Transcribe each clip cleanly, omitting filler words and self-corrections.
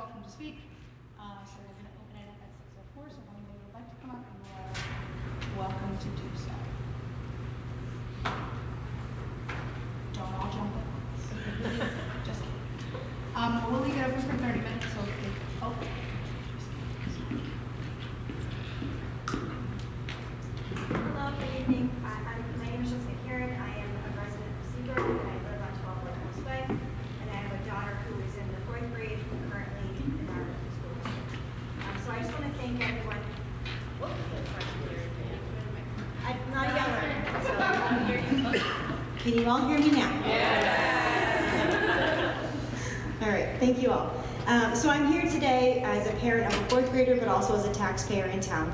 welcome to speak. So we're going to open it up at 6:04. So if anyone would like to come up, you are welcome to do so. Don't all jump at once. Just kidding. We'll leave it open for 30 minutes. So Hello, good evening. My name is Jessica Karen. I am a resident of Seabrook, and I live on 12 Lake Way. And I have a daughter who is in the 4th grade, currently in our school district. So I just want to thank everyone. I'm not a yeller, so I'm hearing you. Can you all hear me now? Yeah. All right, thank you all. So I'm here today as a parent of a 4th grader, but also as a taxpayer in town.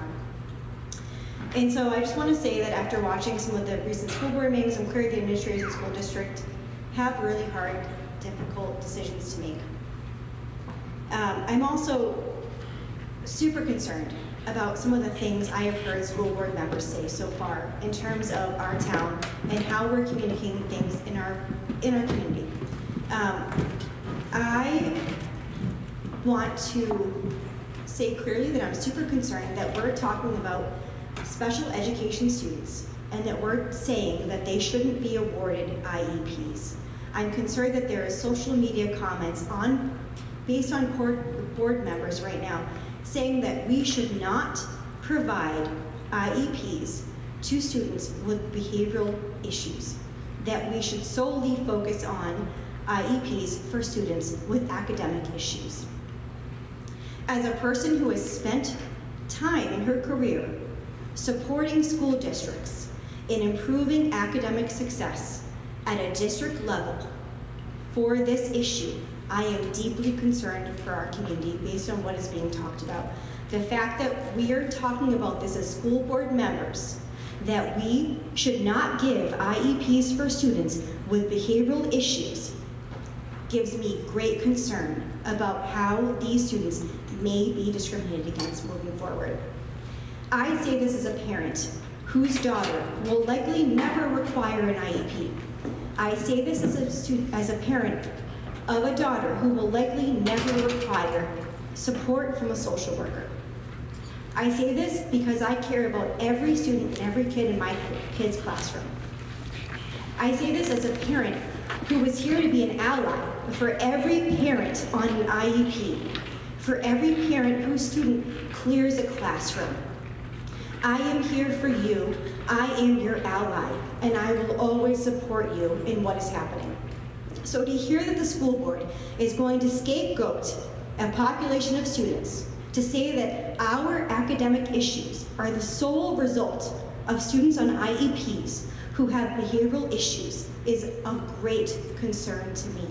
And so I just want to say that after watching some of the recent school board meetings, I'm clear the administrators in the school district have really hard, difficult decisions to make. I'm also super concerned about some of the things I have heard school board members say so far in terms of our town and how we're communicating things in our community. I want to say clearly that I'm super concerned that we're talking about special education students and that we're saying that they shouldn't be awarded IEPs. I'm concerned that there is social media comments based on board members right now saying that we should not provide IEPs to students with behavioral issues, that we should solely focus on IEPs for students with academic issues. As a person who has spent time in her career supporting school districts in improving academic success at a district level for this issue, I am deeply concerned for our community based on what is being talked about. The fact that we are talking about this as school board members, that we should not give IEPs for students with behavioral issues, gives me great concern about how these students may be discriminated against moving forward. I say this as a parent whose daughter will likely never require an IEP. I say this as a parent of a daughter who will likely never require support from a social worker. I say this because I care about every student and every kid in my kid's classroom. I say this as a parent who is here to be an ally for every parent on an IEP, for every parent whose student clears a classroom. I am here for you, I am your ally, and I will always support you in what is happening. So to hear that the school board is going to scapegoat a population of students to say that our academic issues are the sole result of students on IEPs who have behavioral issues is of great concern to me.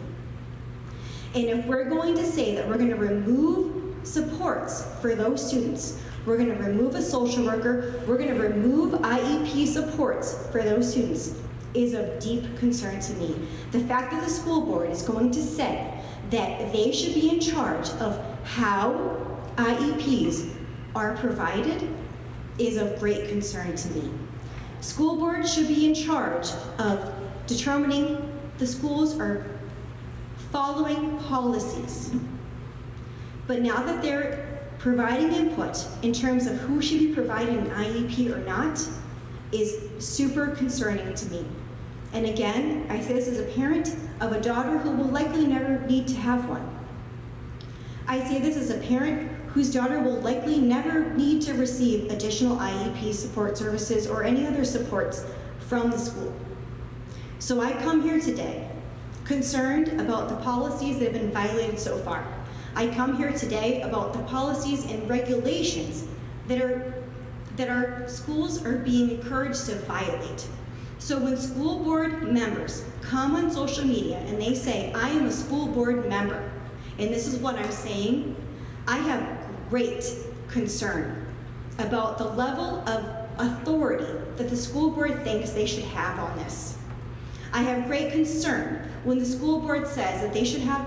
And if we're going to say that we're going to remove supports for those students, we're going to remove a social worker, we're going to remove IEP supports for those students, is of deep concern to me. The fact that the school board is going to say that they should be in charge of how IEPs are provided is of great concern to me. School boards should be in charge of determining the schools are following policies. But now that they're providing input in terms of who should be providing an IEP or not is super concerning to me. And again, I say this as a parent of a daughter who will likely never need to have one. I say this as a parent whose daughter will likely never need to receive additional IEP support services or any other supports from the school. So I come here today concerned about the policies that have been violated so far. I come here today about the policies and regulations that our schools are being encouraged to violate. So when school board members come on social media and they say, I am a school board member, and this is what I'm saying, I have great concern about the level of authority that the school board thinks they should have on this. I have great concern when the school board says that they should have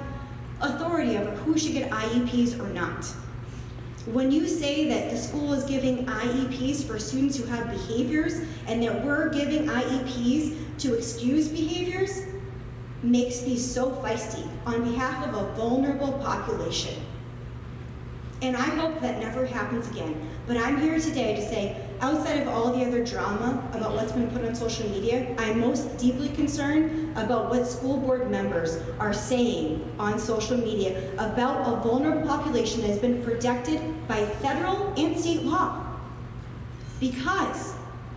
authority over who should get IEPs or not. When you say that the school is giving IEPs for students who have behaviors and that we're giving IEPs to excuse behaviors, makes me so feisty on behalf of a vulnerable population. And I hope that never happens again. But I'm here today to say, outside of all the other drama about what's been put on social media, I'm most deeply concerned about what school board members are saying on social media about a vulnerable population that has been protected by federal and state law because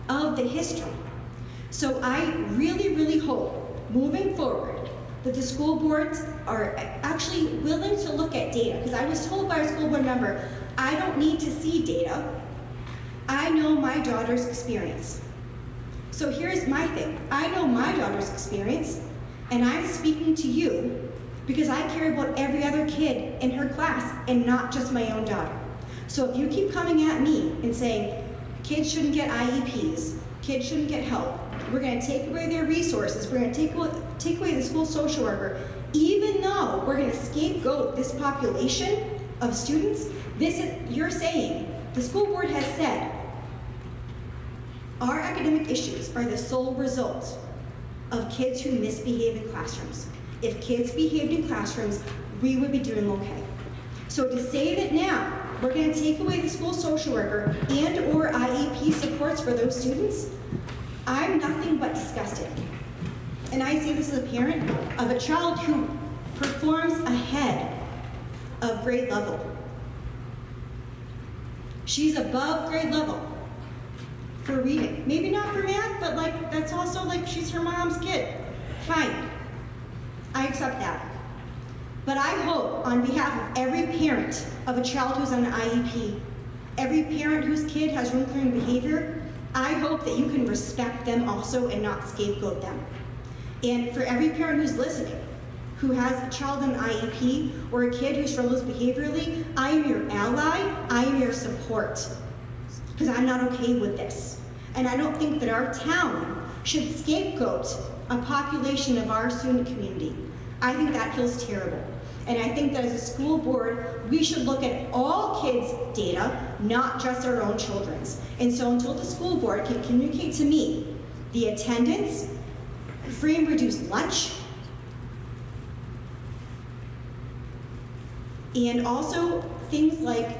of the history. So I really, really hope, moving forward, that the school boards are actually willing to look at data. Because I was told by a school board member, I don't need to see data. I know my daughter's experience. So here's my thing. I know my daughter's experience, and I'm speaking to you because I care about every other kid in her class and not just my own daughter. So if you keep coming at me and saying, kids shouldn't get IEPs, kids shouldn't get help, we're going to take away their resources, we're going to take away the school social worker, even though we're going to scapegoat this population of students, you're saying, the school board has said, our academic issues are the sole result of kids who misbehave in classrooms. If kids behaved in classrooms, we would be doing okay. So to say that now, we're going to take away the school social worker and or IEP supports for those students, I'm nothing but disgusted. And I say this as a parent of a child who performs ahead of grade level. She's above grade level for reading. Maybe not for math, but like that's also like she's her mom's kid. Fine. I accept that. But I hope on behalf of every parent of a child who's on an IEP, every parent whose kid has room clearing behavior, I hope that you can respect them also and not scapegoat them. And for every parent who's listening, who has a child on an IEP or a kid who struggles behaviorally, I am your ally, I am your support. Because I'm not okay with this. And I don't think that our town should scapegoat a population of our student community. I think that feels terrible. And I think that as a school board, we should look at all kids' data, not just our own children's. And so until the school board can communicate to me the attendance, free and reduced lunch, and also things like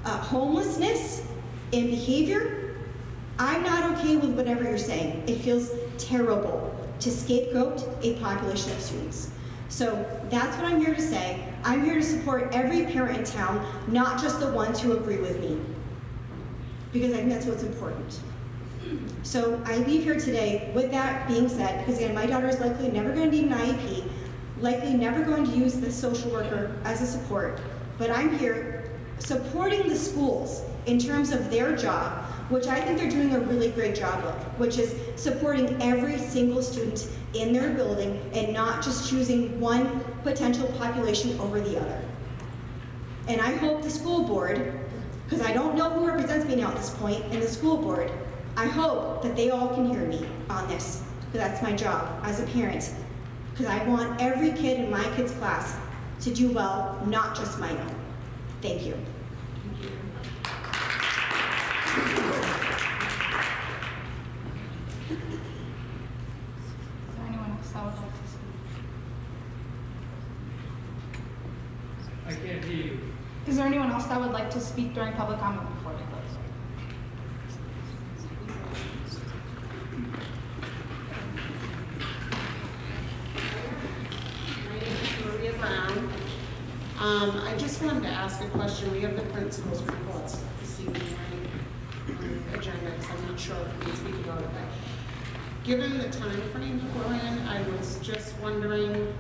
homelessness and behavior, I'm not okay with whatever you're saying. It feels terrible to scapegoat a population of students. So that's what I'm here to say. I'm here to support every parent in town, not just the ones who agree with me, because I think that's what's important. So I leave here today with that being said, because again, my daughter is likely never going to need an IEP, likely never going to use the social worker as a support, but I'm here supporting the schools in terms of their job, which I think they're doing a really great job of, which is supporting every single student in their building and not just choosing one potential population over the other. And I hope the school board, because I don't know who represents me now at this point in the school board, I hope that they all can hear me on this, because that's my job as a parent, because I want every kid in my kid's class to do well, not just my own. Thank you. Is there anyone else that would like to speak? I can't hear you. Is there anyone else that would like to speak during public comment before we close? I just wanted to ask a question. We have the principal's reports this evening on the agenda, because I'm not sure if we can speak about it. But given the time frame that we're in, I was just wondering,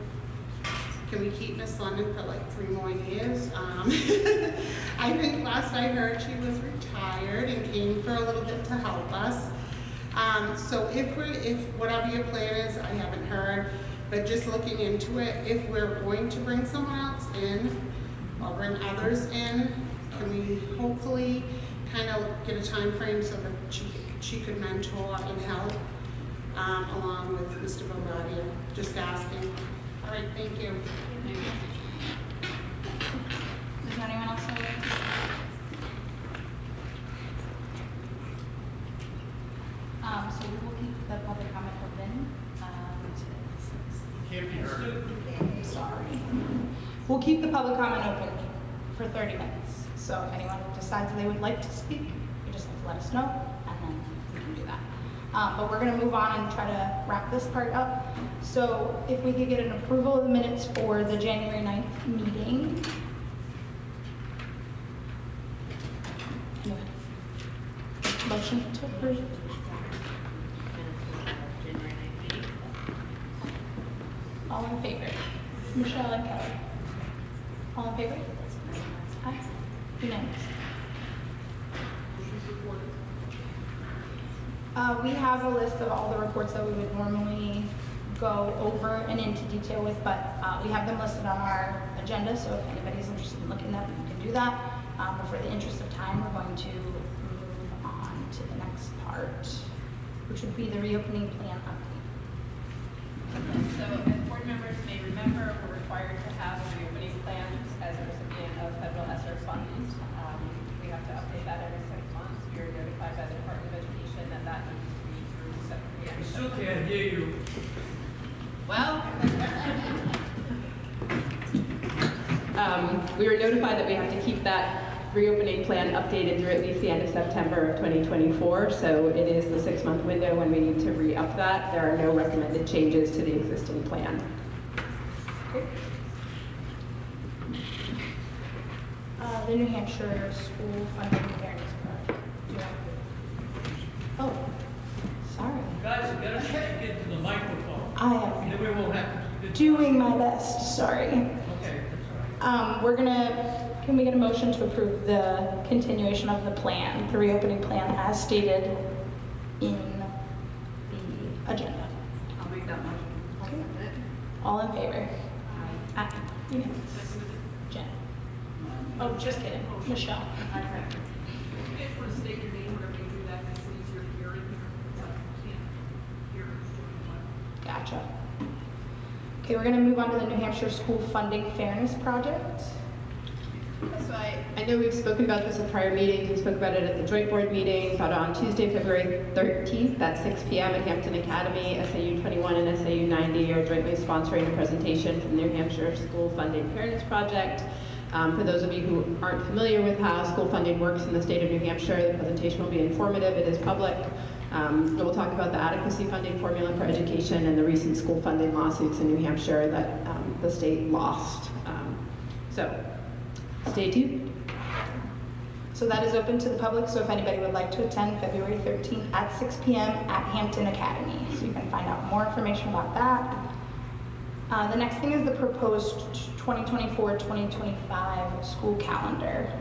can we keep Miss London for like 3 more years? I think last I heard she was retired and came for a little bit to help us. So if whatever your plan is, I haven't heard, but just looking into it, if we're going to bring someone else in or bring others in, can we hopefully kind of get a time frame so that she could mentor and help along with Mr. Bombardier? Just asking. All right, thank you. Is there anyone else that would like to speak? So we will keep the public comment open. Can't be heard. Sorry. We'll keep the public comment open for 30 minutes. So if anyone decides they would like to speak, you just have to let us know, and then we can do that. But we're gonna move on and try to wrap this part up. So if we could get an approval of the minutes for the January 9th meeting. Motion to approve. All in favor? Michelle and Kelly. All in favor? Aye. Unanimous. We have a list of all the reports that we would normally go over and into detail with, but we have them listed on our agenda, so if anybody's interested in looking at them, you can do that. But for the interest of time, we're going to move on to the next part, which would be the reopening plan update. So as board members may remember, we're required to have a reopening plan as a recipient of federal ESSER funds. We have to update that every 6 months. We are notified by the Department of Education that that needs to be through September. I still can't hear you. Well, we were notified that we have to keep that reopening plan updated through at least the end of September of 2024. So it is the 6-month window when we need to re-up that. There are no recommended changes to the existing plan. The New Hampshire School Funding Fairness Project. Oh, sorry. Guys, you gotta speak into the microphone. I And then am we won't have to. doing my best, sorry. Okay, that's all right. Can we get a motion to approve the continuation of the plan, the reopening plan as stated in the agenda? I'll make that motion. Okay. All in favor? Aye. Unanimous. Jen? Oh, just kidding. Michelle? You guys want to state your name whenever you do that, makes it easier to hear it here. It's like you can't hear who's doing what. Gotcha. Okay, we're gonna move on to the New Hampshire School Funding Fairness Project. So I know we've spoken about this at prior meetings. We spoke about it at the joint board meeting, but on Tuesday, February 13th at 6 p.m. at Hampton Academy, SAU 21 and SAU 90 are jointly sponsoring a presentation from the New Hampshire School Funding Fairness Project. For those of you who aren't familiar with how school funding works in the state of New Hampshire, the presentation will be informative. It is public. We'll talk about the adequacy funding formula for education and the recent school funding lawsuits in New Hampshire that the state lost. So stay tuned. So that is open to the public, so if anybody would like to attend February 13th at 6 p.m. at Hampton Academy. So you can find out more information about that. The next thing is the proposed 2024-2025 school calendar.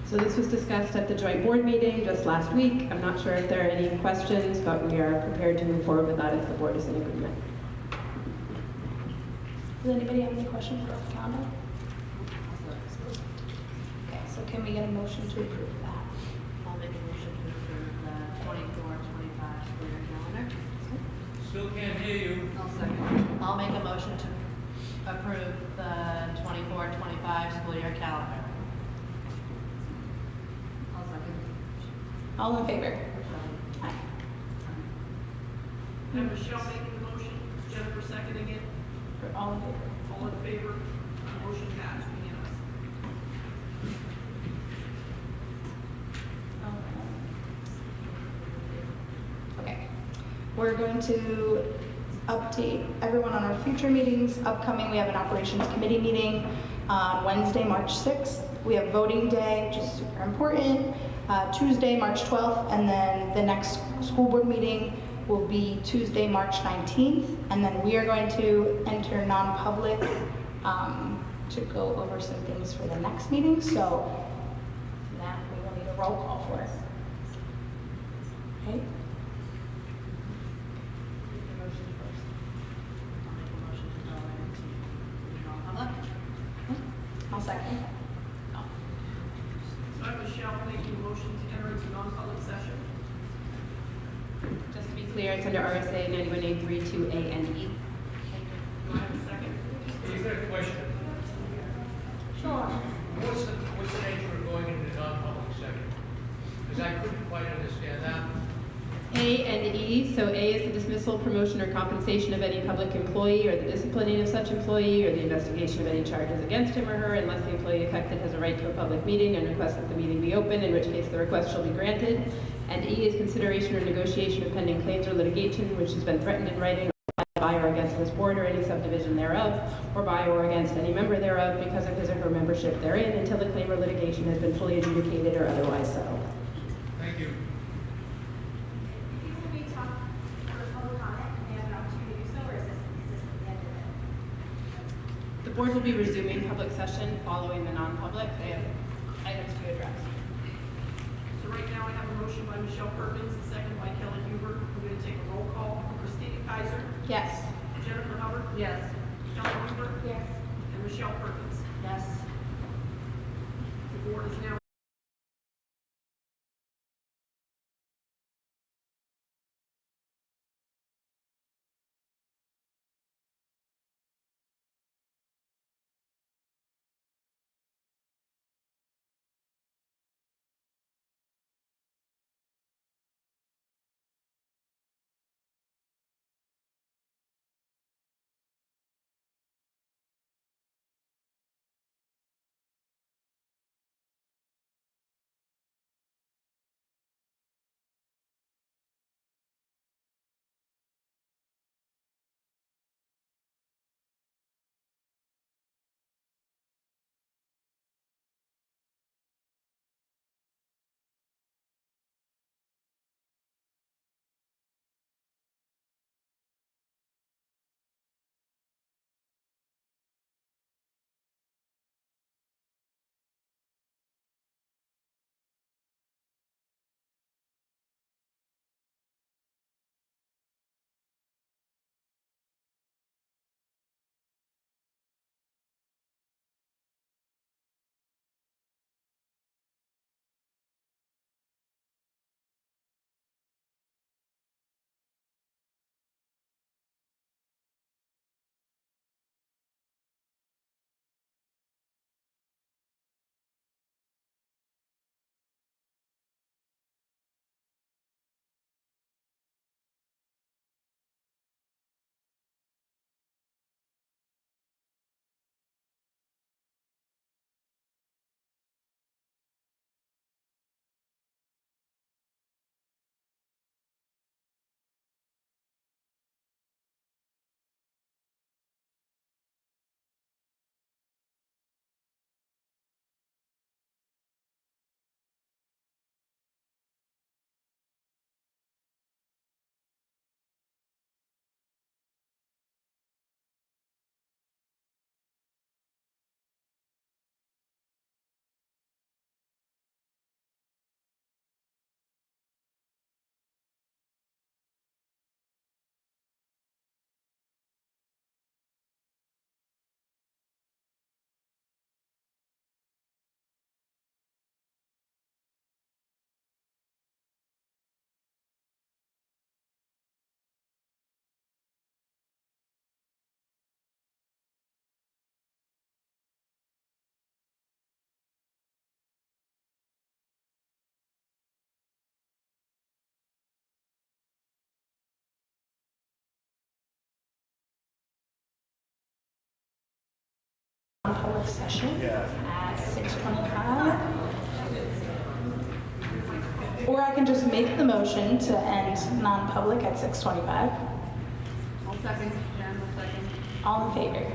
So this was discussed at the joint board meeting just last week. I'm not sure if there are any questions, but we are prepared to move forward with that if the board is in agreement. Does anybody have any questions for the calendar? Okay, so can we get a motion to approve that? I'll make a motion to approve the 24-25 school year calendar. Still can't hear you. I'll second. I'll make a motion to approve the 24-25 school year calendar. I'll second. All in favor? Aye. And Michelle making the motion, Jennifer seconding it, For all in favor? all in favor, motion passed, unanimous. Okay. We're going to update everyone on our future meetings. Upcoming, we have an operations committee meeting on Wednesday, March 6th. We have voting day, which is super important, Tuesday, March 12th, and then the next school board meeting will be Tuesday, March 19th, and then we are going to enter non-public to go over some things for the next meeting, so that we will need a roll call for it. Okay? I'll make a motion to go into non-public. I'll second. So I have Michelle making a motion to enter into non-public session. Just to be clear, it's under RSA 91A32A and E. Do I have a second? You got a question? Sure. What's the nature of going into non-public session? Because I couldn't quite understand that. A and E, so A is the dismissal dismissal, promotion, or compensation of any public employee, or the disciplining of such employee, or the investigation of any charges against him or her, unless the employee affected has a right to a public meeting and requests that the meeting be open, in which case the request shall be granted. And E is consideration or negotiation of pending claims or litigation which has been threatened in writing by or against this board or any subdivision thereof, or by or against any member thereof because of his or her membership therein, until the claim or litigation has been fully adjudicated or otherwise settled. Thank you. People will be talk for public comment, and they have an opportunity to do so, or is this the end of it? The board will be resuming public session following the non-public. They have items to address. So right now I have a motion by Michelle Perkins, a second by Kelly Huber. We're going to take a roll call. Christina Kaiser, Yes. Jennifer Hubbard, Yes. Kelly Huber, Yes. and Michelle Perkins. Yes. The board is now Public session at 6:25. Or I can just make the motion to end non-public at 6:25. I'll second. Jen, will second. All in favor?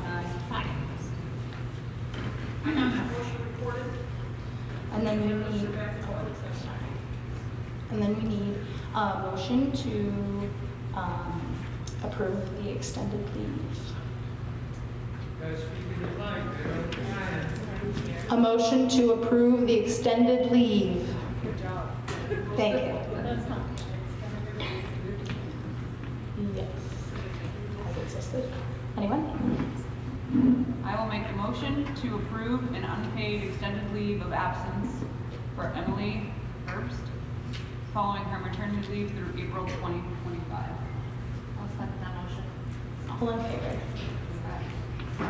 Aye. And then we need a motion to approve the extended leave. Guys, speaking of life, they don't mind. A motion to approve the extended leave. Good job. Thank you. Yes. As insisted. Anyone? I will make the motion to approve an unpaid extended leave of absence for Emily Herbst following her maternity leave through April 2025. I'll second that motion. All in favor? I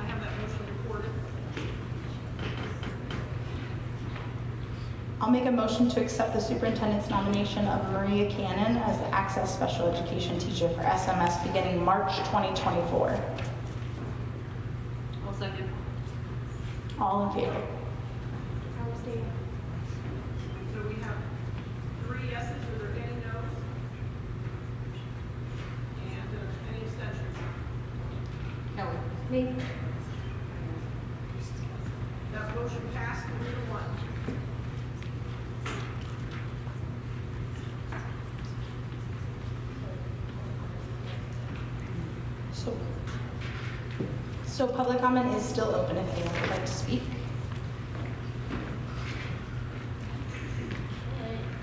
have that motion recorded. I'll I'll make a motion to accept the superintendent's nomination of Maria Cannon as the Access Special Education Teacher for SMS beginning March 2024. I'll second. All in favor? So we have 3 yeses, are there any noes? And any abstentions? Kelly. Me. That motion passed 3-1. So public comment is still open if anyone would like to speak.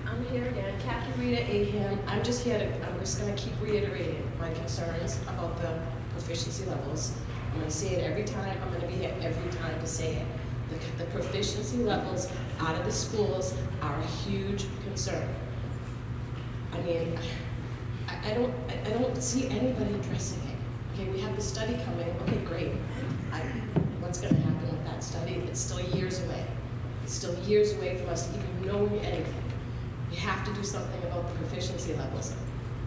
I'm here again, Kathy Rita Aham. I'm just gonna keep reiterating my concerns about the proficiency levels. I'm gonna say it every time, I'm gonna be here every time to say it. The proficiency levels out of the schools are a huge concern. I mean, I don't see anybody addressing it. Okay, we have the study coming, okay, great. What's gonna happen with that study? It's still years away. It's still years away from us even knowing anything. You have to do something about the proficiency levels.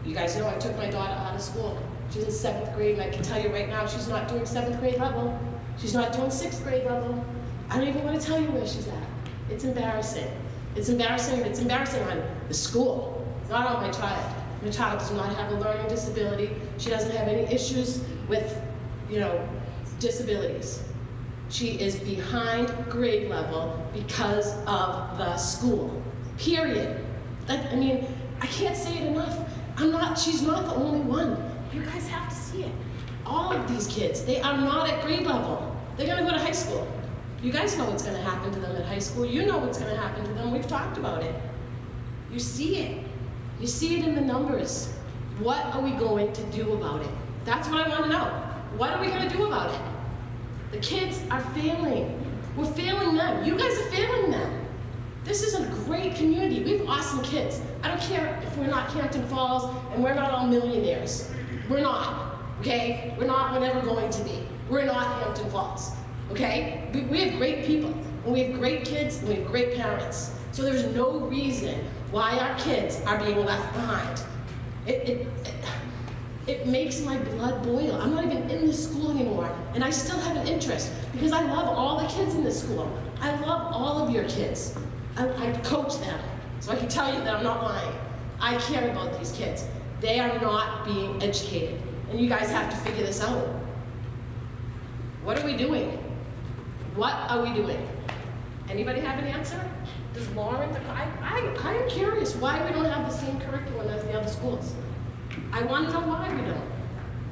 You guys know I took my daughter out of school. She's in 7th grade, and I can tell you right now, she's not doing 7th grade level. She's not doing 6th grade level. I don't even want to tell you where she's at. It's embarrassing. It's embarrassing. It's embarrassing on the school, not on my child. My child does not have a learning disability. She doesn't have any issues with, disabilities. She is behind grade level because of the school, period. I can't say it enough. She's not the only one. You guys have to see it. All of these kids, they are not at grade level. They're gonna go to high school. You guys know what's gonna happen to them at high school. You know what's gonna happen to them. We've talked about it. You see it. You see it in the numbers. What are we going to do about it? That's what I want to know. What are we going to do about it? The kids are failing. We're failing them. You guys are failing them. This is a great community. We have awesome kids. I don't care if we're not Hampton Falls and we're not all millionaires. We're not, okay? We're not, we're never going to be. We're not Hampton Falls, okay? We have great people, and we have great kids, and we have great parents. So there's no reason why our kids are being left behind. It makes my blood boil. I'm not even in this school anymore, and I still have an interest because I love all the kids in this school. I love all of your kids. I coach them, so I can tell you that I'm not lying. I care about these kids. They are not being educated, and you guys have to figure this out. What are we doing? What are we doing? Anybody have an answer? Does Lauren, I'm curious why we don't have the same curriculum as the other schools. I want to know why we don't.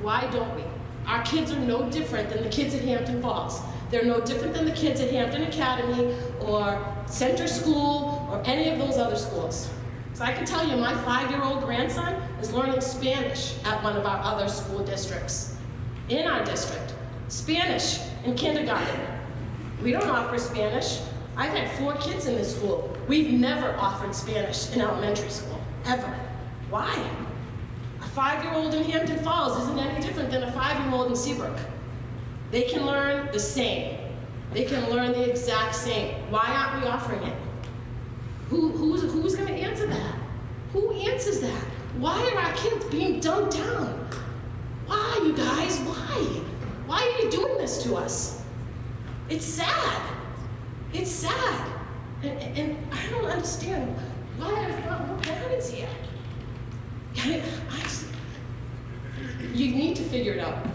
Why don't we? Our kids are no different than the kids at Hampton Falls. They're no different than the kids at Hampton Academy or Center School or any of those other schools. So I can tell you my 5-year-old grandson is learning Spanish at one of our other school districts. In our district. Spanish in kindergarten. We don't offer Spanish. I've had 4 kids in this school. We've never offered Spanish in elementary school, ever. Why? A 5-year-old in Hampton Falls isn't any different than a 5-year-old in Seabrook. They can learn the same. They can learn the exact same. Why aren't we offering it? Who's going to answer that? Who answers that? Why are our kids being dumbed down? Why, you guys? Why? Why are you doing this to us? It's sad. It's sad. And I don't understand why there's not more parents here. You need to figure it out.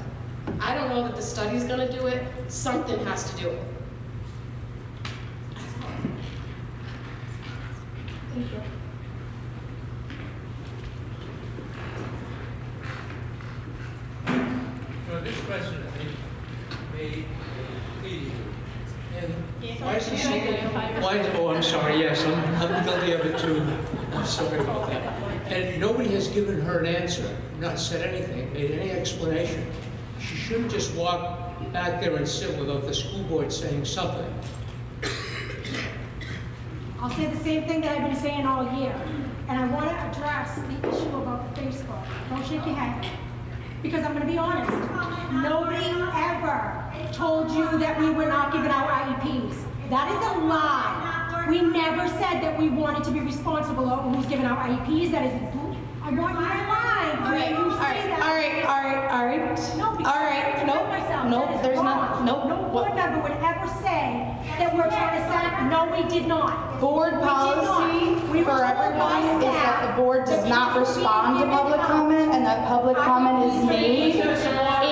I don't know that the study's gonna do it. Something has to do it. Thank you. So this question, I think, made a plea. And why is this so? Oh, I'm sorry, yes, I'm guilty of it too. I'm sorry about that. And nobody has given her an answer, not said anything, made any explanation. She shouldn't just walk back there and sit without the school board saying something. I'll say the same thing that I've been saying all year. And I want to address the issue about the Facebook. Don't shake your head. Because I'm going to be honest. Nobody ever told you that we were not giving out IEPs. That is a lie. We never said that we wanted to be responsible over who's giving out IEPs. That is, I want you in line where you say that. All right. No, because All right, I defend nope, myself. nope, That is there's not, wrong. nope. No board member would ever say that we're trying to set up. No, we did not. Board We did not. policy We were for told by everyone is that staff the board does that not people respond to being public given out. comment, and that public comment is made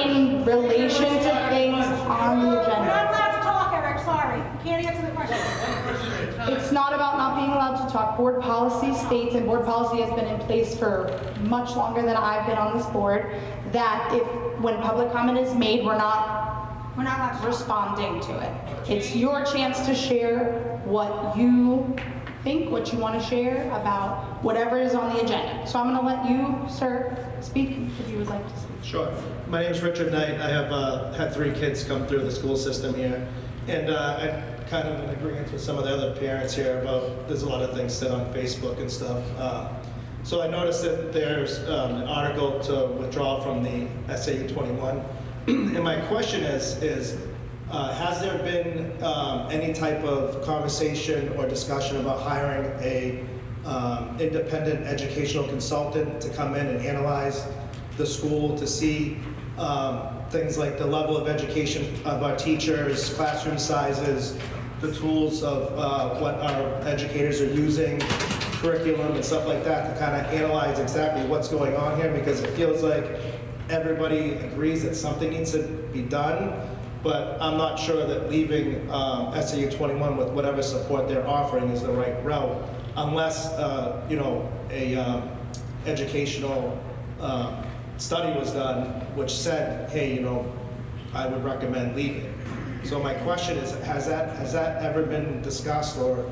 in relation to things on the We're not agenda. allowed to talk, Eric, sorry. You can't answer the question. It's not about not being allowed to talk. Board policy states, and board policy has been in place for much longer than I've been on this board, that when public comment is made, we're not We're not allowed to talk. responding to it. It's your chance to share what you think, what you want to share about whatever is on the agenda. So I'm going to let you, sir, speak if you would like to speak. Sure. My name is Richard Knight. I have had 3 kids come through the school system here. And I'm kind of in agreement with some of the other parents here about there's a lot of things said on Facebook and stuff. So I noticed that there's an article to withdraw from the SAU 21. And my question is has there been any type of conversation or discussion about hiring a independent educational consultant to come in and analyze the school to see things like the level of education of our teachers, classroom sizes, the tools of what our educators are using, curriculum and stuff like that, to kind of analyze exactly what's going on here, because it feels like everybody agrees that something needs to be done, but I'm not sure that leaving SAU 21 with whatever support they're offering is the right route, unless a educational study was done which said, hey, I would recommend leaving. So my question is, has that ever been discussed, or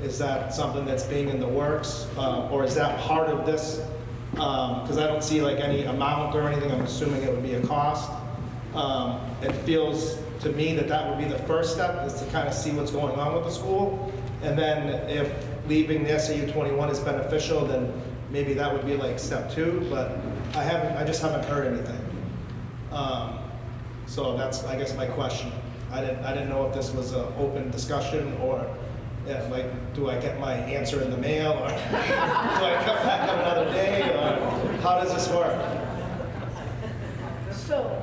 is that something that's being in the works, or is that part of this? Because I don't see like any amount or anything. I'm assuming it would be a cost. It feels to me that would be the first step, is to kind of see what's going on with the school, and then if leaving the SAU 21 is beneficial, then maybe that would be like step 2. But I just haven't heard anything. So that's, I guess, my question. I didn't know if this was an open discussion, or do I get my answer in the mail, or do I come back on another day, or how does this work? So,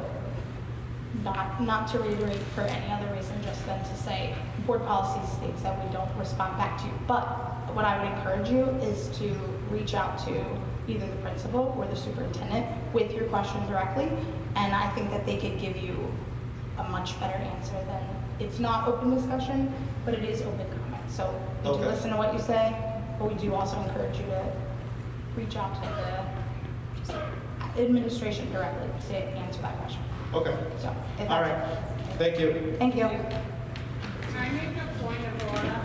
not to reiterate for any other reason, just then to say, board policy states that we don't respond back to you. But what I would encourage you is to reach out to either the principal or the superintendent with your question directly, and I think that they could give you a much better answer than, it's not open discussion, but it is open comment. So we do listen to what you say, but we do also encourage you to reach out to the administration directly to answer that question. Okay. So, if All that's right. Thank you. Thank you. Can I make a point of order?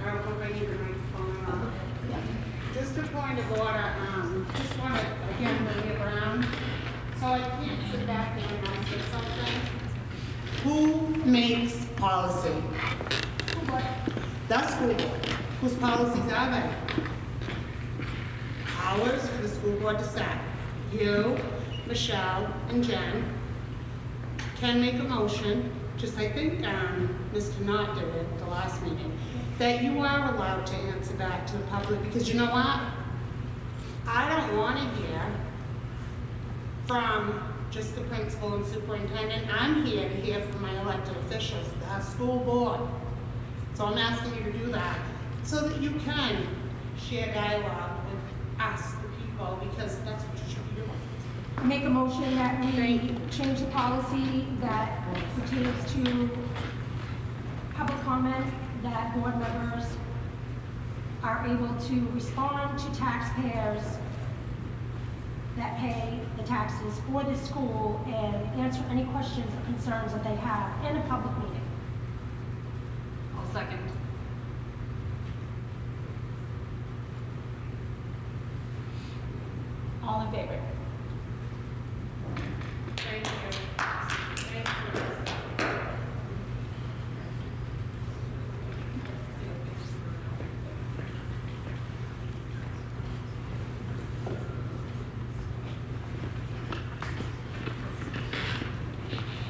I don't know if I need the microphone or not. Just a point of order, just want to, again, bring it around. So I can't sit back here and ask you something. Who makes policy? The school board. Whose policies are they? Ours for the school board to set. You, Michelle, and Jen can make a motion, just I think Mr. Knott did it at the last meeting, that you are allowed to answer back to the public, because you know what? I don't want to hear from just the principal and superintendent. I'm here to hear from my elected officials, the school board. So I'm asking you to do that, so that you can share dialogue with us, the people, because that's what you should be doing. Make a motion that we change the policy that pertains to public comment, that board members are able to respond to taxpayers that pay the taxes for this school and answer any questions or concerns that they have in a public meeting. I'll second. All in favor? Thank you. Thank you.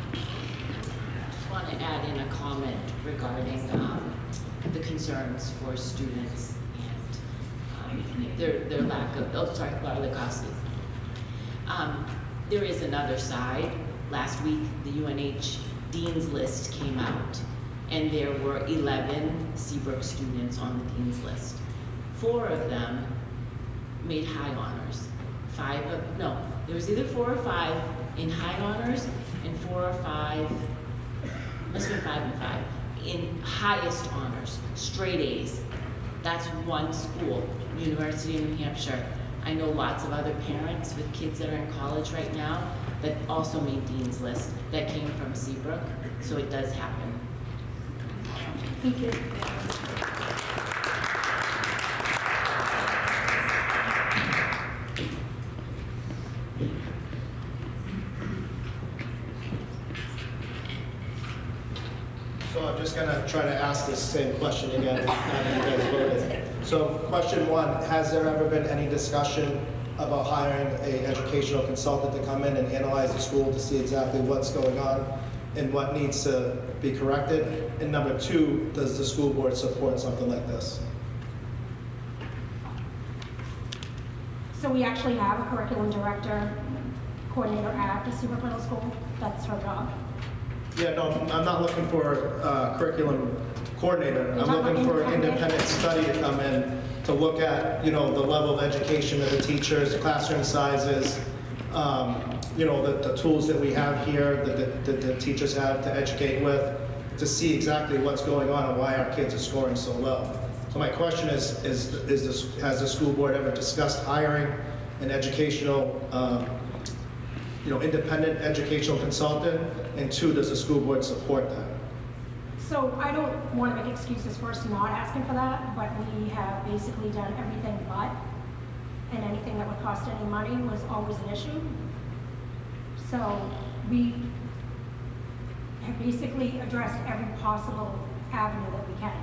I just want to add in a comment regarding the concerns for students and their lack of, Larlikowski. There is another side. Last week, the UNH Dean's List came out, and there were 11 Seabrook students on the Dean's List. 4 of them made high honors. There was either 4 or 5 in high honors, and 4 or 5, must have been 5 and 5, in highest honors, straight A's. That's one school, University of New Hampshire. I know lots of other parents with kids that are in college right now that also made Dean's List that came from Seabrook, so it does happen. Thank you. So I'm just gonna try to ask this same question again, now that you guys voted. So question 1, has there ever been any discussion about hiring an educational consultant to come in and analyze the school to see exactly what's going on and what needs to be corrected? And number 2, does the school board support something like this? So we actually have a curriculum director, coordinator at the Seabrook Middle School. That's her job. Yeah, no, I'm not looking for a curriculum coordinator. I'm looking for an independent study to come in to look at, the level of education of the teachers, classroom sizes, the tools that we have here, that the teachers have to educate with, to see exactly what's going on and why our kids are scoring so low. So my question has the school board ever discussed hiring an educational, independent educational consultant? And 2, does the school board support that? So I don't want to make excuses for us not asking for that, but we have basically done everything but, and anything that would cost any money was always an issue. So we have basically addressed every possible avenue that we can.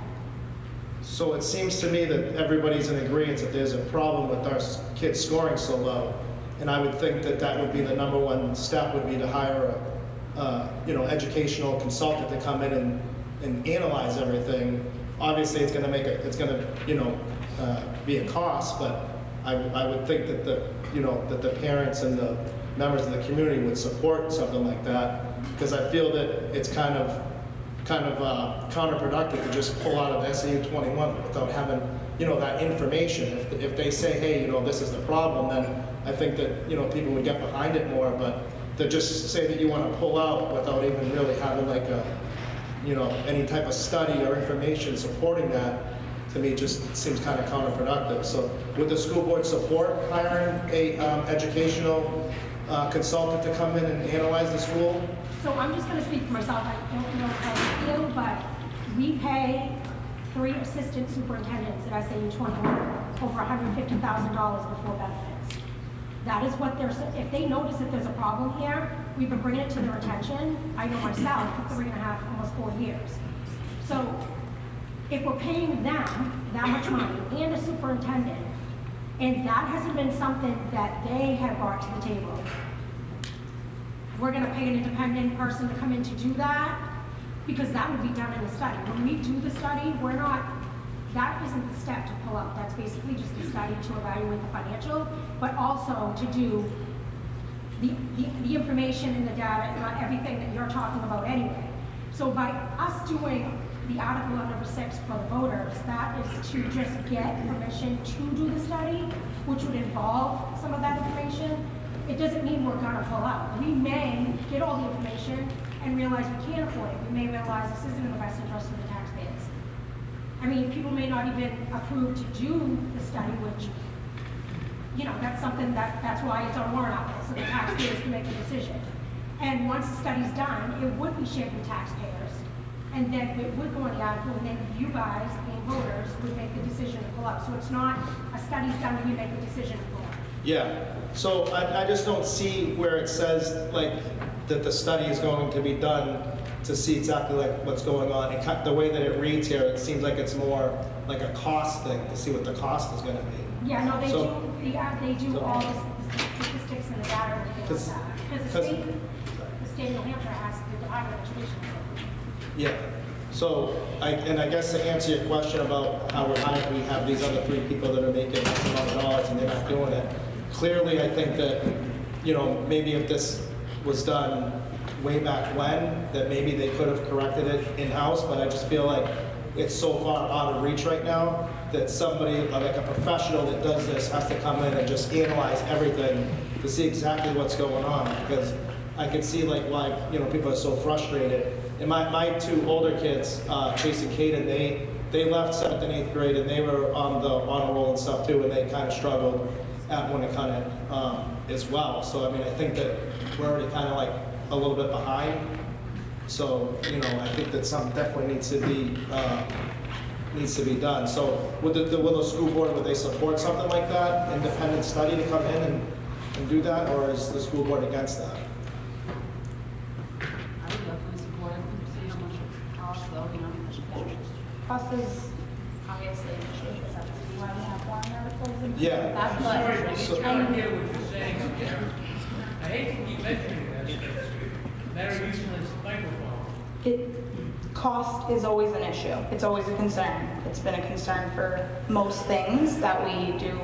So it seems to me that everybody's in agreement that there's a problem with our kids scoring so low. And I would think that would be the number 1 step, would be to hire a, educational consultant to come in and analyze everything. Obviously, it's going to be a cost, but I would think that the parents and the members of the community would support something like that, because I feel that it's kind of counterproductive to just pull out of SAU 21 without having that information. If they say, hey, this is the problem, then I think that people would get behind it more. But to just say that you want to pull out without even really having like any type of study or information supporting that, to me just seems kind of counterproductive. So would the school board support hiring a educational consultant to come in and analyze the school? So I'm just going to speak for myself. I don't know how you feel, but we pay 3 assistant superintendents at SAU 21 over $150,000 before benefits. That is what if they notice that there's a problem here, we've been bringing it to their attention. I know myself for 3.5, almost 4 years. So if we're paying them that much money and a superintendent, and that hasn't been something that they have brought to the table, we're going to pay an independent person to come in to do that, because that would be done in the study. When we do the study, that isn't the step to pull out. That's basically just a study to evaluate the financial, but also to do the information and the data and everything that you're talking about anyway. So by us doing the article on number 6 for the voters, that is to just get permission to do the study, which would involve some of that information. It doesn't mean we're gonna pull out. We may get all the information and realize we can't afford it. We may realize this isn't in the best interest of the taxpayers. I mean, people may not even approve to do the study, which, that's something that's why it's on warrant article, so the taxpayers can make a decision. And once the study's done, it would be shared with taxpayers. And then it would go on the article, and then you guys, being voters, would make the decision to pull out. So it's not a study's done and we make the decision to pull out. Yeah, so I just don't see where it says that the study is going to be done to see exactly what's going on. And the way that it reads here, it seems like it's more like a cost thing to see what the cost is going to be. Yeah, no, they do all the statistics and the data and everything like that. Because the state of New Hampshire has the Department of Education. Yeah. So, I guess to answer your question about how we have these other 3 people that are making X amount of dollars and they're not doing it. Clearly, I think that, maybe if this was done way back when, that maybe they could have corrected it in-house, but I just feel like it's so far out of reach right now that somebody, like a professional that does this, has to come in and just analyze everything to see exactly what's going on, because I can see like why, people are so frustrated. And my 2 older kids, Chase and Caden, they left 7th and 8th grade and they were on the honor roll and stuff too, and they kind of struggled at Winnicott as well. So I mean, I think that we're already kind of like a little bit behind. So I think that something definitely needs to be done. So will the school board, would they support something like that, independent study to come in and do that, or is the school board against that? I would definitely support it, see how much it costs though, Cost is obviously an issue, because that's why we have warrant articles and Yeah. that, I'm but sorry, but it's not here what you're saying up there. I hate to keep mentioning this, but it's better using this microphone. Cost is always an issue. It's always a concern. It's been a concern for most things that we do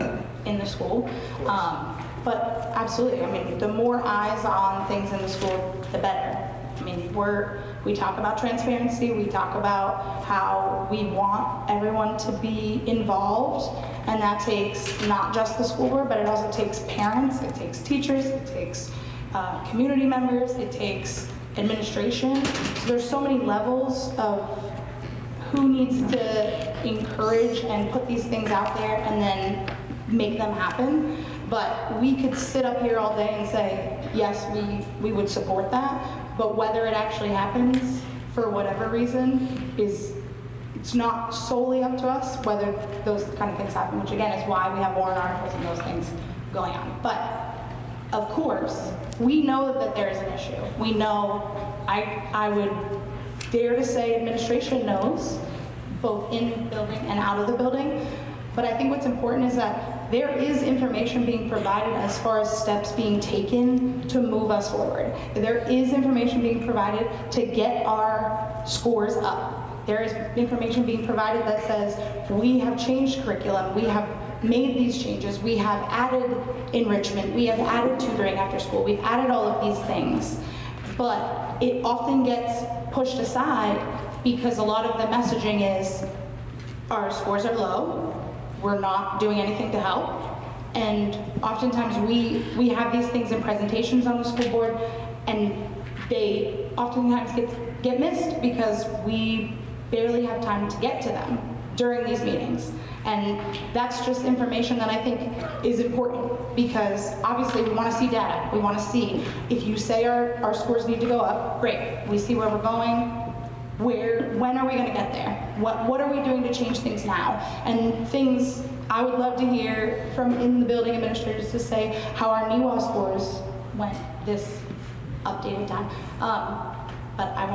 in the school. But absolutely, I mean, the more eyes on things in the school, the better. I mean, we talk about transparency, we talk about how we want everyone to be involved, and that takes not just the school board, but it also takes parents, it takes teachers, it takes community members, it takes administration. So there's so many levels of who needs to encourage and put these things out there and then make them happen. But we could sit up here all day and say, yes, we would support that, but whether it actually happens for whatever reason it's not solely up to us whether those kind of things happen, which again is why we have warrant articles and those things going on. But of course, we know that there is an issue. We know, I would dare to say administration knows, both in the building and out of the building. But I think what's important is that there is information being provided as far as steps being taken to move us forward. There is information being provided to get our scores up. There is information being provided that says we have changed curriculum, we have made these changes, we have added enrichment, we have added tutoring after school, we've added all of these things. But it often gets pushed aside because a lot of the messaging is our scores are low, we're not doing anything to help. And oftentimes we have these things in presentations on the school board and they oftentimes get missed because we barely have time to get to them during these meetings. And that's just information that I think is important because obviously we want to see data. We want to see if you say our scores need to go up, great. We see where we're going. When are we going to get there? What are we doing to change things now? And things I would love to hear from in the building administrators to say how our NEWA scores went this updated time. But I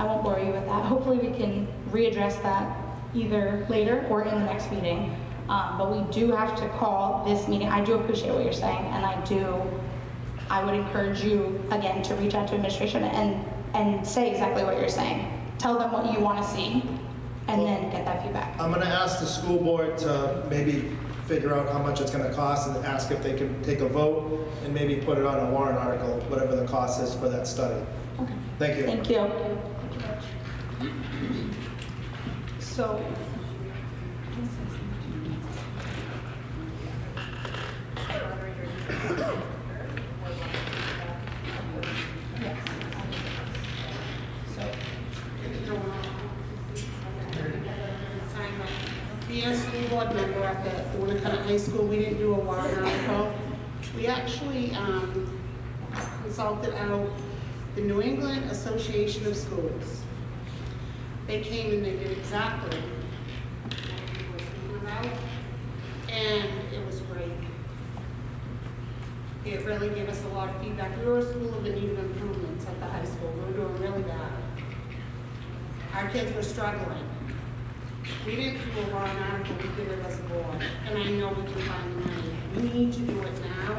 won't bore you with that. Hopefully we can readdress that either later or in the next meeting. But we do have to call this meeting. I do appreciate what you're saying, and I would encourage you again to reach out to administration and say exactly what you're saying. Tell them what you want to see, and then get that feedback. I'm going to ask the school board to maybe figure out how much it's going to cost and ask if they can take a vote and maybe put it on a warrant article, whatever the cost is for that study. Okay. Thank you. Thank you. So, Being a school board member at the Winnicott High School, we didn't do a warrant article. We actually consulted out the New England Association of Schools. They came and they did exactly what we were speaking about, and it was great. It really gave us a lot of feedback. We were a school of needed improvements at the high school. We were doing really bad. Our kids were struggling. We didn't do a warrant article, we did it as a board, and I know we can find the money. We need to do it now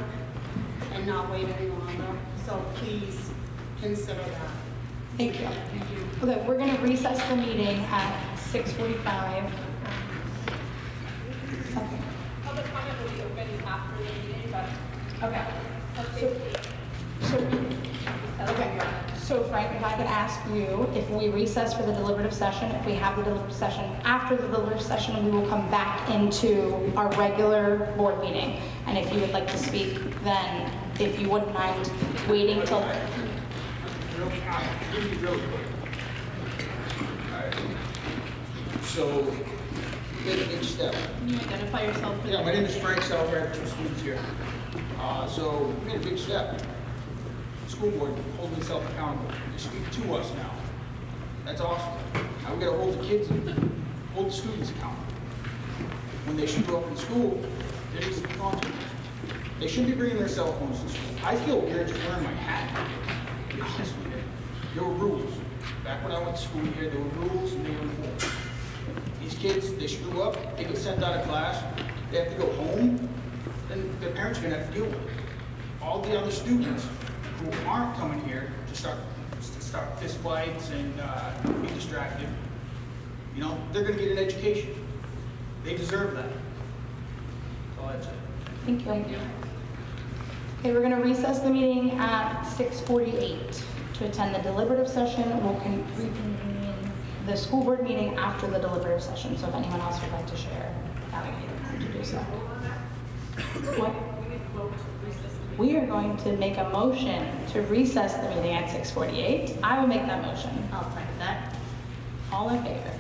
and not wait any longer, so please consider that. Thank you. Okay, we're gonna recess the meeting at 6:45. Okay. Public comment will be open after the meeting, but Okay. So Frank, if I could ask you, if we recess for the deliberative session, if we have the deliberative session, after the deliberative session, we will come back into our regular board meeting. And if you would like to speak, then if you wouldn't mind waiting till. So, we made a big step. Can you identify yourself? for the- Yeah, my name is Frank Sauer, I have 2 students here. So, we made a big step. The school board holding itself accountable. They speak to us now. That's awesome. Now we gotta hold the kids, hold the students accountable. When they should go up in school, there needs to be consequences. They shouldn't be bringing their cell phones to school. I feel weird just wearing my hat, to be honest with you. There were rules. Back when I went to school here, there were rules and they were enforced. These kids, they screw up, they get sent out of class, they have to go home, then their parents are gonna have to deal with it. All the other students who aren't coming here to start fist fights and be distracted, you know, they're gonna get an education. They deserve that. That's all I'd say. Thank you. Okay, we're gonna recess the meeting at 6:48 to attend the deliberative session. We'll reconvene the school board meeting after the deliberative session. So if anyone else would like to share, that would be the time to do so. What? We are going to make a motion to recess the meeting at 6:48. I will make that motion. I'll second that. All in favor?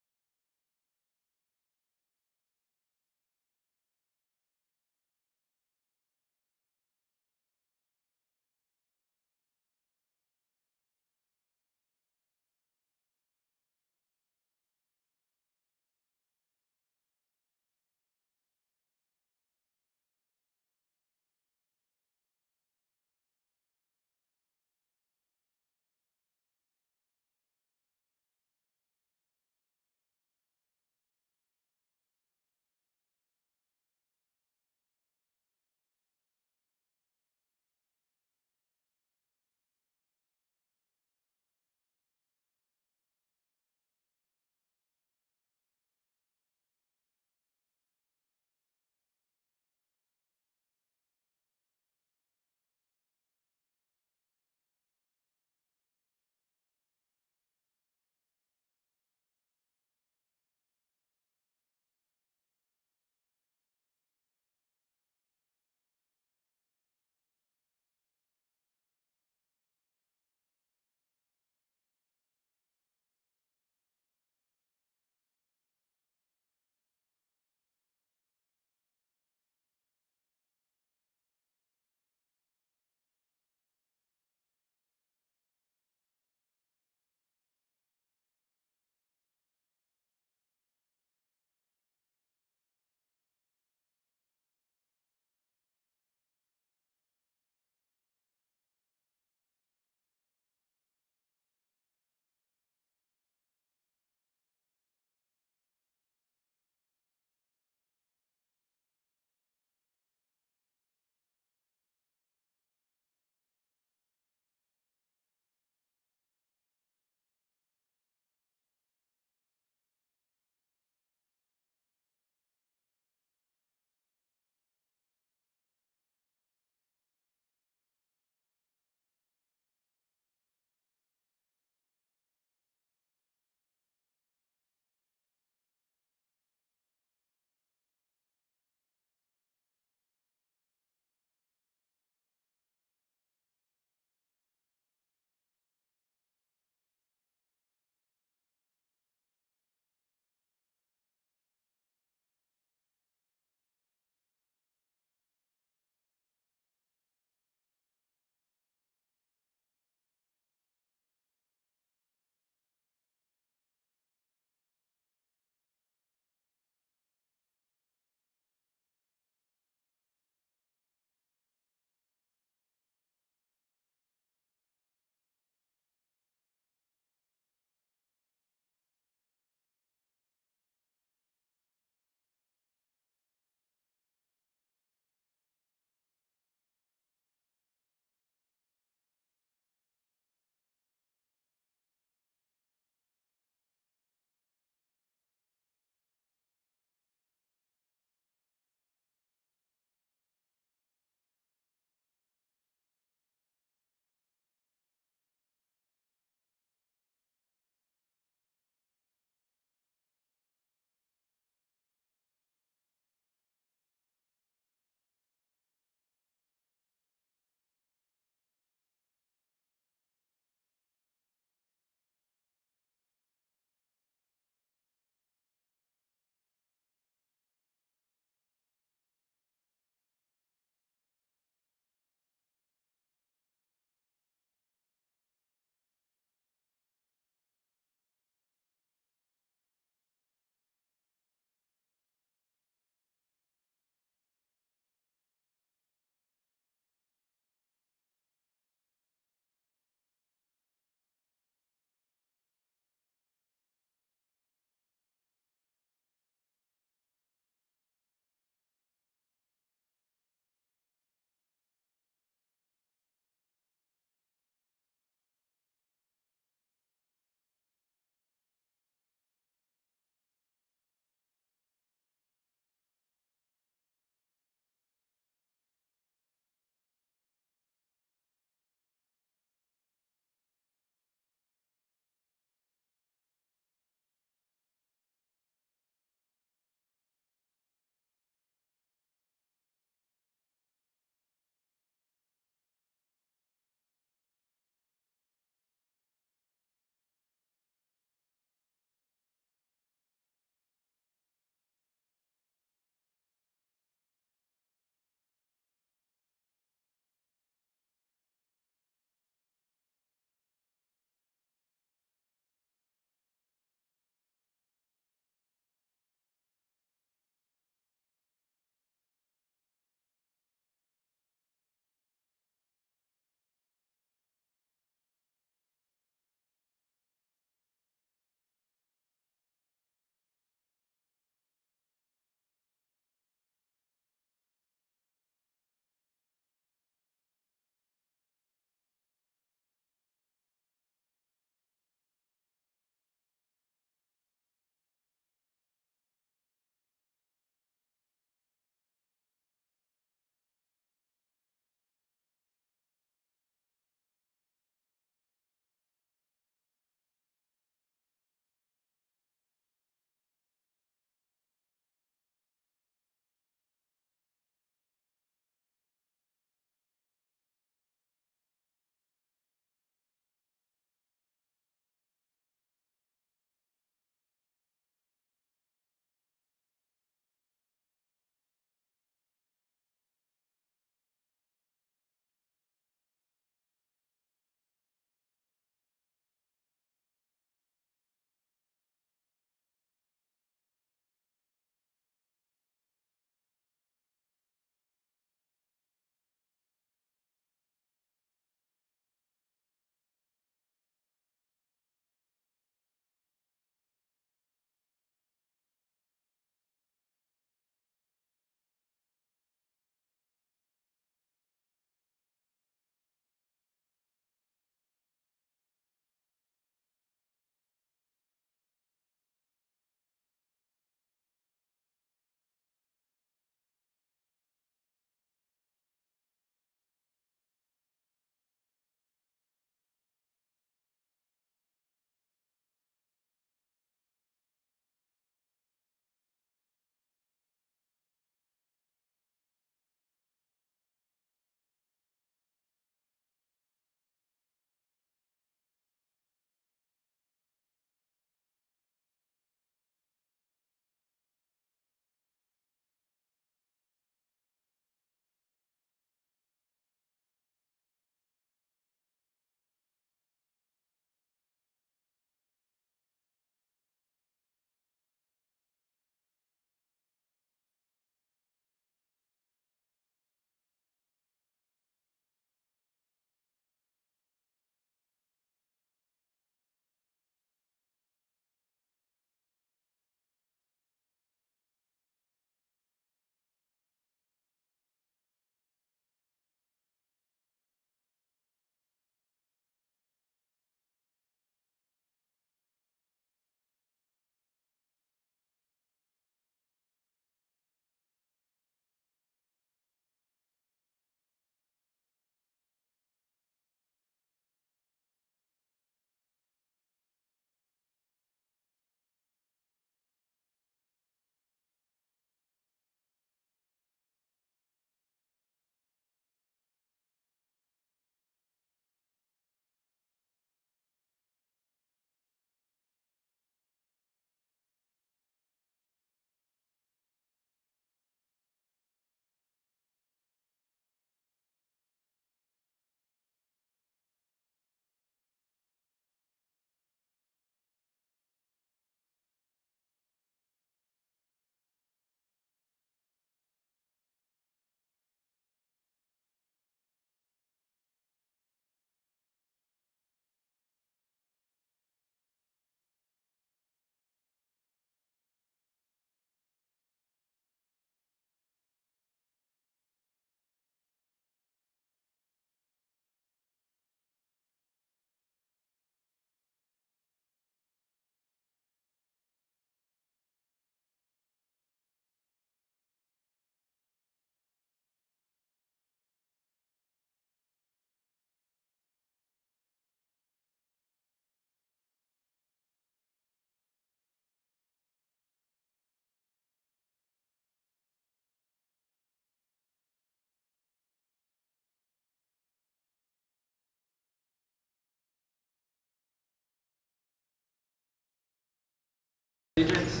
Allegiance.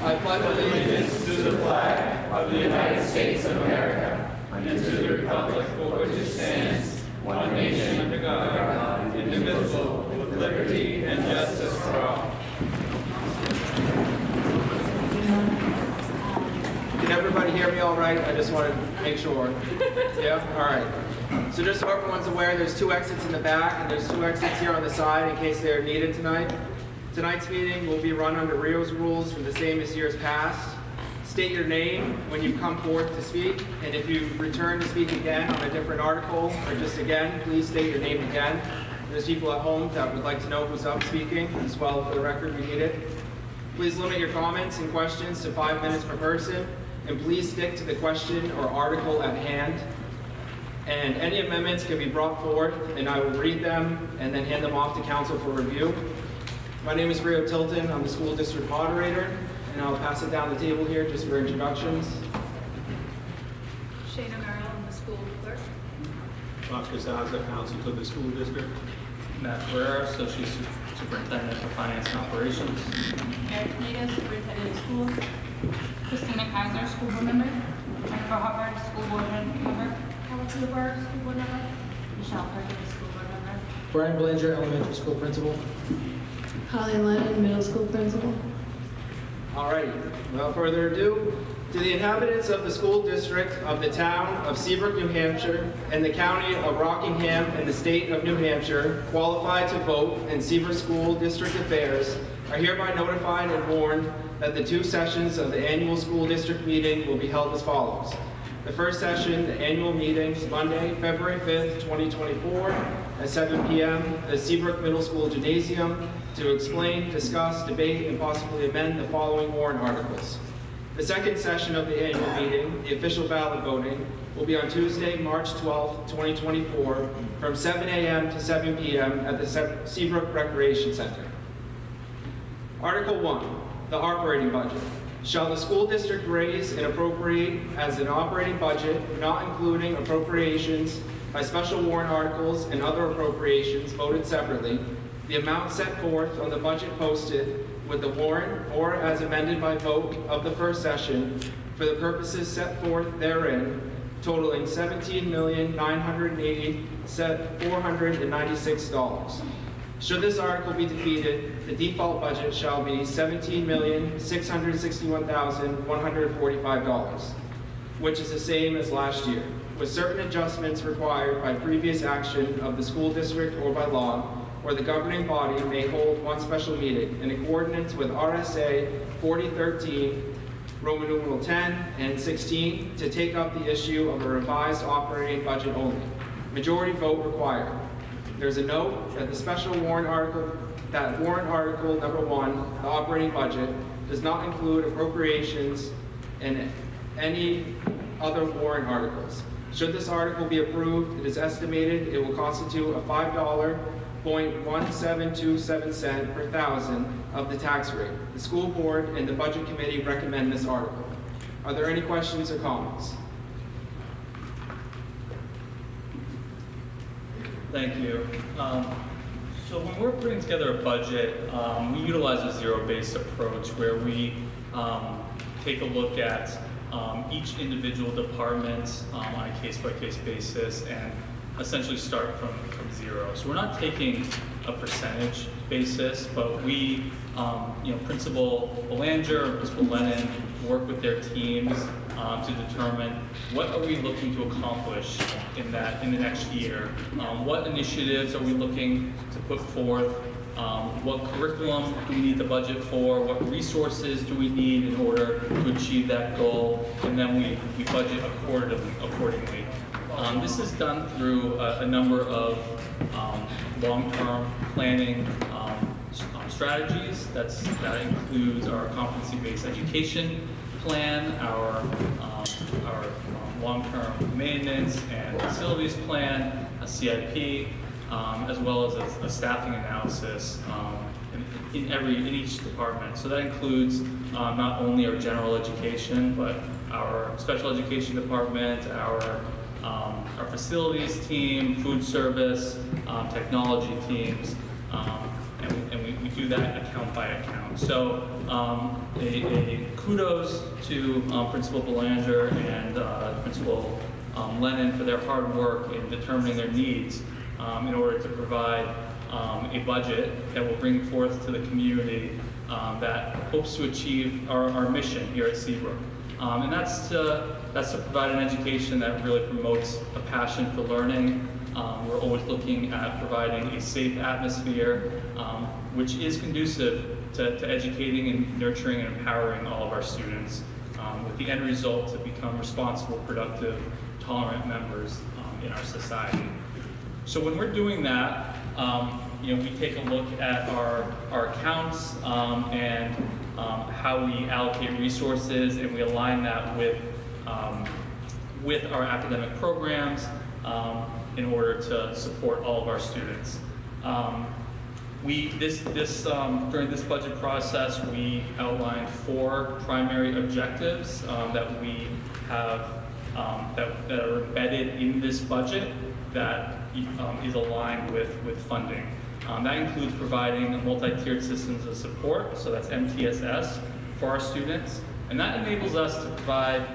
I pledge allegiance to the flag of the United States of America and to the republic for which it stands, one nation under God, indivisible, with liberty and justice for all. Can everybody hear me all right? I just want to make sure. Yeah? All right. So just so everyone's aware, there's 2 exits in the back and there's 2 exits here on the side in case they're needed tonight. Tonight's meeting will be run under Rio's rules for the same as years past. State your name when you come forth to speak, and if you return to speak again on a different article or just again, please state your name again. There's people at home that would like to know who's up speaking as well. For the record, we need it. Please limit your comments and questions to 5 minutes per person, and please stick to the question or article at hand. And any amendments can be brought forth, and I will read them and then hand them off to council for review. My name is Rio Tilton. I'm the school district moderator, and I'll pass it down the table here just for introductions. Shayna Merrill, I'm the school clerk. Oscar Zaza, counsel to the school district. Matt Ferrer, Associate Superintendent for Finance and Operations. Eric Nita, Superintendent of Schools. Christina Kaiser, School Board Member. Jennifer Hubbard, School Board Member. Alex Newberg, school board member. Michelle Perkins, School Board Member. Brian Belanger, elementary school principal. Holly Lennon, middle school principal. Alrighty, without further ado, to the inhabitants of the school district of the town of Seabrook, New Hampshire, and the county of Rockingham and the state of New Hampshire, qualified to vote in Seabrook School District affairs, are hereby notified and warned that the 2 sessions of the annual school district meeting will be held as follows. The first session, the annual meeting, is Monday, February 5th, 2024, at 7 p.m. at the Seabrook Middle School Gymnasium to explain, discuss, debate, and possibly amend the following warrant articles. The second session of the annual meeting, the official ballot voting, will be on Tuesday, March 12th, 2024, from 7 a.m. to 7 p.m. at the Seabrook Recreation Center. Article 1, the operating budget. Shall the school district raise and appropriate as an operating budget, not including appropriations by special warrant articles and other appropriations voted separately, the amount set forth on the budget posted with the warrant or as amended by vote of the first session for the purposes set forth therein, totaling $17,980,496. Should this article be defeated, the default budget shall be $17,661,145, which is the same as last year, with certain adjustments required by previous action of the school district or by law, where the governing body may hold one special meeting in accordance with RSA 4013, Roman numeral 10 and 16, to take up the issue of a revised operating budget only. Majority vote required. There's a note that the special warrant article, warrant article number 1, the operating budget, does not include appropriations and any other warrant articles. Should this article be approved, it is estimated it will constitute a $5.1727 per thousand of the tax rate. The school board and the budget committee recommend this article. Are there any questions or comments? Thank you. So when we're putting together a budget, we utilize a zero-based approach where we take a look at each individual department on a case-by-case basis and essentially start from zero. So we're not taking a percentage basis, but we, Principal Belanger and Principal Lennon work with their teams to determine what are we looking to accomplish in the next year. What initiatives are we looking to put forth? What curriculum do we need the budget for? What resources do we need in order to achieve that goal? And then we budget accordingly. This is done through a number of long-term planning strategies. That includes our competency-based education plan, our long-term maintenance and facilities plan, a CIP, as well as a staffing analysis in each department. So that includes not only our general education, but our special education department, our our facilities team, food service, technology teams, and we do that account by account. So a kudos to Principal Belanger and Principal Lennon for their hard work in determining their needs in order to provide a budget that will bring forth to the community that hopes to achieve our mission here at Seabrook. And that's to provide an education that really promotes a passion for learning. We're always looking at providing a safe atmosphere, which is conducive to educating and nurturing and empowering all of our students, with the end result to become responsible, productive, tolerant members in our society. So when we're doing that, we take a look at our accounts and how we allocate resources, and we align that with our academic programs in order to support all of our students. During this budget process, we outlined 4 primary objectives that we have that are embedded in this budget that is aligned with funding. That includes providing multi-tiered systems of support, so that's MTSS, for our students. And that enables us to provide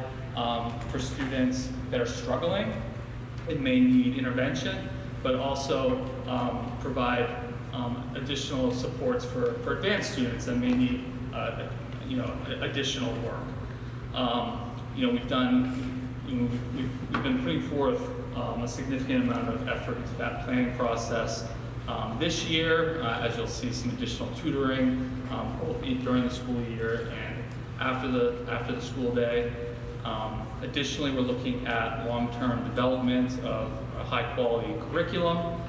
for students that are struggling and may need intervention, but also provide additional supports for advanced students that may need additional work. We've been putting forth a significant amount of effort into that planning process. This year, as you'll see, some additional tutoring both during the school year and after the school day. Additionally, we're looking at long-term development of a high-quality curriculum,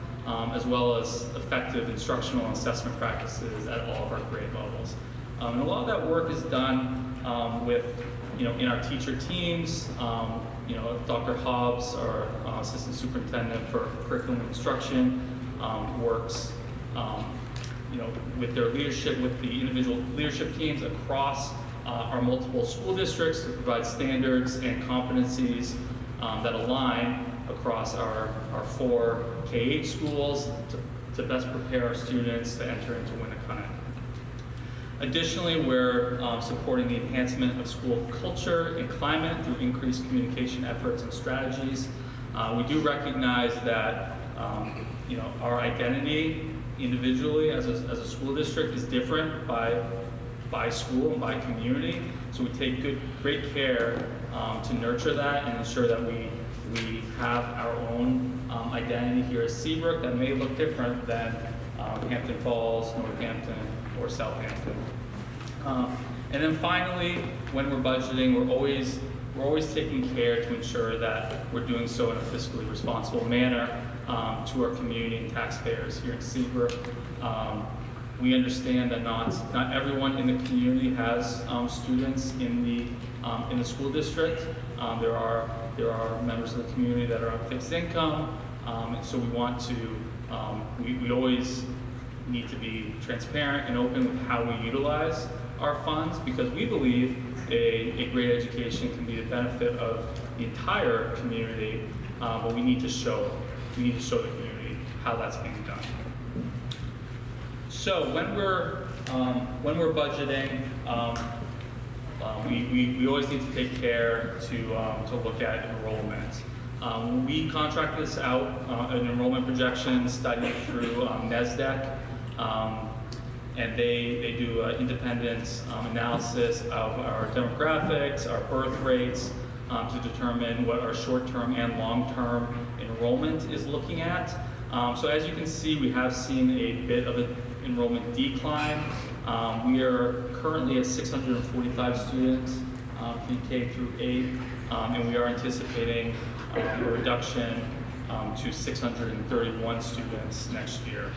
as well as effective instructional and assessment practices at all of our grade levels. And a lot of that work is done in our teacher teams. Dr. Hobbs, our assistant superintendent for curriculum instruction, works with their leadership, with the individual leadership teams across our multiple school districts to provide standards and competencies that align across our 4 K-8 schools to best prepare our students to enter into Winnicott. Additionally, we're supporting the enhancement of school culture and climate through increased communication efforts and strategies. We do recognize that our identity individually as a school district is different by school and by community. So we take great care to nurture that and ensure that we have our own identity here at Seabrook that may look different than Hampton Falls, Northampton, or Southampton. And then finally, when we're budgeting, we're always taking care to ensure that we're doing so in a fiscally responsible manner to our community and taxpayers here in Seabrook. We understand that not everyone in the community has students in the school district. There are members of the community that are on fixed income, and so we want to. We always need to be transparent and open with how we utilize our funds, because we believe a great education can be the benefit of the entire community, but we need to show the community how that's being done. So when we're budgeting, we always need to take care to look at enrollment. We contract this out, an enrollment projection study through NESDEC, and they do independent analysis of our demographics, our birth rates, to determine what our short-term and long-term enrollment is looking at. So as you can see, we have seen a bit of an enrollment decline. We are currently at 645 students, pre-K through 8, and we are anticipating a reduction to 631 students next year.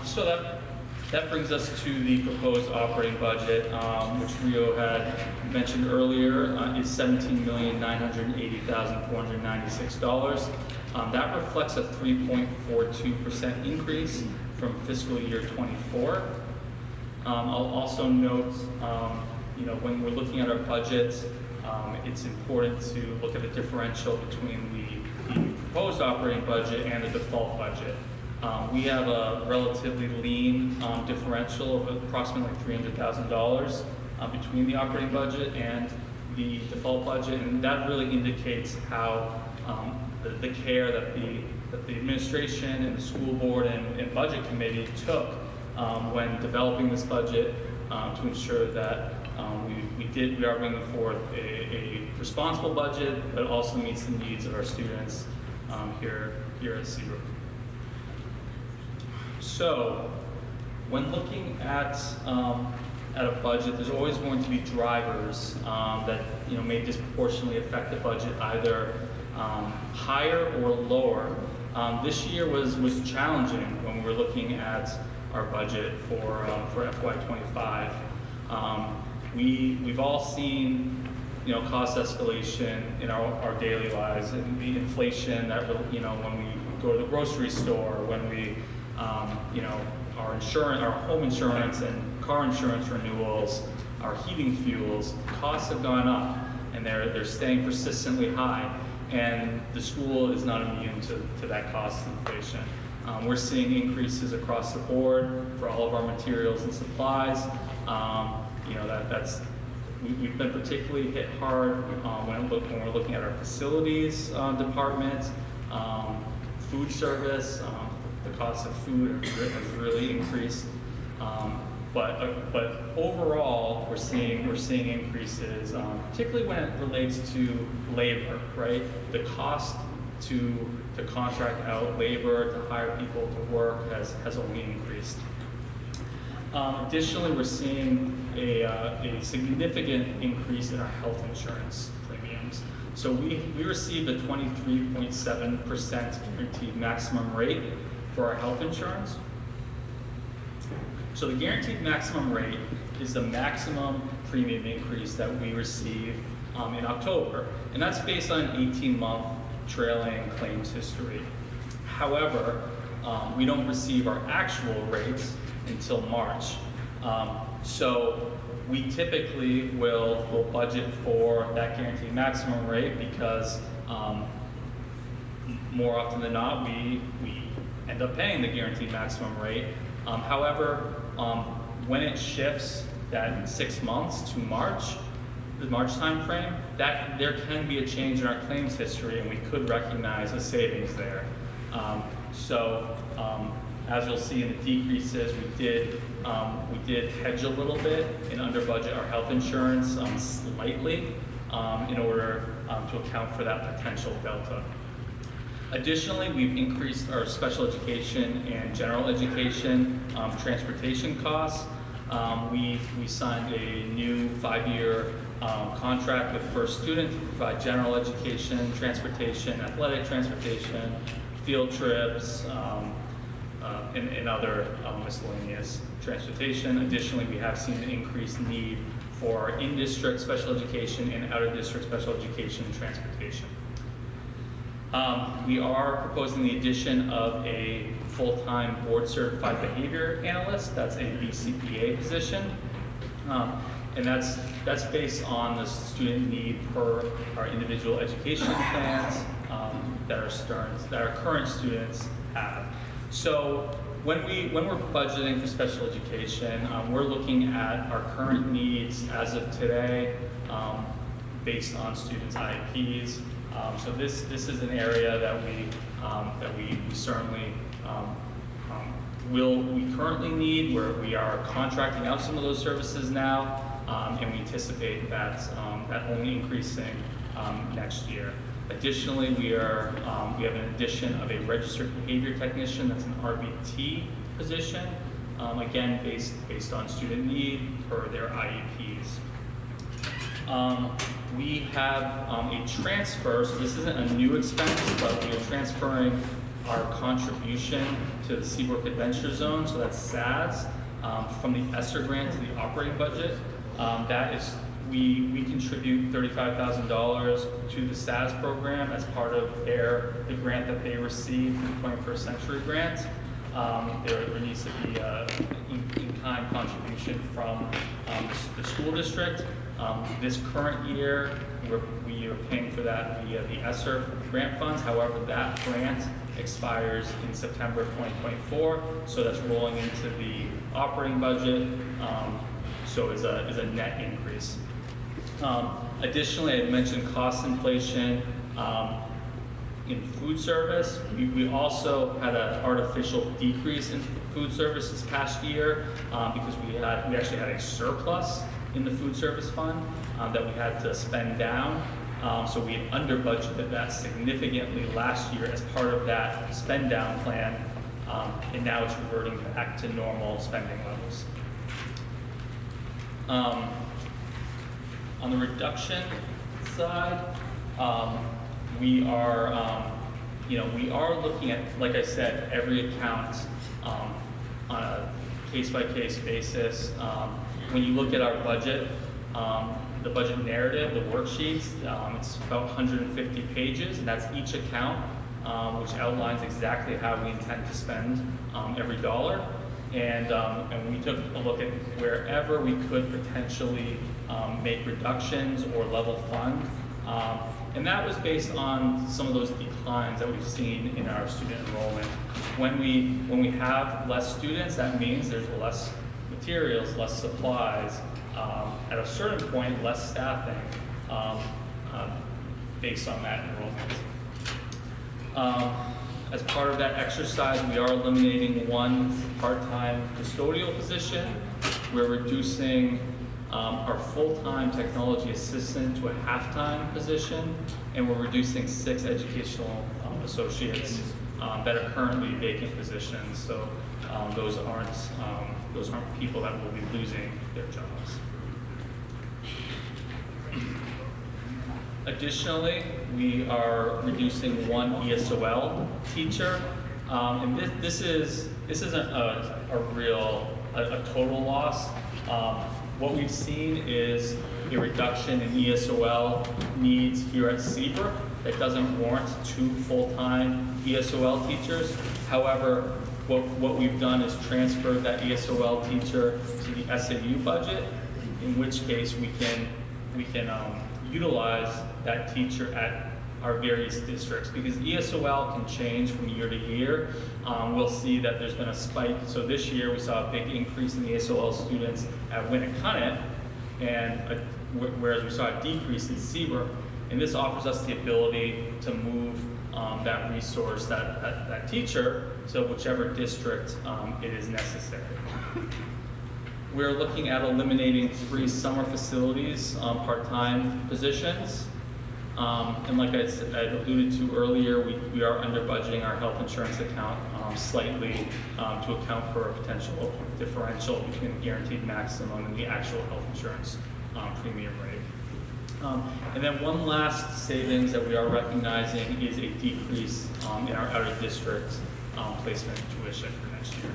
So that brings us to the proposed operating budget, which Rio had mentioned earlier, is $17,980,496. That reflects a 3.42% increase from fiscal year 24. I'll also note, when we're looking at our budget, it's important to look at the differential between the proposed operating budget and the default budget. We have a relatively lean differential of approximately $300,000 between the operating budget and the default budget, and that really indicates how the care that the administration and the school board and budget committee took when developing this budget to ensure that we are bringing forth a responsible budget, but also meets the needs of our students here at Seabrook. So, when looking at a budget, there's always going to be drivers that may disproportionately affect the budget, either higher or lower. This year was challenging when we were looking at our budget for FY25. We've all seen cost escalation in our daily lives, and the inflation that when we go to the grocery store, when we our insurance, our home insurance and car insurance renewals, our heating fuels, costs have gone up, and they're staying persistently high. And the school is not immune to that cost inflation. We're seeing increases across the board for all of our materials and supplies. We've been particularly hit hard when we're looking at our facilities department, food service. The cost of food has really increased. But overall, we're seeing increases, particularly when it relates to labor, right? The cost to contract out labor, to hire people to work has only increased. Additionally, we're seeing a significant increase in our health insurance premiums. So we received a 23.7% guaranteed maximum rate for our health insurance. So the guaranteed maximum rate is the maximum premium increase that we receive in October, and that's based on an 18-month trailing claims history. However, we don't receive our actual rates until March. So we typically will budget for that guaranteed maximum rate because more often than not, we end up paying the guaranteed maximum rate. However, when it shifts that 6 months to March, the March time frame, that there can be a change in our claims history, and we could recognize a savings there. As you'll see in the decreases, we did hedge a little bit and under budget our health insurance slightly in order to account for that potential delta. Additionally, we've increased our special education and general education transportation costs. We signed a new 5-year contract with First Student to provide general education, transportation, athletic transportation, field trips, and other miscellaneous transportation. Additionally, we have seen an increased need for in-district special education and out-of-district special education transportation. We are proposing the addition of a full-time board-certified behavior analyst. That's a BCPA position, and that's based on the student need per our individual education plans that our current students have. So when we're budgeting for special education, we're looking at our current needs as of today, based on students' IEPs. So this is an area that we certainly we currently need, where we are contracting out some of those services now, and we anticipate that only increasing next year. Additionally, we have an addition of a registered behavior technician. That's an RBT position, again based on student need per their IEPs. We have a transfer, so this isn't a new expense, but we are transferring our contribution to the Seabrook Adventure Zone, so that's SAS, from the ESSER grant to the operating budget. That is, we contribute $35,000 to the SAS program as part of the grant that they received from the 21st Century Grant. there needs to be in-kind contribution from the school district. This current year, we are paying for that via the ESSER grant funds. However, that grant expires in September of 2024, so that's rolling into the operating budget, so is a net increase. Additionally, I had mentioned cost inflation. In food service, we also had an artificial decrease in food service this past year because we actually had a surplus in the food service fund that we had to spend down. So we had under budgeted that significantly last year as part of that spend down plan, and now it's reverting back to normal spending levels. On the reduction side, we are looking at, like I said, every account on a case-by-case basis. When you look at our budget, the budget narrative, the worksheets, it's about 150 pages, and that's each account, which outlines exactly how we intend to spend every dollar. And we took a look at wherever we could potentially make reductions or level fund. And that was based on some of those declines that we've seen in our student enrollment. When we have less students, that means there's less materials, less supplies, at a certain point, less staffing based on that enrollment. As part of that exercise, we are eliminating one part-time custodial position. We're reducing our full-time technology assistant to a half-time position, and we're reducing 6 educational associates that are currently vacant positions. So those aren't people that will be losing their jobs. Additionally, we are reducing 1 ESOL teacher, and this isn't a total loss. What we've seen is a reduction in ESOL needs here at Seabrook that doesn't warrant 2 full-time ESOL teachers. However, what we've done is transferred that ESOL teacher to the SAU budget, in which case we can utilize that teacher at our various districts, because ESOL can change from year to year. We'll see that there's been a spike. So this year we saw a big increase in ESOL students at Winnicott, and whereas we saw a decrease in Seabrook. And this offers us the ability to move that resource, that teacher, to whichever district it is necessary. We're looking at eliminating 3 summer facilities part-time positions. And like I alluded to earlier, we are under budgeting our health insurance account slightly to account for a potential differential between the guaranteed maximum and the actual health insurance premium rate. And then one last savings that we are recognizing is a decrease in our out-of-district placement tuition for next year.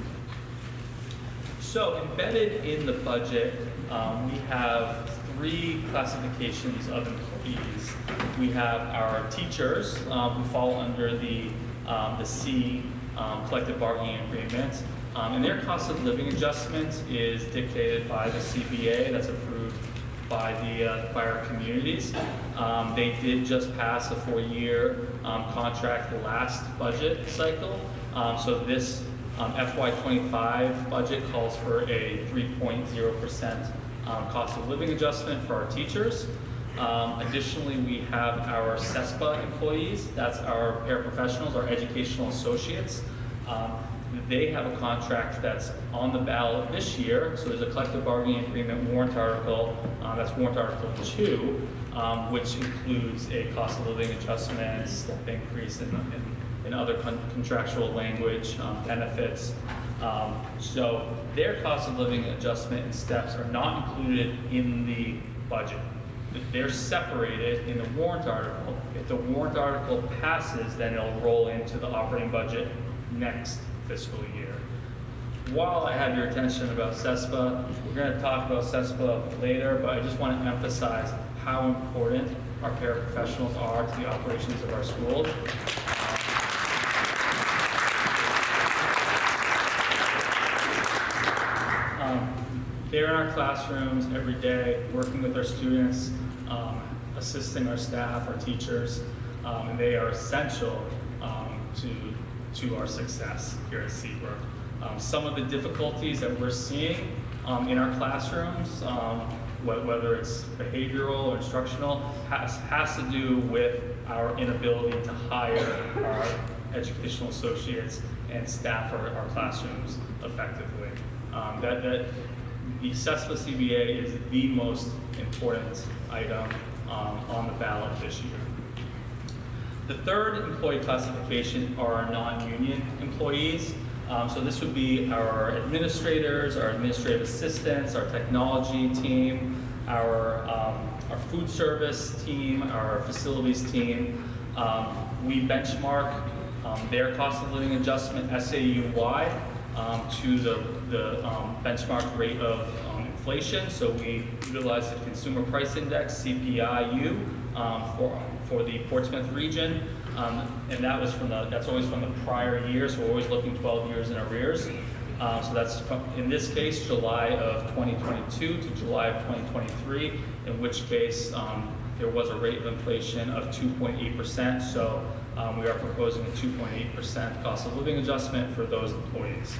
So embedded in the budget, we have 3 classifications of employees. We have our teachers who fall under the C collective bargaining agreement, and their cost of living adjustment is dictated by the CBA that's approved by our communities. They did just pass a 4-year contract last budget cycle, so this FY25 budget calls for a 3.0% cost of living adjustment for our teachers. Additionally, we have our CESPA employees, that's our paraprofessionals, our educational associates. They have a contract that's on the ballot this year, so there's a collective bargaining agreement warrant article, that's warrant article 2, which includes a cost of living adjustment, step increase in other contractual language, benefits. So their cost of living adjustment and steps are not included in the budget. They're separated in the warrant article. If the warrant article passes, then it'll roll into the operating budget next fiscal year. While I have your attention about CESPA, we're going to talk about CESPA later, but I just want to emphasize how important our paraprofessionals are to the operations of our schools. they're in our classrooms every day, working with our students, assisting our staff, our teachers, and they are essential to our success here at Seabrook. Some of the difficulties that we're seeing in our classrooms, whether it's behavioral or instructional, has to do with our inability to hire our educational associates and staff our classrooms effectively. The assessment CBA is the most important item on the ballot this year. The third employee classification are our non-union employees. So this would be our administrators, our administrative assistants, our technology team, our food service team, our facilities team. We benchmark their cost of living adjustment SAU-wide to the benchmark rate of inflation. So we utilize the Consumer Price Index, CPI-U, for the Portsmouth region. And that's always from the prior year, so we're always looking 12 years in arrears. So that's, in this case, July of 2022 to July of 2023, in which case there was a rate of inflation of 2.8%. So we are proposing a 2.8% cost of living adjustment for those employees.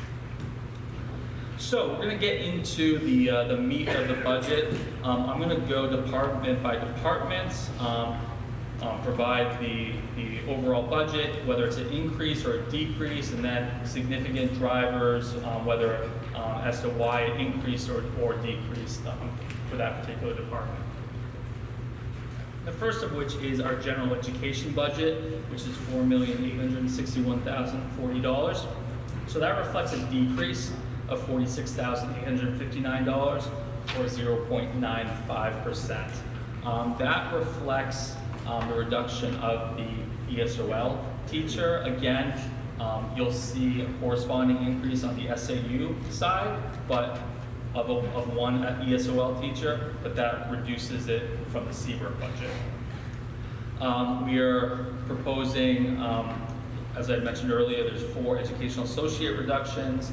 So we're going to get into the meat of the budget. I'm going to go department by department, provide the overall budget, whether it's an increase or a decrease, and then significant drivers, whether as to why it increased or decreased for that particular department. The first of which is our general education budget, which is $4,861,040. So that reflects a decrease of $46,859, or 0.95%. That reflects the reduction of the ESOL teacher. Again, you'll see a corresponding increase on the SAU side, but of one ESOL teacher, but that reduces it from the Seabrook budget. We are proposing, as I mentioned earlier, there's 4 educational associate reductions.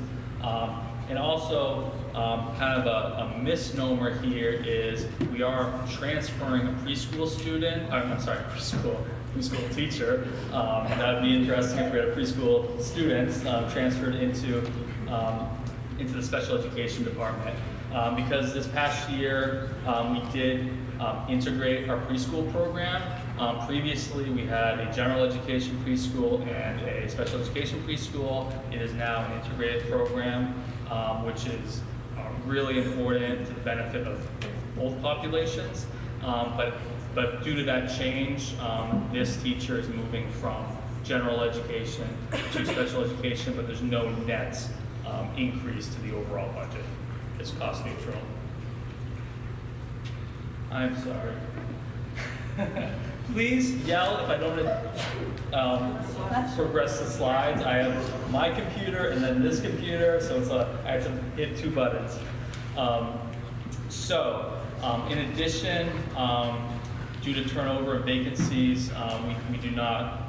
And also, kind of a misnomer here is we are transferring a preschool student, preschool teacher. That would be interesting if we had a preschool students transferred into the special education department. Because this past year, we did integrate our preschool program. Previously, we had a general education preschool and a special education preschool. It is now an integrated program, which is really important to the benefit of both populations. But due to that change, this teacher is moving from general education to special education, but there's no net increase to the overall budget. It's cost neutral. I'm sorry. Please yell if I don't progress the slides. I have my computer and then this computer, so I have to hit 2 buttons. In addition, due to turnover and vacancies, we do not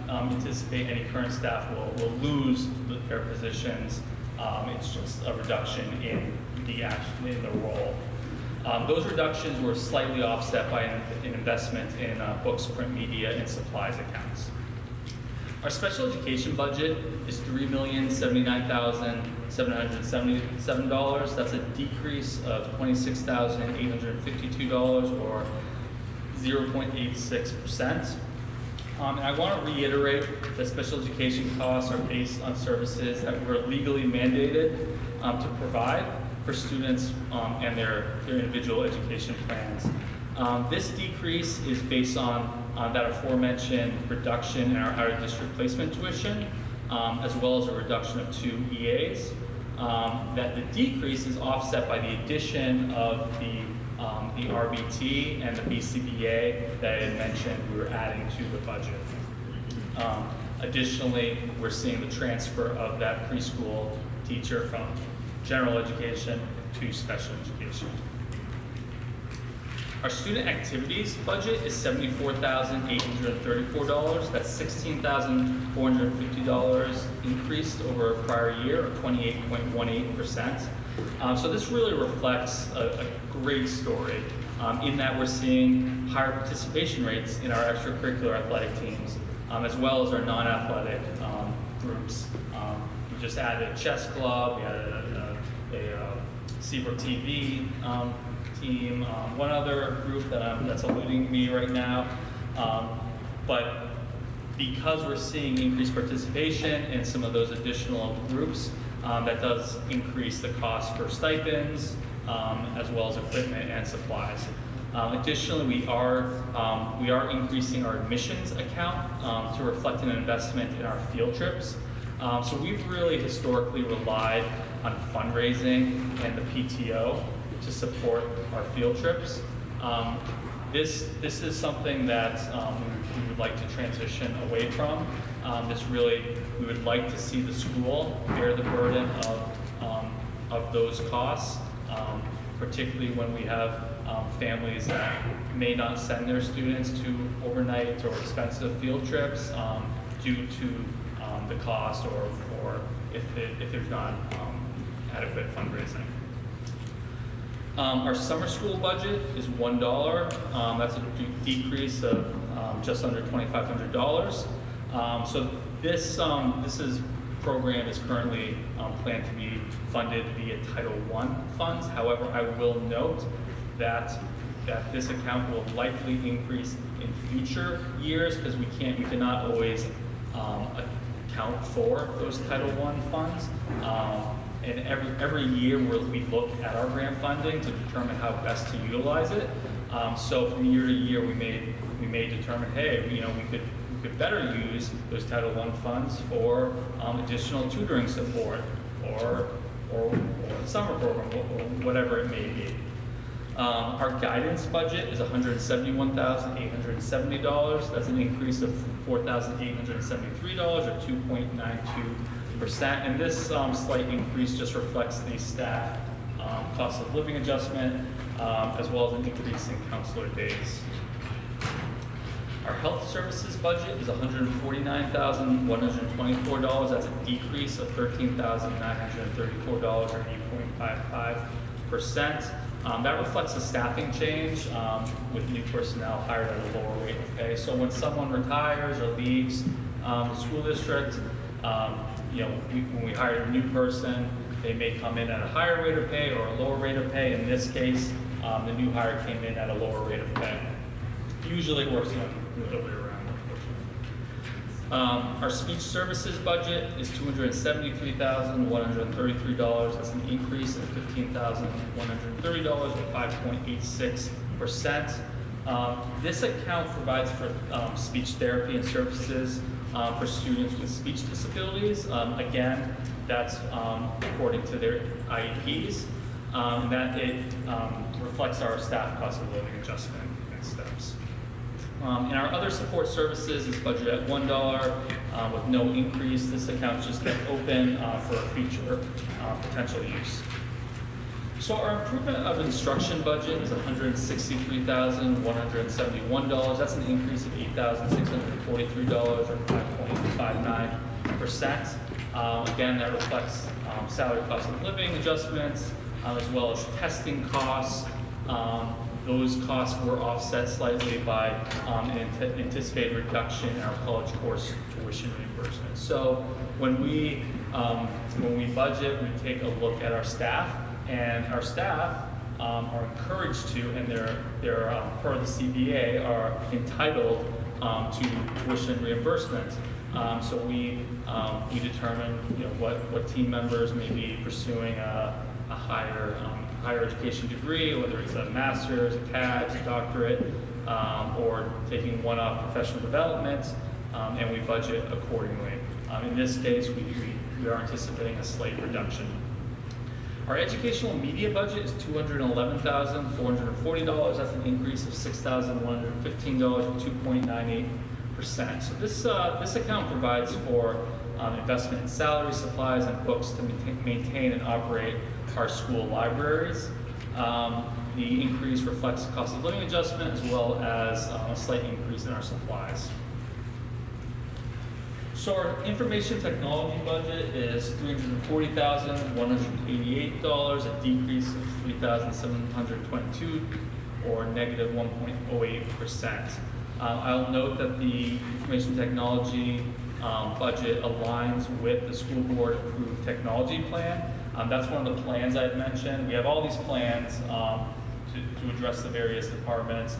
anticipate any current staff will lose their positions. It's just a reduction in the role. Those reductions were slightly offset by an investment in books, print media, and supplies accounts. Our special education budget is $3,079,777. That's a decrease of $26,852, or 0.86%. And I want to reiterate that special education costs are based on services that we're legally mandated to provide for students and their individual education plans. This decrease is based on that aforementioned reduction in our out-of-district placement tuition, as well as a reduction of 2 EAs. That the decrease is offset by the addition of the RBT and the BCBA that I had mentioned we were adding to the budget. Additionally, we're seeing the transfer of that preschool teacher from general education to special education. Our student activities budget is $74,834. That's $16,450 increased over a prior year, or 28.18%. So this really reflects a great story in that we're seeing higher participation rates in our extracurricular athletic teams, as well as our non-athletic groups. We just added a chess club, we added a Seabrook TV team, one other group that's eluding me right now. But because we're seeing increased participation in some of those additional groups, that does increase the cost for stipends, as well as equipment and supplies. Additionally, we are increasing our admissions account to reflect an investment in our field trips. So we've really historically relied on fundraising and the PTO to support our field trips. This is something that we would like to transition away from. We would like to see the school bear the burden of those costs, particularly when we have families that may not send their students to overnight or expensive field trips due to the cost or if there's not adequate fundraising. Our summer school budget is $1. That's a decrease of just under $2,500. So this program is currently planned to be funded via Title I funds. However, I will note that this account will likely increase in future years because we cannot always account for those Title I funds. And every year we look at our grant funding to determine how best to utilize it. So from year to year, we may determine, hey, we could better use those Title I funds for additional tutoring support or summer program, or whatever it may be. Our guidance budget is $171,870. That's an increase of $4,873, or 2.92%. And this slight increase just reflects the staff cost of living adjustment, as well as an increase in counselor days. Our health services budget is $149,124. That's a decrease of $13,934, or 8.55%. That reflects a staffing change with new personnel hired at a lower rate of pay. So when someone retires or leaves the school district, when we hire a new person, they may come in at a higher rate of pay or a lower rate of pay. In this case, the new hire came in at a lower rate of pay. Usually it works the other way around, unfortunately. Our speech services budget is $273,133. That's an increase of $15,130, or 5.86%. This account provides for speech therapy and services for students with speech disabilities. Again, that's according to their IEPs, and that it reflects our staff cost of living adjustment and steps. And our other support services is budgeted at $1 with no increase. This account just kept open for future potential use. So our improvement of instruction budget is $163,171. That's an increase of $8,643, or 5.59%. Again, that reflects salary cost of living adjustments, as well as testing costs. Those costs were offset slightly by an anticipated reduction in our college course tuition reimbursement. So when we budget, we take a look at our staff, and our staff are encouraged to, and they're per the CBA, are entitled to tuition reimbursement. So we determine what team members may be pursuing a higher education degree, whether it's a master's, a CAD, a doctorate, or taking one-off professional development, and we budget accordingly. In this case, we are anticipating a slight reduction. Our educational media budget is $211,440. That's an increase of $6,115, or 2.98%. So this account provides for investment in salary, supplies, and books to maintain and operate our school libraries. The increase reflects the cost of living adjustment as well as a slight increase in our supplies. So our information technology budget is $340,188, a decrease of $3,722, or negative 1.08%. I'll note that the information technology budget aligns with the school board approved technology plan. That's one of the plans I've mentioned. We have all these plans to address the various departments.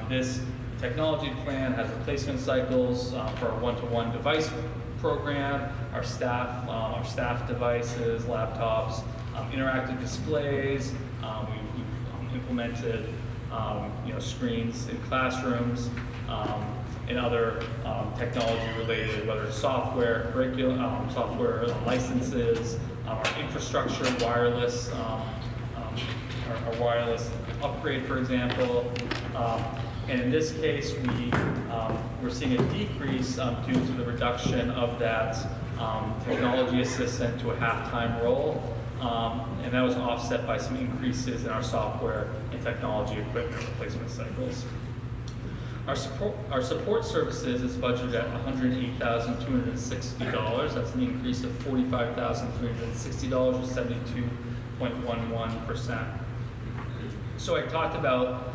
This technology plan has replacement cycles for our one-to-one device program, our staff devices, laptops, interactive displays. We've implemented screens in classrooms, and other technology related, whether it's software, curriculum, software licenses, our infrastructure, wireless, our wireless upgrade, for example. And in this case, we're seeing a decrease due to the reduction of that technology assistant to a half-time role. And that was offset by some increases in our software and technology equipment replacement cycles. Our support services is budgeted at $108,260. That's an increase of $45,360, or 72.11%. So I talked about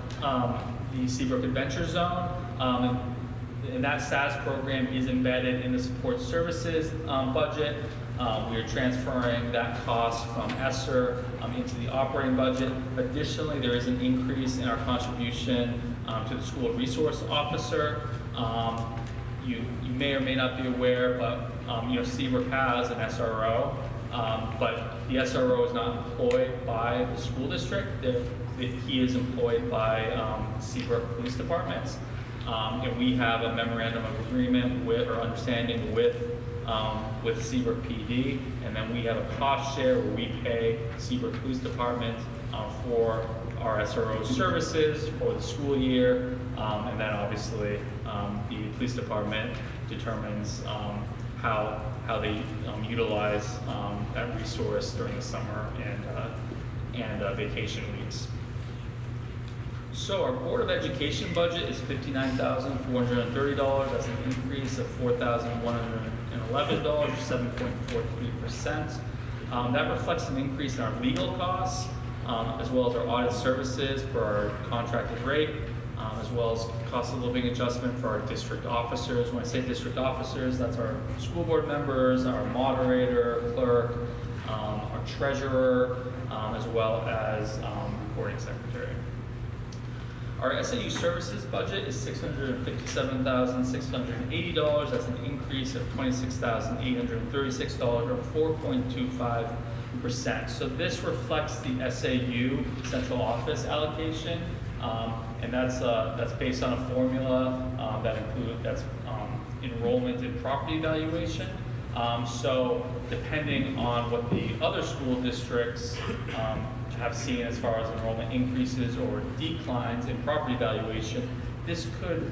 the Seabrook Adventure Zone, and that SaaS program is embedded in the support services budget. We are transferring that cost from ESSER into the operating budget. Additionally, there is an increase in our contribution to the school resource officer. You may or may not be aware, but Seabrook has an SRO, but the SRO is not employed by the school district. He is employed by Seabrook Police Departments, and we have a memorandum of agreement or understanding with Seabrook PD, and then we have a cost share where we pay Seabrook Police Department for our SRO services for the school year, and then obviously the police department determines how they utilize that resource during the summer and vacation weeks. So our Board of Education budget is $59,430. That's an increase of $4,111, or 7.43%. That reflects an increase in our legal costs, as well as our audit services for our contracted rate, as well as cost of living adjustment for our district officers. When I say district officers, that's our school board members, our moderator, clerk, our treasurer, as well as recording secretary. Our SAU services budget is $657,680. That's an increase of $26,836, or 4.25%. So this reflects the SAU central office allocation, and that's based on a formula that's enrollment and property valuation. So depending on what the other school districts have seen as far as enrollment increases or declines in property valuation, this could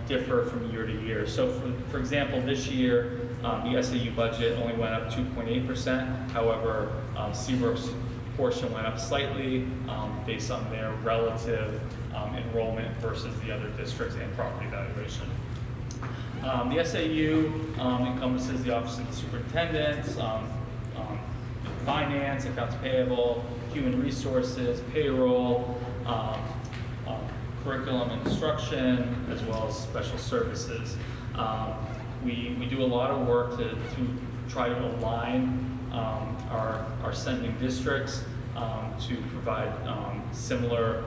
differ from year to year. So for example, this year, the SAU budget only went up 2.8%. However, Seabrook's portion went up slightly based on their relative enrollment versus the other districts and property valuation. The SAU encompasses the Office of the Superintendent, finance, accounts payable, human resources, payroll, curriculum and instruction, as well as special services. We do a lot of work to try to align our sending districts to provide similar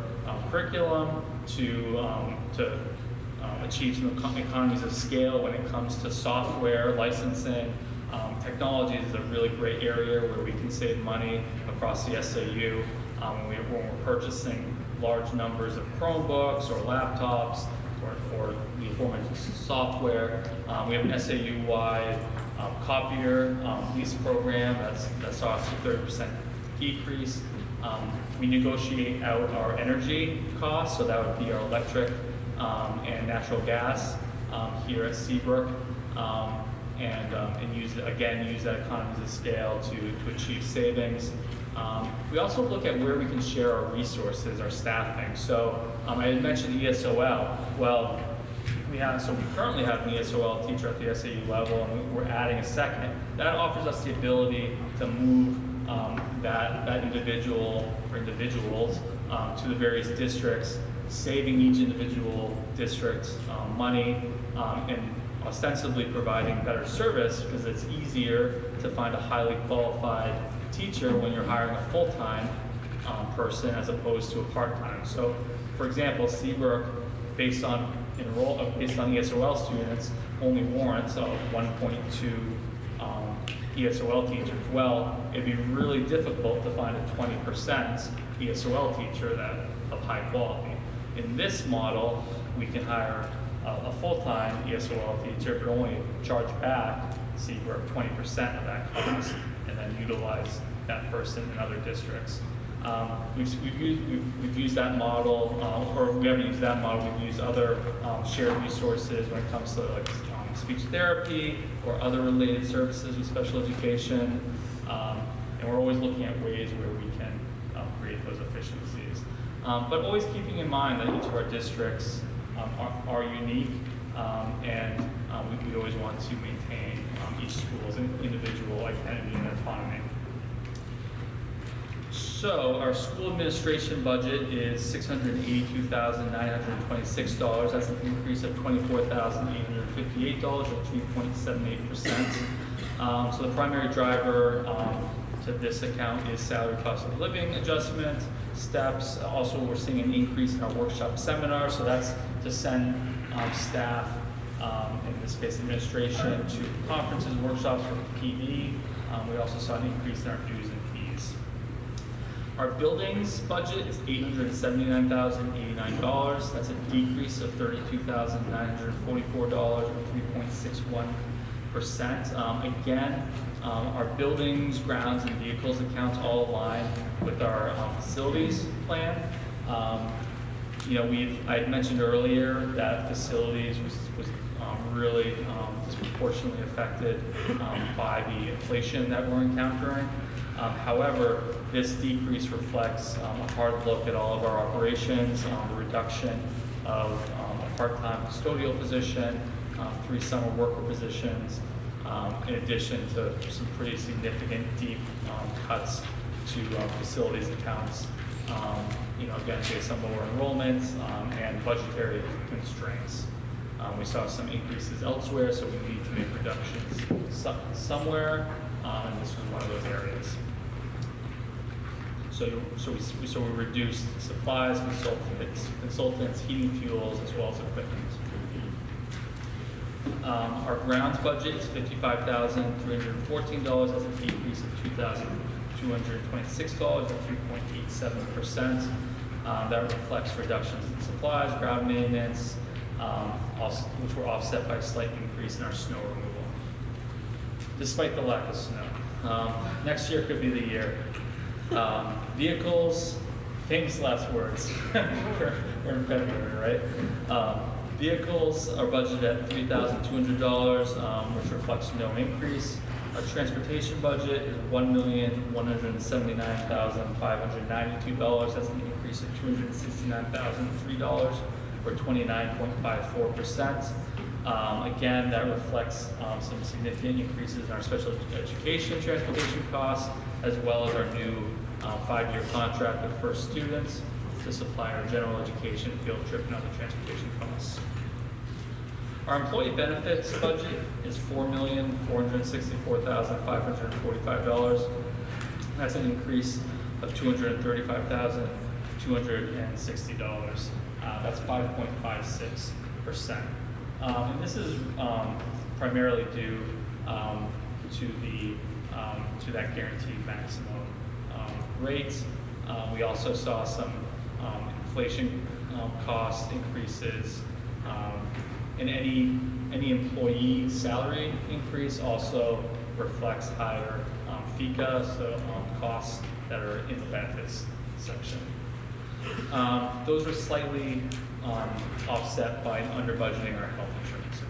curriculum to achieve some economies of scale when it comes to software licensing. Technology is a really great area where we can save money across the SAU when we're purchasing large numbers of Chromebooks or laptops or the aforementioned software. We have an SAU-wide copier lease program that saw us a 30% decrease. We negotiate out our energy costs, so that would be our electric and natural gas here at Seabrook. and use that economies of scale to achieve savings. We also look at where we can share our resources, our staffing. So I had mentioned ESOL. Well, we currently have an ESOL teacher at the SAU level, and we're adding a second. That offers us the ability to move that individual or individuals to the various districts, saving each individual district money and ostensibly providing better service, because it's easier to find a highly qualified teacher when you're hiring a full-time person as opposed to a part-time. So, for example, Seabrook, based on ESOL students, only warrants a 1.2 ESOL teachers. Well, it'd be really difficult to find a 20% ESOL teacher of high quality. In this model, we can hire a full-time ESOL teacher, but only charge back Seabrook 20% of that cost, and then utilize that person in other districts. We've used that model, or we haven't used that model. We've used other shared resources when it comes to like speech therapy or other related services with special education, and we're always looking at ways where we can create those efficiencies. But always keeping in mind that each of our districts are unique, and we always want to maintain each school's individual identity and autonomy. So our school administration budget is $682,926. That's an increase of $24,858, or 3.78%. So the primary driver to this account is salary cost of living adjustment, steps. Also, we're seeing an increase in our workshop seminars, so that's to send staff, in this case administration, to conferences, workshops for PD. We also saw an increase in our dues and fees. Our buildings budget is $879,089. That's a decrease of $32,944, or 3.61%. Again, our buildings, grounds, and vehicles accounts all align with our facilities plan. I had mentioned earlier that facilities was really disproportionately affected by the inflation that we're encountering. However, this decrease reflects a hard look at all of our operations, the reduction of a part-time custodial position, 3 summer worker positions, in addition to some pretty significant deep cuts to facilities accounts, again, based on lower enrollments and budgetary constraints. We saw some increases elsewhere, so we need to make reductions somewhere, and this was one of those areas. So we reduced supplies, consultants, heating fuels, as well as equipment. Our grounds budget is $55,314. That's a decrease of $2,226, or 3.87%. That reflects reductions in supplies, ground maintenance, which were offset by a slight increase in our snow removal, despite the lack of snow. Next year could be the year. Vehicles, famous last words. We're in February, right? Vehicles are budgeted at $3,200, which reflects no increase. Our transportation budget is $1,179,592. That's an increase of $269,003, or 29.54%. Again, that reflects some significant increases in our special education transportation costs, as well as our new 5-year contract with First Students to supply our general education, field trip, and other transportation costs. Our employee benefits budget is $4,464,545. That's an increase of $235,260. That's 5.56%. And this is primarily due to that guaranteed maximum rate. We also saw some inflation cost increases, and any employee salary increase also reflects higher FICA, so costs that are in the benefits section. Those were slightly offset by under budgeting our health insurance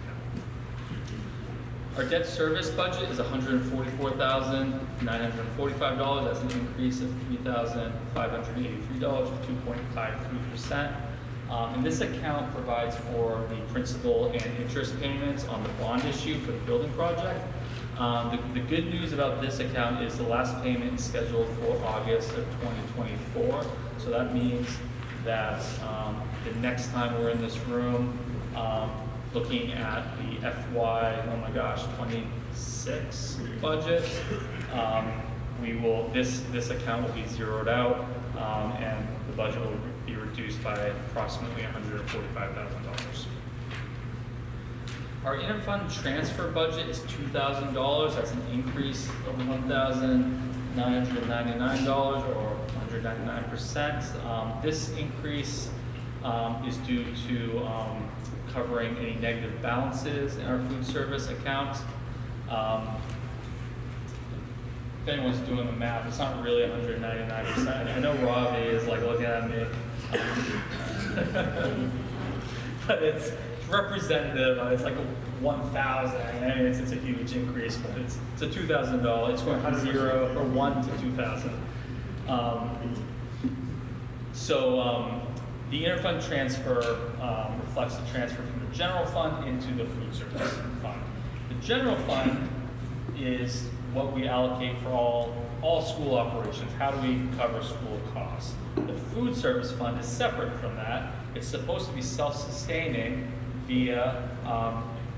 Our debt service budget is $144,945. That's an increase of $3,583, or 2.53%. And this account provides for the principal and interest payments on the bond issue for the building project. The good news about this account is the last payment is scheduled for August of 2024. So that means that the next time we're in this room, looking at the FY, 26 budget, this account will be zeroed out, and the budget will be reduced by approximately $145,000. Our interfund transfer budget is $2,000. That's an increase of $1,999, or 199%. This increase is due to covering any negative balances in our food service account. If anyone's doing the math, it's not really 199%. I know Rob is like looking at me, but it's representative. It's like a 1,000. I mean, it's a huge increase, but it's a $2,000. It's going from 0 or 1 to 2,000. The interfund transfer reflects the transfer from the general fund into the food service fund. The general fund is what we allocate for all school operations. How do we cover school costs? The food service fund is separate from that. It's supposed to be self-sustaining via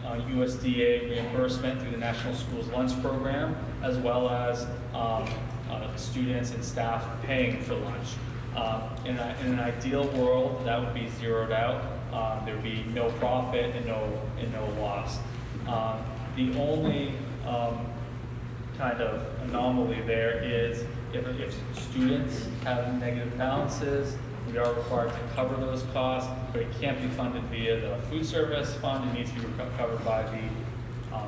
USDA reimbursement through the National Schools Lunch Program, as well as students and staff paying for lunch. In an ideal world, that would be zeroed out. There would be no profit and no loss. The only kind of anomaly there is if students have negative balances, we are required to cover those costs, but it can't be funded via the food service fund. It needs to be covered by the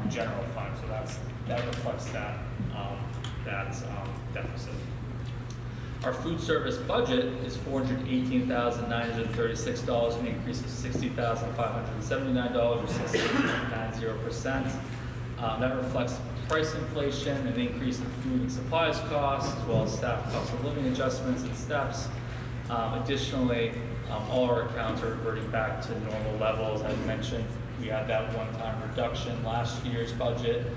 general fund. So that reflects that deficit. Our food service budget is $418,936, an increase of $60,579, or 6.90%. That reflects price inflation, an increase in food and supplies costs, as well as staff cost of living adjustments and steps. Additionally, all our accounts are reverting back to normal levels. As mentioned, we had that one-time reduction last year's budget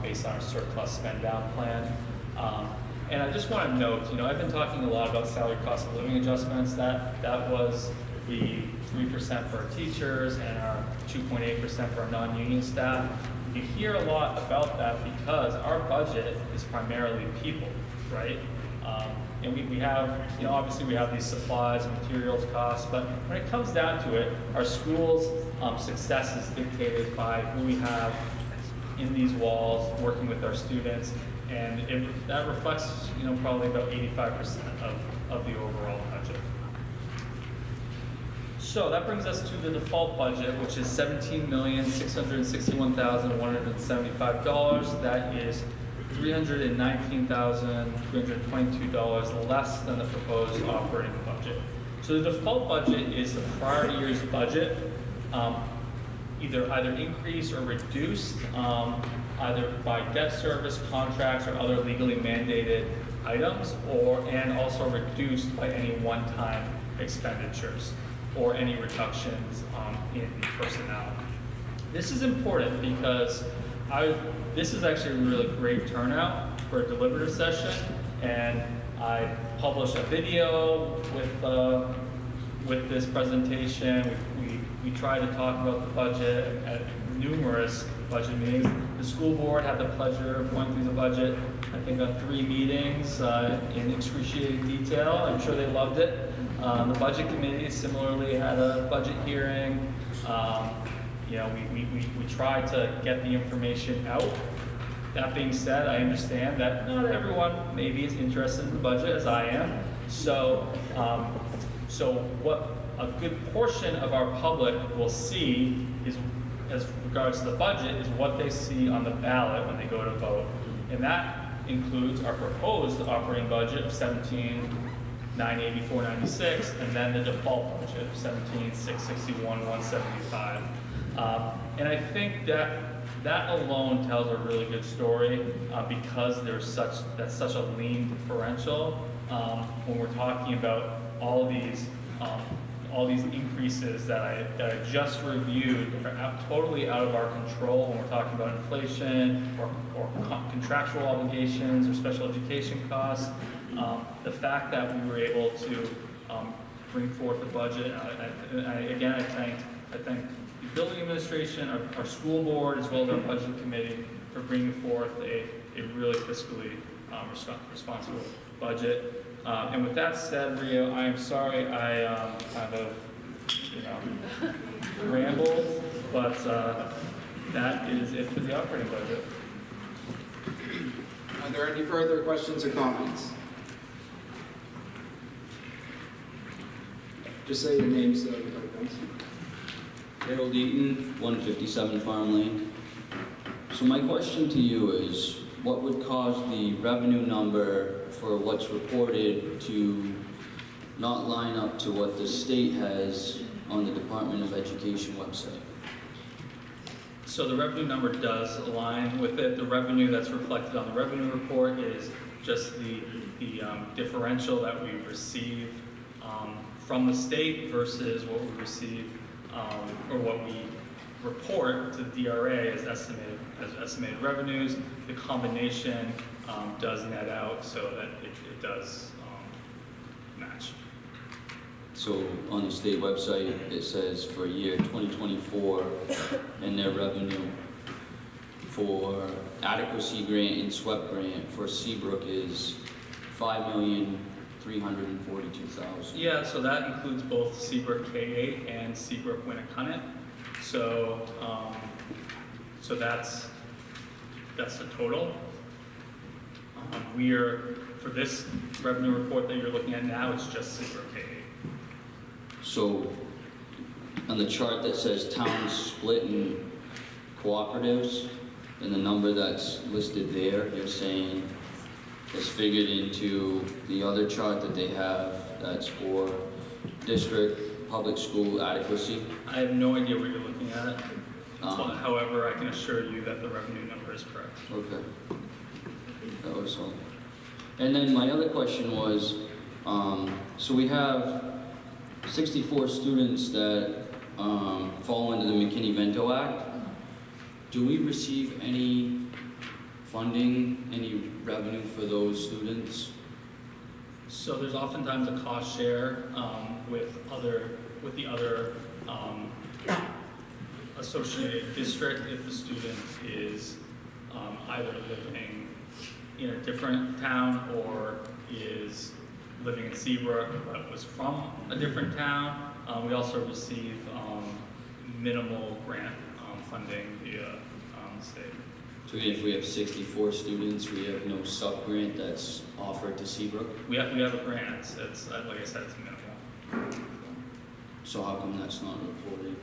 based on our surplus spend down plan. And I just want to note, I've been talking a lot about salary cost of living adjustments. That was the 3% for our teachers and our 2.8% for our non-union staff. You hear a lot about that because our budget is primarily people, right? And we have, obviously we have these supplies and materials costs, but when it comes down to it, our school's success is dictated by who we have in these walls working with our students, and that reflects, probably about 85% of the overall budget. So that brings us to the default budget, which is $17,661,175. That is $319,322 less than the proposed operating budget. So the default budget is the prior year's budget, either increased or reduced, either by debt service, contracts, or other legally mandated items, and also reduced by any one-time expenditures or any reductions in personnel. This is important because this is actually a really great turnout for a deliberative session, and I published a video with this presentation. We tried to talk about the budget at numerous budget meetings. The school board had the pleasure of going through the budget, I think, on 3 meetings in excruciating detail. I'm sure they loved it. The budget committee similarly had a budget hearing. We tried to get the information out. That being said, I understand that not everyone maybe is interested in the budget as I am. So what a good portion of our public will see is, as regards to the budget, is what they see on the ballot when they go to vote. And that includes our proposed operating budget of $17,984.96, and then the default budget of $17,661,175. And I think that That alone tells a really good story because that's such a lean differential. When we're talking about all these increases that I just reviewed are totally out of our control when we're talking about inflation or contractual obligations or special education costs. The fact that we were able to bring forth a budget, I thank the building administration, our school board, as well as our budget committee for bringing forth a really fiscally responsible budget. And with that said, Rio, I am sorry I kind of, rambled, but that is it for the operating budget. Are there any further questions or comments? Just say your names so everybody knows. Harold Eaton, 157 Farm Lane. So my question to you is, what would cause the revenue number for what's reported to not line up to what the state has on the Department of Education website? So the revenue number does align with it. The revenue that's reflected on the revenue report is just the differential that we receive from the state versus what we receive or what we report to the DRA as estimated revenues. The combination does net out so that it does match. So on the state website, it says for year 2024, and their revenue for adequacy grant and SWEP grant for Seabrook is $5,342,000. Yeah, so that includes both Seabrook K-8 and Seabrook Winnicott. So, so that's the total. For this revenue report that you're looking at now, it's just Seabrook K-8. So on the chart that says towns split in cooperatives, and the number that's listed there, you're saying is figured into the other chart that they have that's for district public school adequacy? I have no idea what you're looking at. However, I can assure you that the revenue number is correct. Okay. That was all. And then my other question was, so we have 64 students that fall under the McKinney-Vento Act. Do we receive any funding, any revenue for those students? So there's oftentimes a cost share with the other associated district if the student is either living in a different town or is living in Seabrook but was from a different town. We also receive minimal grant funding via the state. So if we have 64 students, we have no sub-grant that's offered to Seabrook? We have a grant. It's like I said, it's minimal. So how come that's not reported?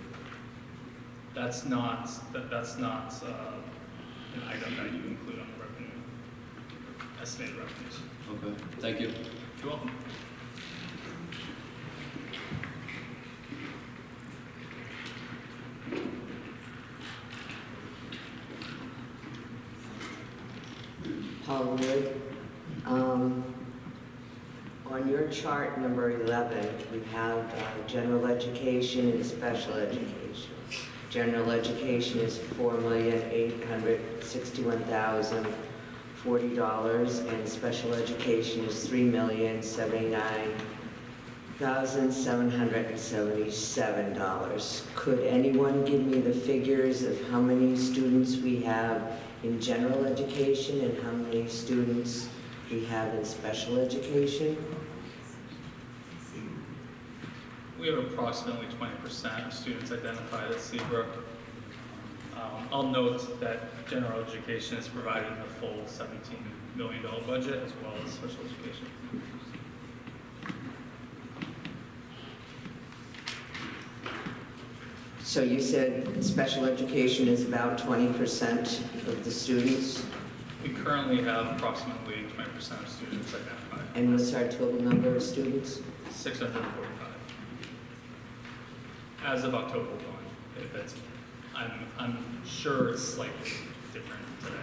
That's not an item that you include on the revenue, estimated revenues. Okay, thank you. You're welcome. Paul Wood. On your chart number 11, we have general education and special education. General education is $4,861,040, and special education is $3,079,777. Could anyone give me the figures of how many students we have in general education and how many students we have in special education? We have approximately 20% of students identified at Seabrook. I'll note that general education is provided in the full $17 million budget as well as special education. So you said special education is about 20% of the students? We currently have approximately 20% of students identified. And what's our total number of students? 645. As of October 1. I'm sure it's slightly different today.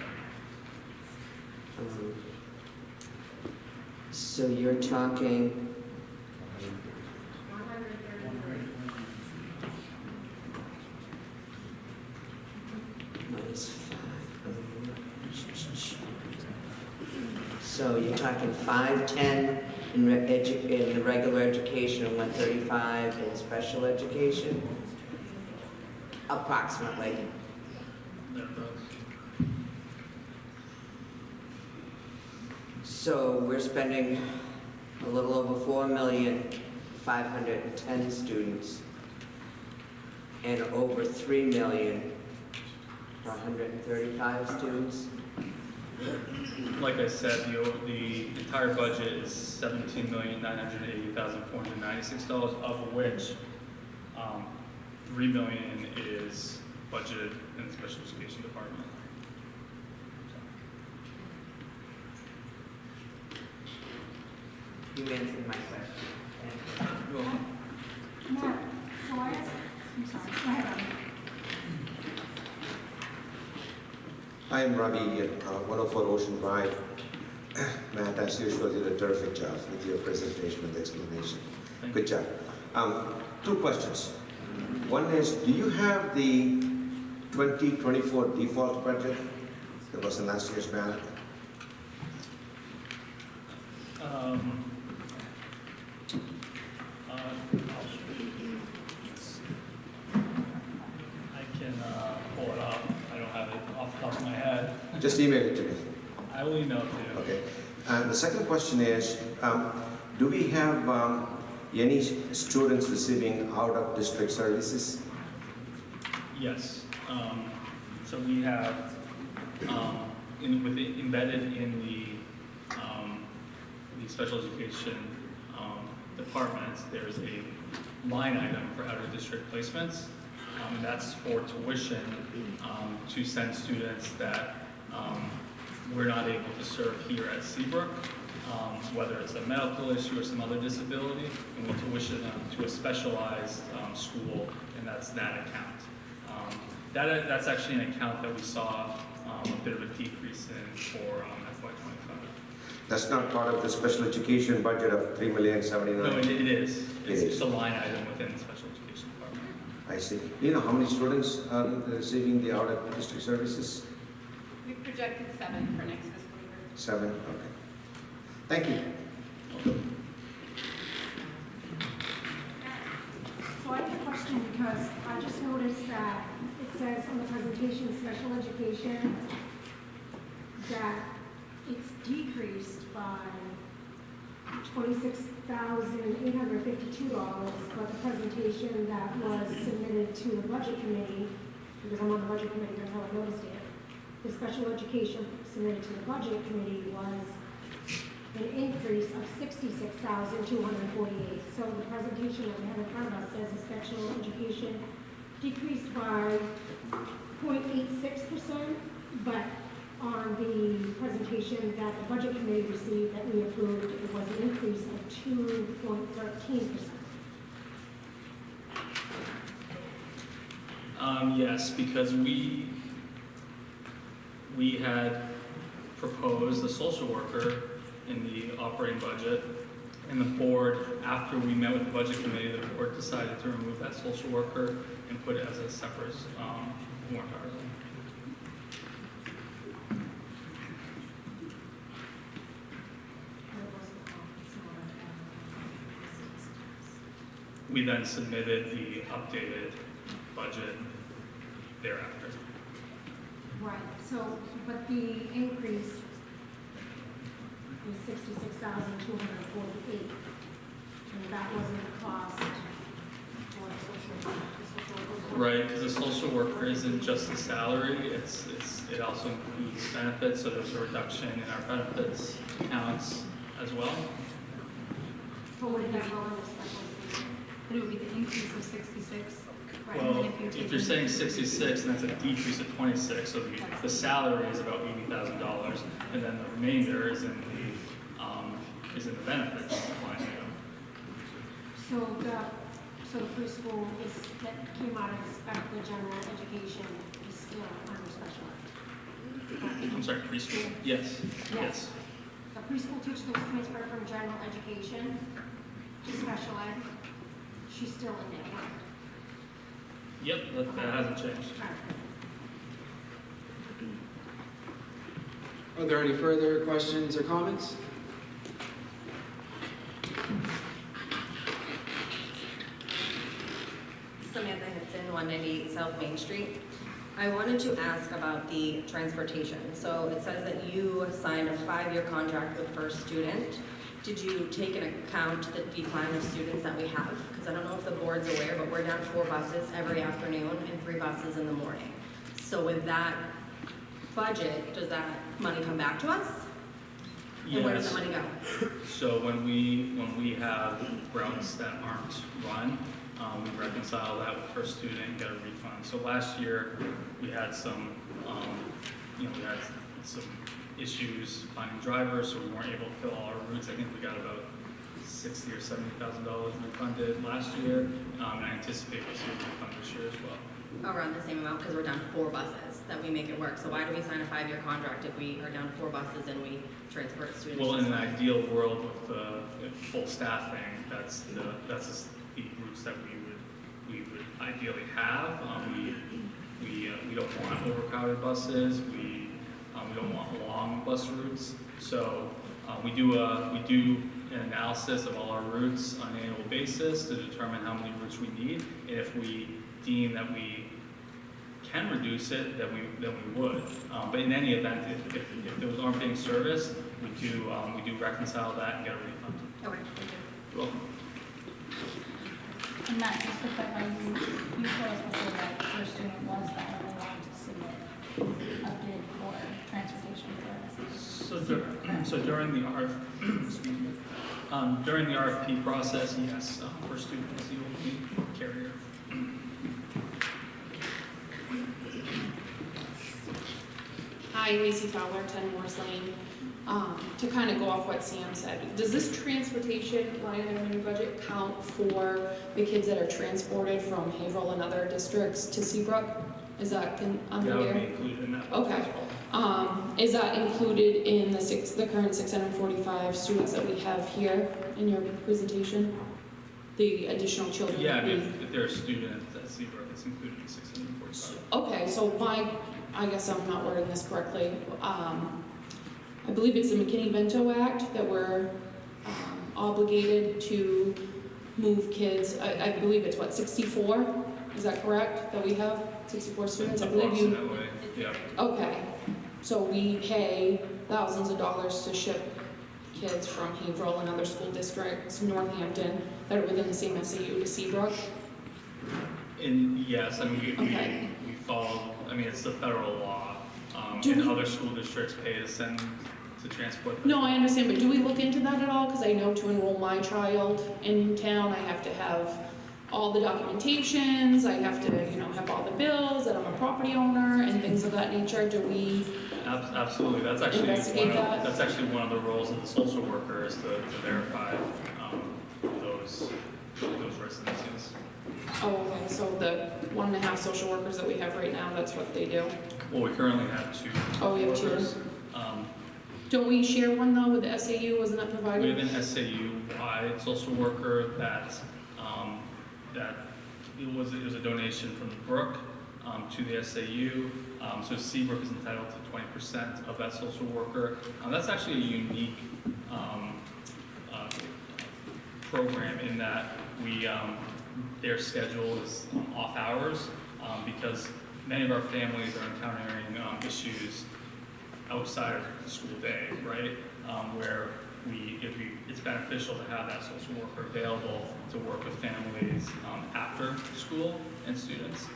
So you're talking, minus 5. So you're talking 510 in regular education and 135 in special education? Approximately. So we're spending a little over 4,510,000 students and over 3 million for 135 students. Like I said, the entire budget is $17,980,496, of which $3 million is budgeted in the special education department. You answered my question. You're welcome. Mark, so I'm sorry, go ahead, Robbie. I am Ravi at 104 Ocean Drive. Matt, as usual, you did a terrific job with your presentation and explanation. Good job. 2 questions. One is, do you have the 2024 default budget that was in last year's ballot? I can pull it up. I don't have it off the top of my head. Just email it to me. I will email it to you. Okay. And the second question is, do we have any students receiving out-of-district services? Yes. So we have embedded in the special education departments, there's a line item for out-of-district placements. And that's for tuition to send students that we're not able to serve here at Seabrook, whether it's a medical issue or some other disability, and we'll tuition them to a specialized school, and that's that account. That's actually an account that we saw a bit of a decrease in for FY25. That's not part of the special education budget of $3,079,000? No, it is. It's just a line item within the special education department. I see. Do you know how many students are receiving the out-of-district services? We projected 7 for next fiscal year. 7? Okay. Thank you. So I have a question because I just noticed that it says on the presentation, special education, that it's decreased by $26,852, but the presentation that was submitted to the budget committee, because I'm on the budget committee, that's how I noticed it, the special education submitted to the budget committee was an increase of $66,248. So the presentation that we have in front of us says the special education decreased by 0.86%, but on the presentation that the budget committee received that we approved, it was an increase of 2.13%. Yes, because we had proposed a social worker in the operating budget, and the board, after we met with the budget committee, the board decided to remove that social worker and put it as a separate warrant article. We then submitted the updated budget thereafter. Right, so, but the increase was $66,248, and that wasn't the cost for the social worker. Right, because the social worker isn't just a salary, it also includes benefits, so there's a reduction in our benefits accounts as well. But would that go in the special? But it would be the increase of 66, right? Well, And if you're saying 66, then that's a decrease of 26, so the salary is about $80,000, and then the remainder is in the benefits line item. So So the preschool is, that came out of the general education is still under special ed. I'm sorry, preschool? Yes, yes. The preschool teacher that was transferred from general education to special ed, she's still in there, right? Yep, that hasn't changed. Are there any further questions or comments? Samantha Hinson, 198 South Main Street. I wanted to ask about the transportation. So it says that you signed a 5-year contract with First Student. Did you take into account the decline of students that we have? Because I don't know if the board's aware, but we're down 4 buses every afternoon and 3 buses in the morning. So with that budget, does that money come back to us? And where does the money go? So when we have routes that aren't run, we reconcile that with First Student and get a refund. So last year we had some, we had some issues finding drivers, so we weren't able to fill all our routes. I think we got about $60,000 or $70,000 refunded last year, and I anticipate we'll see a refund this year as well. Around the same amount, because we're down 4 buses that we make it work. So why do we sign a 5-year contract if we are down 4 buses and we transfer students? Well, in an ideal world with full staffing, that's the routes that we would ideally have. We don't want overcrowded buses. We don't want long bus routes. So we do an analysis of all our routes on an annual basis to determine how many routes we need, and if we deem that we can reduce it, then we would. But in any event, if those aren't being serviced, we do reconcile that and get a refund. Okay, thank you. You're welcome. And Matt, just to clarify, you told us before that First Student was the only one to submit a bid for transportation services. So during the RFP process, yes, First Student was the only carrier. Hi, Lacey Fowler, 10 Morse Lane. To kind of go off what Sam said, does this transportation line item in your budget count for the kids that are transported from Haverhill and other districts to Seabrook? Is that under That would there? be included in that. Okay. Is that included in the current 645 students that we have here in your presentation? The additional children? Yeah, I mean, if there are students at Seabrook, it's included in 645. Okay, so I guess I'm not wording this correctly. I believe it's the McKinney-Vento Act that we're obligated to move kids. I believe it's what, 64? Is that correct, that we have 64 students? I believe you. Approximately, yeah. Okay, so we pay thousands of dollars to ship kids from Haverhill and other school districts, Northampton, that are within the same SAU to Seabrook? Yes, I mean, we follow, I mean, it's the federal law, and other school districts pay to transport them. No, I understand, but do we look into that at all? Because I know to enroll my child in town, I have to have all the documentations, I have to, have all the bills, that I'm a property owner, and things of that nature. Do we Absolutely, that's actually that's actually one of the roles of the social worker is to verify those residencies. Oh, okay, so the 1.5 social workers that we have right now, that's what they do? Well, we currently have 2. Oh, we have 2. Don't we share one though with the SAU? Wasn't that provided? We have an SAU-wide social worker that it was a donation from the Brook to the SAU. So Seabrook is entitled to 20% of that social worker. That's actually a unique program in that their schedule is off hours because many of our families are encountering issues outside of the school day, right? Where it's beneficial to have that social worker available to work with families after school and students.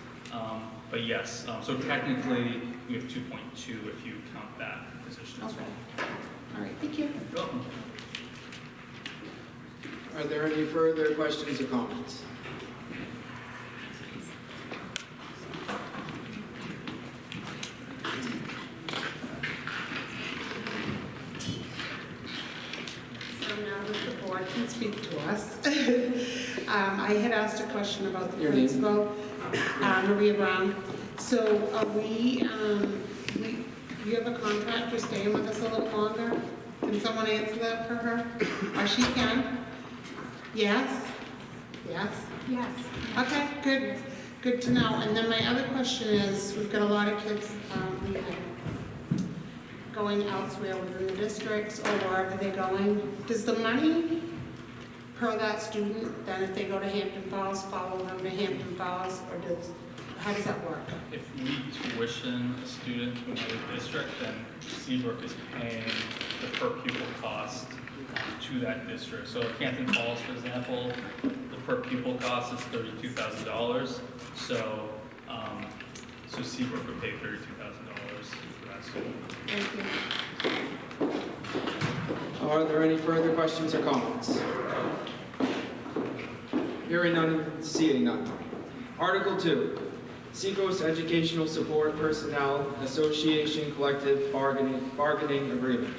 But yes, so technically we have 2.2 if you count that position as well. All right, thank you. You're welcome. Are there any further questions or comments? So So now that the board can speak to us, I had asked a question about the Your name? principal, Maria Brown. So are you have a contractor staying with us a little longer? Can someone answer that for her? Or she can? Yes? Yes? Yes. Okay, good. Good to know. And then my other question is, we've got a lot of kids leaving, going elsewhere within the districts or wherever they're going. Does the money per that student, then if they go to Hampton Falls, follow them to Hampton Falls, or how does that work? If we tuition a student to another district, then Seabrook is paying the per pupil cost to that district. So at Hampton Falls, for example, the per pupil cost is $32,000. So Seabrook would pay $32,000 for that student. Thank you. Are there any further questions or comments? Hearing none, seeing none. Article 2, Seacoast Educational Support Personnel Association Collective Bargaining Agreement.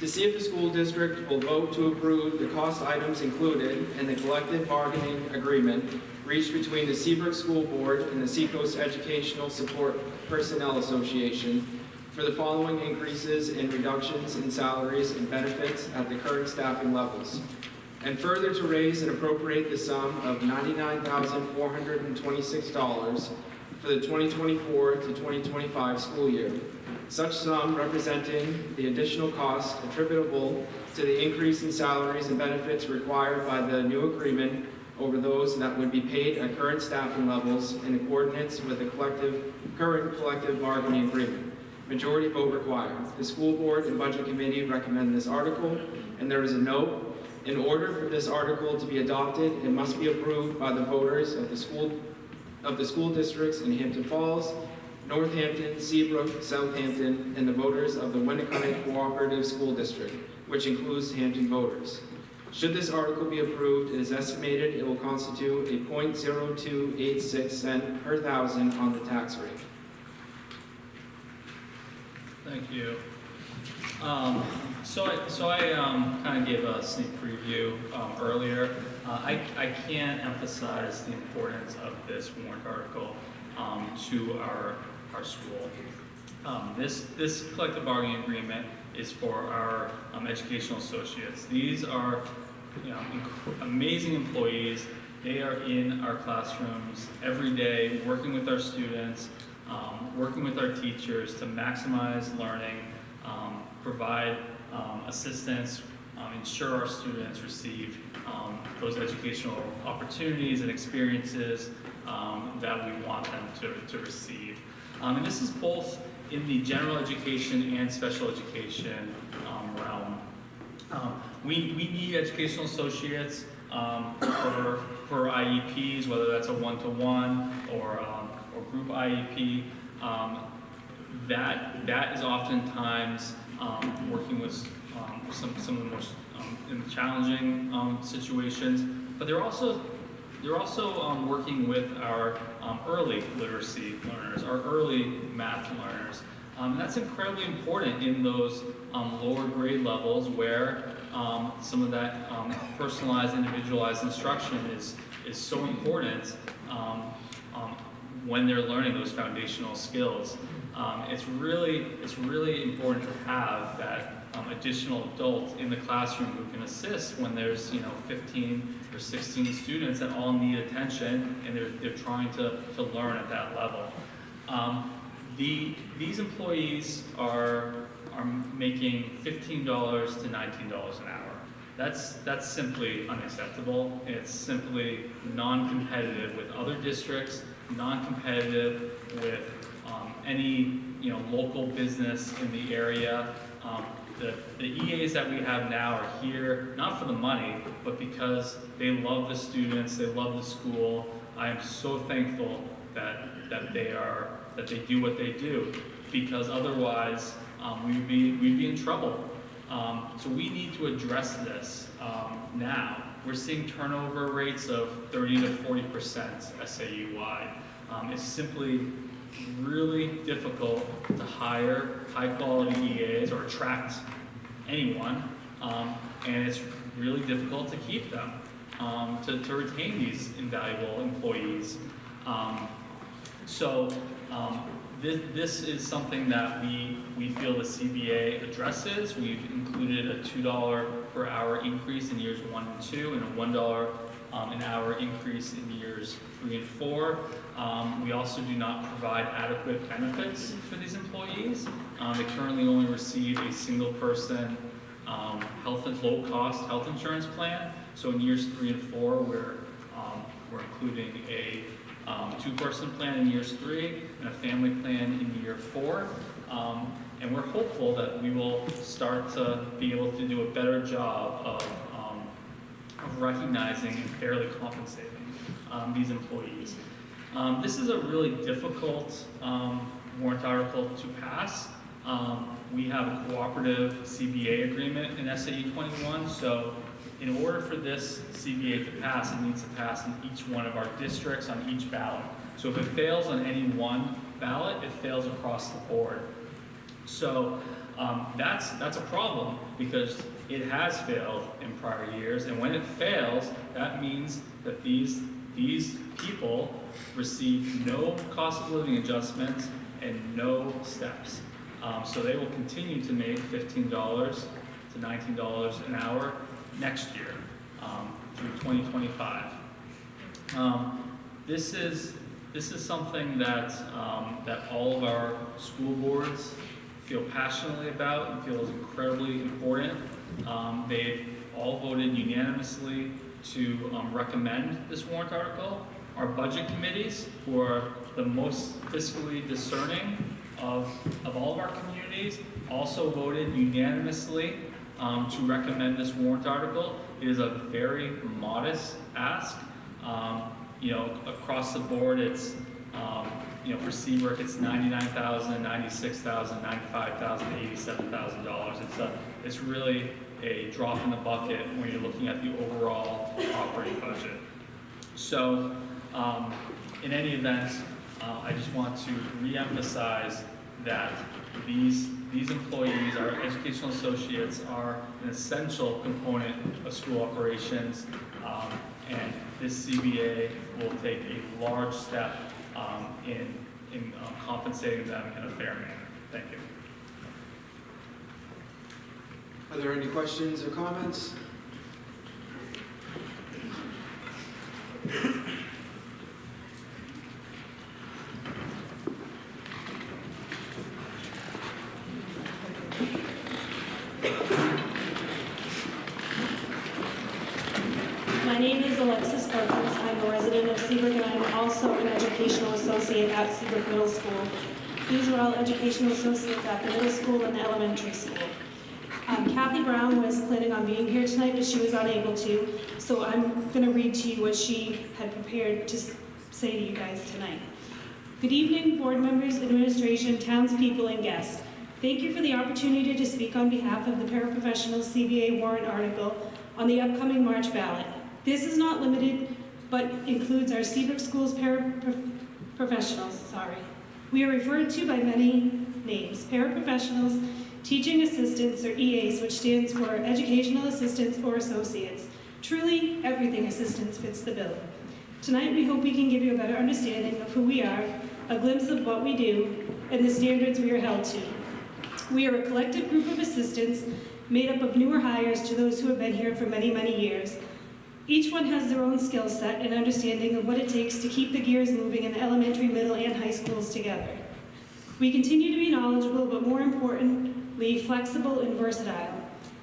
To see if the school district will vote to approve the cost items included in the collective bargaining agreement reached between the Seabrook School Board and the Seacoast Educational Support Personnel Association for the following increases and reductions in salaries and benefits at the current staffing levels, and further to raise and appropriate the sum of $99,426 for the 2024 to 2025 school year. Such sum representing the additional cost attributable to the increase in salaries and benefits required by the new agreement over those that would be paid at current staffing levels in accordance with the current collective bargaining agreement. Majority vote required. The school board and budget committee recommend this article, and there is a note. In order for this article to be adopted, it must be approved by the voters of the school districts in Hampton Falls, Northampton, Seabrook, Southampton, and the voters of the Winnicott Cooperative School District, which includes Hampton voters. Should this article be approved, it is estimated it will constitute a 0.0286 cent per thousand on the tax rate. Thank you. So I kind of gave a sneak preview earlier. I can't emphasize the importance of this warrant article to our school. This collective bargaining agreement is for our educational associates. These are amazing employees. They are in our classrooms every day, working with our students, working with our teachers to maximize learning, provide assistance, ensure our students receive those educational opportunities and experiences that we want them to receive. And this is both in the general education and special education realm. We need educational associates for IEPs, whether that's a one-to-one or group IEP. That is oftentimes working with some of the most challenging situations, but they're also working with our early literacy learners, our early math learners. And that's incredibly important in those lower grade levels where some of that personalized, individualized instruction is so important when they're learning those foundational skills. It's really important to have that additional adult in the classroom who can assist when there's 15 or 16 students that all need attention and they're trying to learn at that level. These employees are making $15 to $19 an hour. That's simply unacceptable. It's simply non-competitive with other districts, non-competitive with any local business in the area. The EAs that we have now are here not for the money, but because they love the students, they love the school. I am so thankful that they do what they do, because otherwise we'd be in trouble. So we need to address this now. We're seeing turnover rates of 30 to 40% SAU-wide. It's simply really difficult to hire high-quality EAs or attract anyone and it's really difficult to keep them, to retain these invaluable employees. This is something that we feel the CBA addresses. We've included a $2 per hour increase in years 1 and 2 and a $1 an hour increase in years 3 and 4. We also do not provide adequate benefits for these employees. They currently only receive a single person low-cost health insurance plan. So in years 3 and 4, we're including a two-person plan in years 3 and a family plan in year 4. And we're hopeful that we will start to be able to do a better job of recognizing and fairly compensating these employees. This is a really difficult warrant article to pass. We have a cooperative CBA agreement in SAU 21, so in order for this CBA to pass, it needs to pass in each one of our districts on each ballot. So if it fails on any one ballot, it fails across the board. So that's a problem because it has failed in prior years, and when it fails, that means that these people receive no cost of living adjustments and no steps. So they will continue to make $15 to $19 an hour next year through 2025. This is something that all of our school boards feel passionately about and feel is incredibly important. They've all voted unanimously to recommend this warrant article. Our budget committees, who are the most fiscally discerning of all of our communities, also voted unanimously to recommend this warrant article. It is a very modest ask. Across the board, it's for Seabrook, it's $99,000, $96,000, $95,000, $87,000. It's really a drop in the bucket when you're looking at the overall operating budget. So, in any event, I just want to re-emphasize that these employees, our educational associates, are an essential component of school operations, and this CBA will take a large step in compensating them in a fair manner. Thank you. Are there any questions or comments? My name is Alexis Perkins. I'm a resident of Seabrook, and I'm also an educational associate at Seabrook Middle School. These are all educational associates at the middle school and the elementary school. Kathy Brown was planning on being here tonight, but she was unable to, so I'm going to read to you what she had prepared to say to you guys tonight. Good evening, board members, administration, townspeople, and guests. Thank you for the opportunity to speak on behalf of the paraprofessional CBA warrant article on the upcoming March ballot. This is not limited, but includes our Seabrook Schools paraprofessionals. We are referred to by many names: paraprofessionals, teaching assistants, or EAs, which stands for educational assistants or associates. Truly, everything assistants fits the bill. Tonight, we hope we can give you a better understanding of who we are, a glimpse of what we do, and the standards we are held to. We are a collective group of assistants made up of newer hires to those who have been here for many, many years. Each one has their own skill set and understanding of what it takes to keep the gears moving in the elementary, middle, and high schools together. We continue to be knowledgeable, but more importantly, flexible and versatile.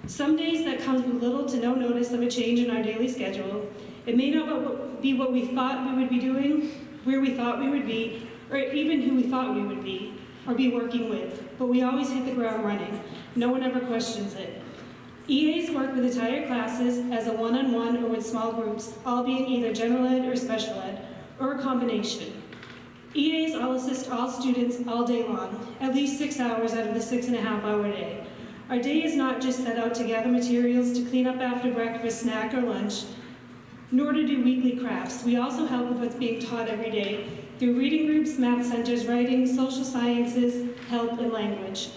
Some days that comes with little to no notice of a change in our daily schedule. It may not be what we thought we would be doing, where we thought we would be, or even who we thought we would be, or be working with, but we always hit the ground running. No one ever questions it. EAs work with entire classes as a one-on-one or with small groups, all being either general ed or special ed, or a combination. EAs all assist all students all day long, at least 6 hours out of the 6.5-hour day. Our day is not just set out to gather materials to clean up after breakfast, snack, or lunch, nor to do weekly crafts. We also help with what's being taught every day through reading groups, math centers, writing, social sciences, health, and language.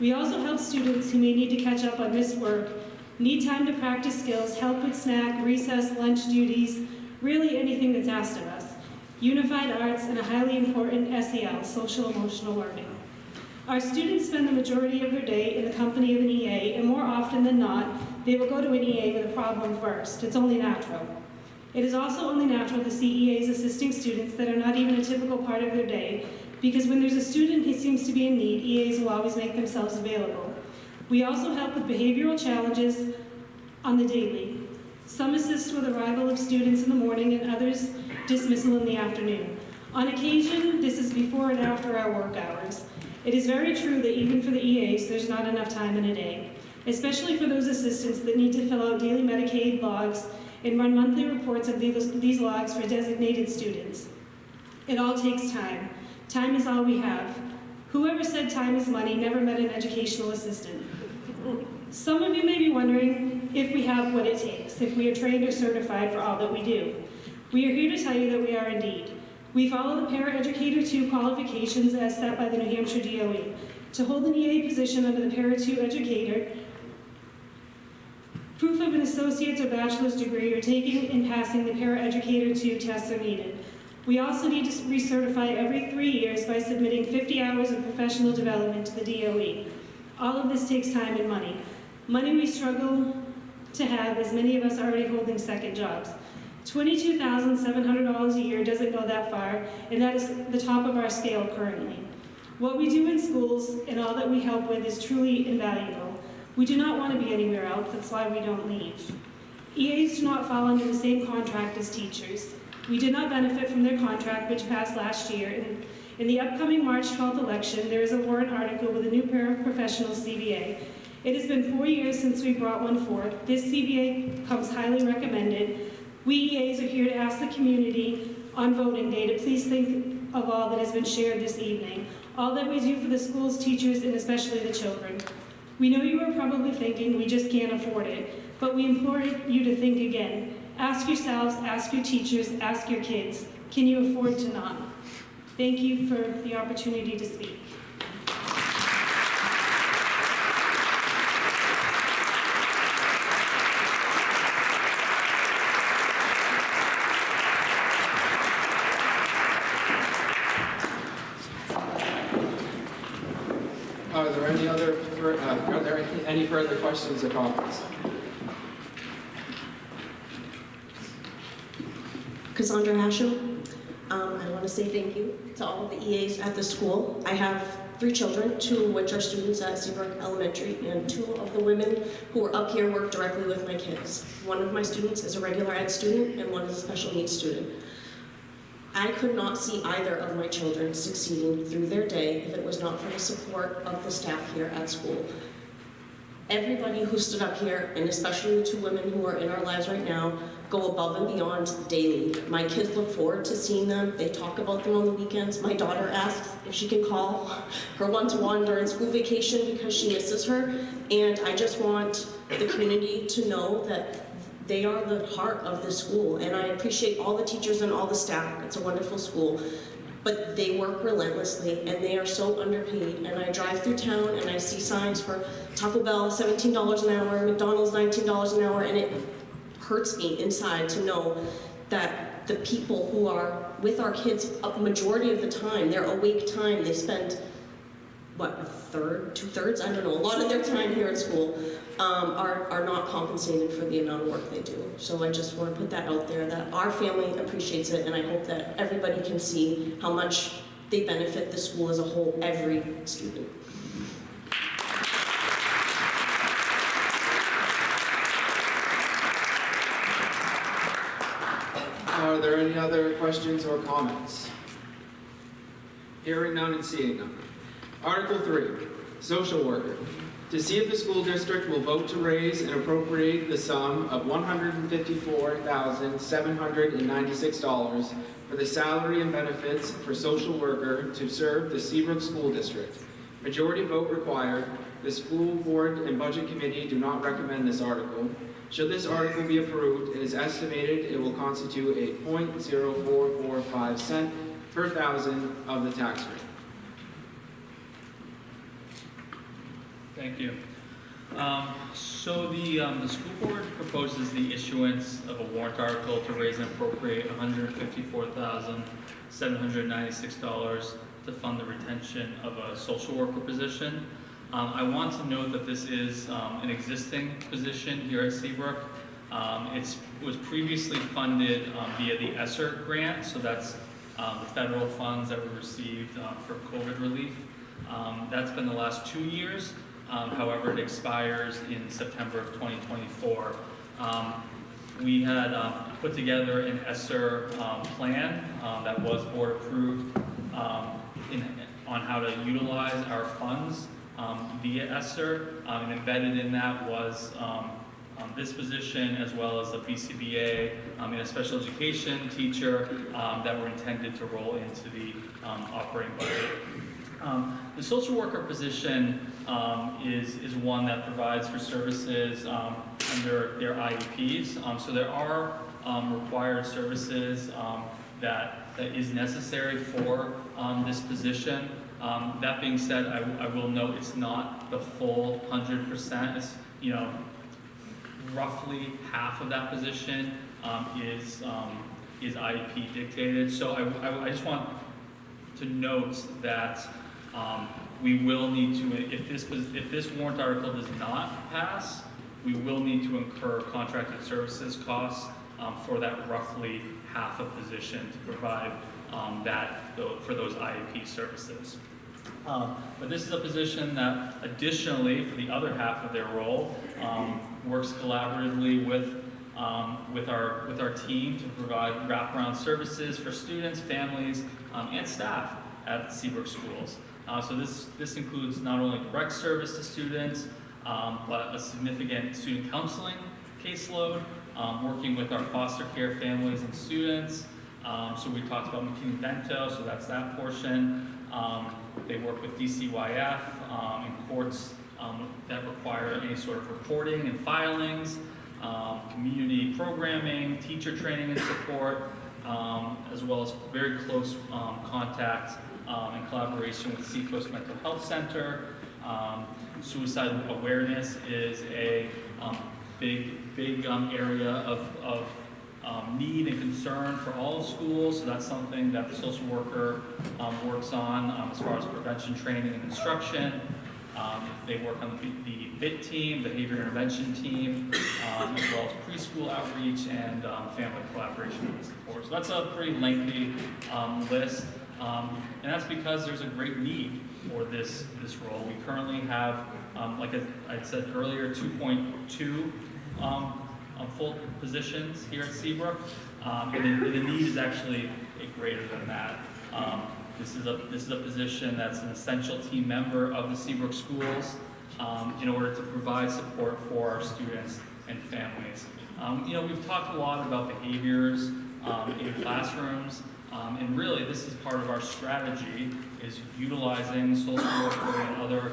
We also help students who may need to catch up on missed work need time to practice skills, help with snack, recess, lunch duties, really anything that's asked of us. Unified arts and a highly important SEL, social emotional learning. Our students spend the majority of their day in the company of an EA, and more often than not, they will go to an EA with a problem first. It's only natural. It is also only natural to see EAs assisting students that are not even a typical part of their day, because when there's a student who seems to be in need, EAs will always make themselves available. We also help with behavioral challenges on the daily. Some assist with arrival of students in the morning and others dismissal in the afternoon. On occasion, this is before and after our work hours. It is very true that even for the EAs, there's not enough time in a day, especially for those assistants that need to fill out daily Medicaid logs and run monthly reports of these logs for designated students. It all takes time. Time is all we have. Whoever said time is money never met an educational assistant. Some of you may be wondering if we have what it takes, if we are trained or certified for all that we do. We are here to tell you that we are indeed. We follow the Paraeducator 2 qualifications as set by the New Hampshire DOE. To hold an EA position under the Para 2 educator, proof of an associate's or bachelor's degree or taking and passing the Paraeducator 2 tests are needed. We also need to recertify every 3 years by submitting 50 hours of professional development to the DOE. All of this takes time and money. Money we struggle to have, as many of us are already holding second jobs. $22,700 a year doesn't go that far, and that is the top of our scale currently. What we do in schools and all that we help with is truly invaluable. We do not want to be anywhere else, that's why we don't leave. EAs do not fall under the same contract as teachers. We did not benefit from their contract, which passed last year. In the upcoming March 12th election, there is a warrant article with a new paraprofessional CBA. It has been 4 years since we brought one forth. This CBA comes highly recommended. We EAs are here to ask the community on voting day to please think of all that has been shared this evening, all that we do for the schools, teachers, and especially the children. We know you are probably thinking we just can't afford it, but we implore you to think again. Ask yourselves, ask your teachers, ask your kids, can you afford to not? Thank you for the opportunity to speak. Are there any further questions or comments? Cassandra Hashem. I want to say thank you to all of the EAs at the school. I have 3 children, 2 of which are students at Seabrook Elementary, and 2 of the women who are up here work directly with my kids. One of my students is a regular ed student, and one is a special needs student. I could not see either of my children succeeding through their day if it was not for the support of the staff here at school. Everybody who stood up here, and especially the 2 women who are in our lives right now, go above and beyond daily. My kids look forward to seeing them. They talk about them on the weekends. My daughter asks if she can call her one-to-one during school vacation because she misses her. And I just want the community to know that they are the heart of the school, and I appreciate all the teachers and all the staff. It's a wonderful school, but they work relentlessly, and they are so underpaid. And I drive through town, and I see signs for Taco Bell, $17 an hour, McDonald's, $19 an hour, and it hurts me inside to know that the people who are with our kids, a majority of the time, their awake time, they spend, what, a third, 2/3, I don't know, a lot of their time here at school, are not compensated for the amount of work they do. So I just want to put that out there, that our family appreciates it, and I hope that everybody can see how much they benefit the school as a whole, every student. Are there any other questions or comments? Hearing none and seeing none. Article 3, social worker. To see if the school district will vote to raise and appropriate the sum of $154,796 for the salary and benefits for social worker to serve the Seabrook School District. Majority vote required. The school board and budget committee do not recommend this article. Should this article be approved, it is estimated it will constitute a 0.0445 cent per thousand of the tax rate. Thank you. So the school board proposes the issuance of a warrant article to raise and appropriate $154,796 to fund the retention of a social worker position. I want to note that this is an existing position here at Seabrook. It was previously funded via the ESSER grant, so that's the federal funds that we received for COVID relief. That's been the last 2 years. However, it expires in September of 2024. We had put together an ESSER plan that was board approved on how to utilize our funds via ESSER, and embedded in that was this position as well as the BCBA and a special education teacher that were intended to roll into the operating budget. The social worker position is one that provides for services under their IEPs. So there are required services that is necessary for this position. That being said, I will note it's not the full 100%. It's, roughly half of that position is IEP dictated. So I just want to note that we will need to, if this warrant article does not pass, we will need to incur contracted services costs for that roughly half a position to provide for those IEP services. But this is a position that additionally, for the other half of their role, works collaboratively with our team to provide wraparound services for students, families, and staff at Seabrook schools. So this includes not only direct service to students, but a significant student counseling caseload, working with our foster care families and students. So we talked about McKinney-Vento, so that's that portion. They work with DCYF and courts that require any sort of reporting and filings, community programming, teacher training and support, as well as very close contact and collaboration with Seacoast Mental Health Center. Suicide awareness is a big area of need and concern for all schools, so that's something that the social worker works on as far as prevention training and instruction. They work on the BIT team, behavior intervention team, as well as preschool outreach and family collaboration and support. So that's a pretty lengthy list, and that's because there's a great need for this role. We currently have, like I said earlier, 2.2 full positions here at Seabrook, and the need is actually greater than that. This is a position that's an essential team member of the Seabrook schools in order to provide support for our students and families. We've talked a lot about behaviors in classrooms, and really this is part of our strategy, is utilizing social worker and other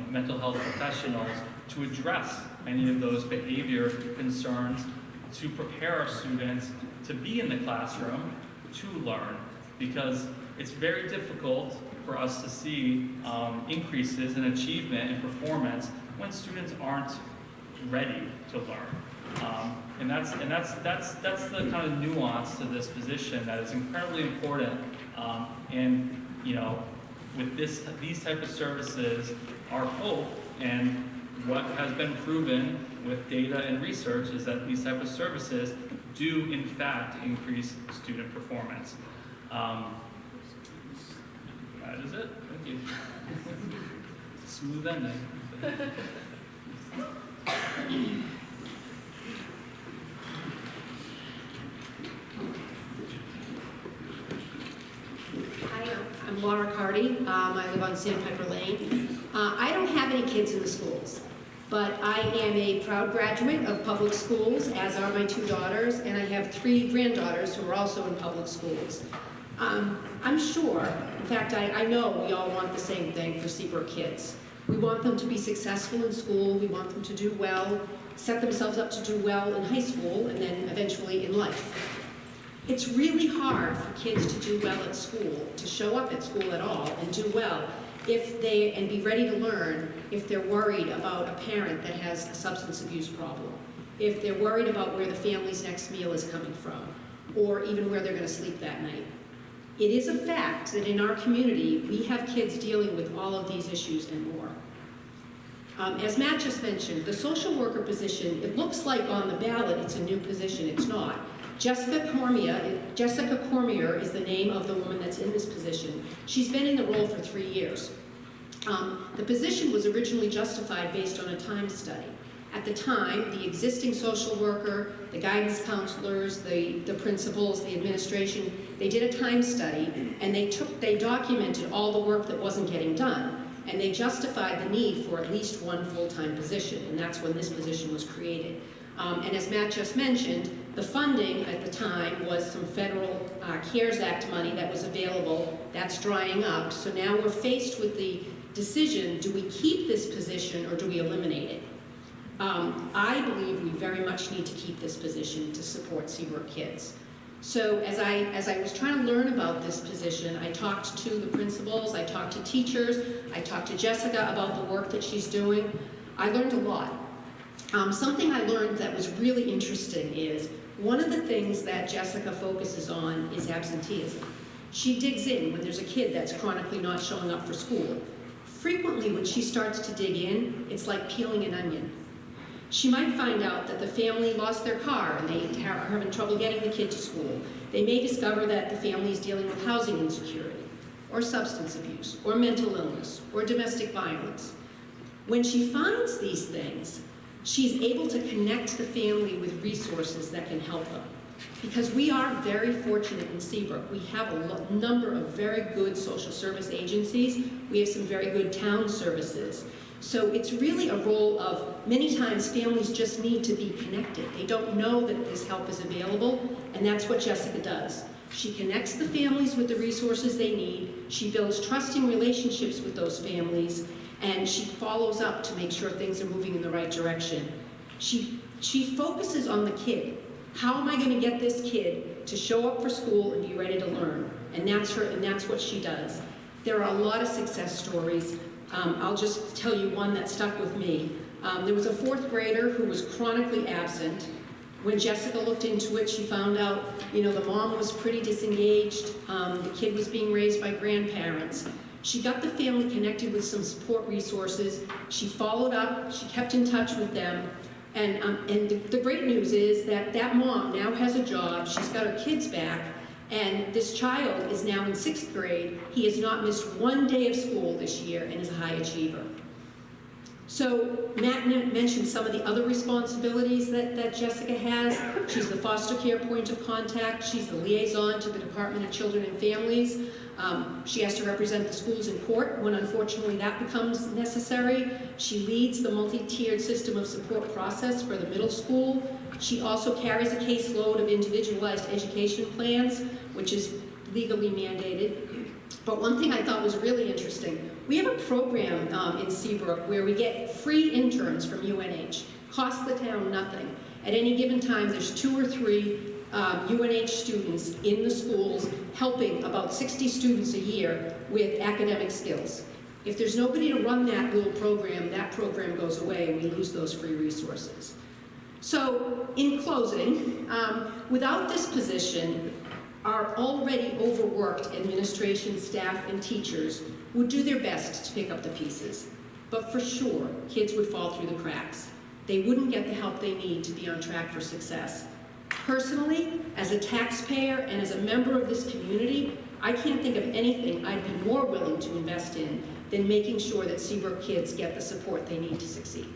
mental health professionals to address many of those behavior concerns, to prepare our students to be in the classroom to learn, because it's very difficult for us to see increases in achievement and performance when students aren't ready to learn. And that's the kind of nuance to this position that is incredibly important. With these type of services, our hope and what has been proven with data and research is that these type of services do in fact increase student performance. That is it. Thank you. Smooth ending. Hi, I'm Laura Cardy. I live on Sandpiper Lane. I don't have any kids in the schools, but I am a proud graduate of public schools, as are my 2 daughters, and I have 3 granddaughters who are also in public schools. I'm sure, in fact, I know we all want the same thing for Seabrook kids. We want them to be successful in school, we want them to do well, set themselves up to do well in high school, and then eventually in life. It's really hard for kids to do well at school, to show up at school at all and do well. and be ready to learn if they're worried about a parent that has a substance abuse problem, if they're worried about where the family's next meal is coming from, or even where they're going to sleep that night. It is a fact that in our community, we have kids dealing with all of these issues and more. As Matt just mentioned, the social worker position, it looks like on the ballot it's a new position. It's not. Jessica Cormier is the name of the woman that's in this position. She's been in the role for 3 years. The position was originally justified based on a time study. At the time, the existing social worker, the guidance counselors, the principals, the administration, they did a time study, and they documented all the work that wasn't getting done. And they justified the need for at least one full-time position, and that's when this position was created. And as Matt just mentioned, the funding at the time was some federal CARES Act money that was available. That's drying up. So now we're faced with the decision, do we keep this position or do we eliminate it? I believe we very much need to keep this position to support Seabrook kids. So as I was trying to learn about this position, I talked to the principals, I talked to teachers, I talked to Jessica about the work that she's doing. I learned a lot. Something I learned that was really interesting is one of the things that Jessica focuses on is absenteeism. She digs in when there's a kid that's chronically not showing up for school. Frequently when she starts to dig in, it's like peeling an onion. She might find out that the family lost their car and they are having trouble getting the kid to school. They may discover that the family is dealing with housing insecurity, or substance abuse, or mental illness, or domestic violence. When she finds these things, she's able to connect the family with resources that can help them. Because we are very fortunate in Seabrook. We have a number of very good social service agencies. We have some very good town services. So it's really a role of, many times families just need to be connected. They don't know that this help is available, and that's what Jessica does. She connects the families with the resources they need, she builds trusting relationships with those families, and she follows up to make sure things are moving in the right direction. She focuses on the kid. How am I going to get this kid to show up for school and be ready to learn? And that's what she does. There are a lot of success stories. I'll just tell you one that stuck with me. There was a 4th grader who was chronically absent. When Jessica looked into it, she found out, the mom was pretty disengaged. The kid was being raised by grandparents. She got the family connected with some support resources. She followed up, she kept in touch with them. And the great news is that mom now has a job, she's got her kids back, and this child is now in 6th grade. He has not missed one day of school this year and is a high achiever. So Matt mentioned some of the other responsibilities that Jessica has. She's the foster care point of contact. She's the liaison to the Department of Children and Families. She has to represent the schools in court when unfortunately that becomes necessary. She leads the multi-tiered system of support process for the middle school. She also carries a caseload of individualized education plans, which is legally mandated. But one thing I thought was really interesting, we have a program in Seabrook where we get free interns from UNH. Costs the town nothing. At any given time, there's 2 or 3 UNH students in the schools helping about 60 students a year with academic skills. If there's nobody to run that little program, that program goes away and we lose those free resources. So, in closing, without this position, our already overworked administration, staff, and teachers would do their best to pick up the pieces. But for sure, kids would fall through the cracks. They wouldn't get the help they need to be on track for success. Personally, as a taxpayer and as a member of this community, I can't think of anything I'd be more willing to invest in than making sure that Seabrook kids get the support they need to succeed.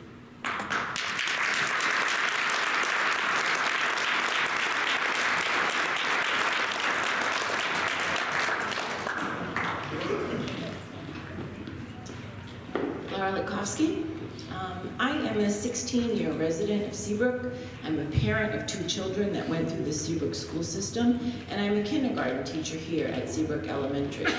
I am a 16-year resident of Seabrook. I'm a parent of 2 children that went through the Seabrook school system, and I'm a kindergarten teacher here at Seabrook Elementary.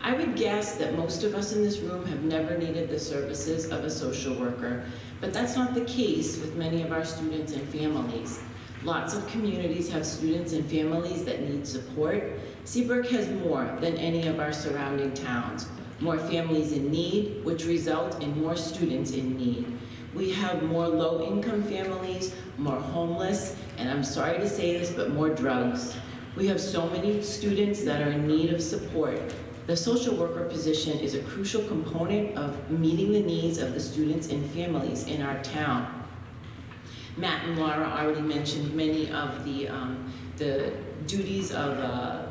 I would guess that most of us in this room have never needed the services of a social worker, but that's not the case with many of our students and families. Lots of communities have students and families that need support. Seabrook has more than any of our surrounding towns. more families in need, which result in more students in need. We have more low-income families, more homeless, and I'm sorry to say this, but more drugs. We have so many students that are in need of support. The social worker position is a crucial component of meeting the needs of the students and families in our town. Matt and Laura already mentioned many of the duties of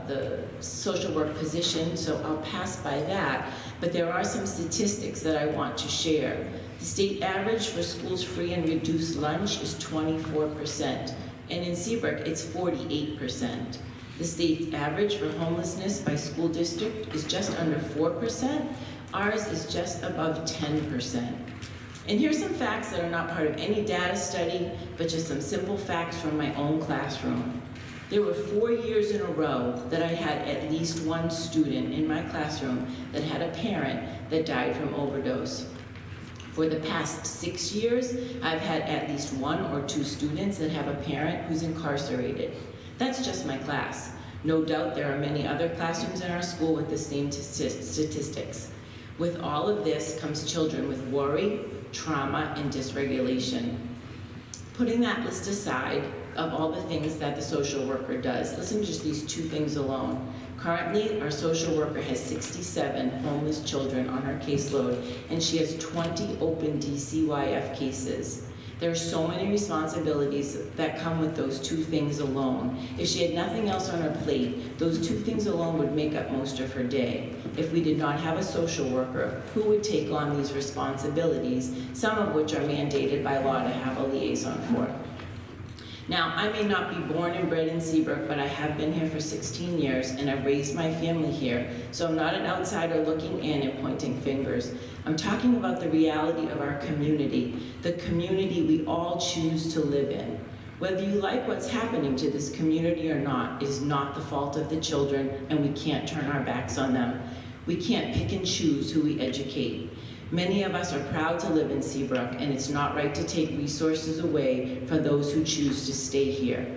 the social work position, so I'll pass by that. But there are some statistics that I want to share. The state average for schools free and reduced lunch is 24%, and in Seabrook it's 48%. The state average for homelessness by school district is just under 4%. Ours is just above 10%. And here's some facts that are not part of any data study, but just some simple facts from my own classroom. There were 4 years in a row that I had at least one student in my classroom that had a parent that died from overdose. For the past 6 years, I've had at least 1 or 2 students that have a parent who's incarcerated. That's just my class. No doubt there are many other classrooms in our school with the same statistics. With all of this comes children with worry, trauma, and dysregulation. Putting that list aside of all the things that the social worker does, listen to just these 2 things alone. Currently, our social worker has 67 homeless children on her caseload, and she has 20 open DCYF cases. There are so many responsibilities that come with those 2 things alone. If she had nothing else on her plate, those 2 things alone would make up most of her day. If we did not have a social worker, who would take on these responsibilities, some of which are mandated by law to have a liaison for? Now, I may not be born and bred in Seabrook, but I have been here for 16 years, and I've raised my family here, so I'm not an outsider looking in and pointing fingers. I'm talking about the reality of our community, the community we all choose to live in. Whether you like what's happening to this community or not, it is not the fault of the children, and we can't turn our backs on them. We can't pick and choose who we educate. Many of us are proud to live in Seabrook, and it's not right to take resources away from those who choose to stay here.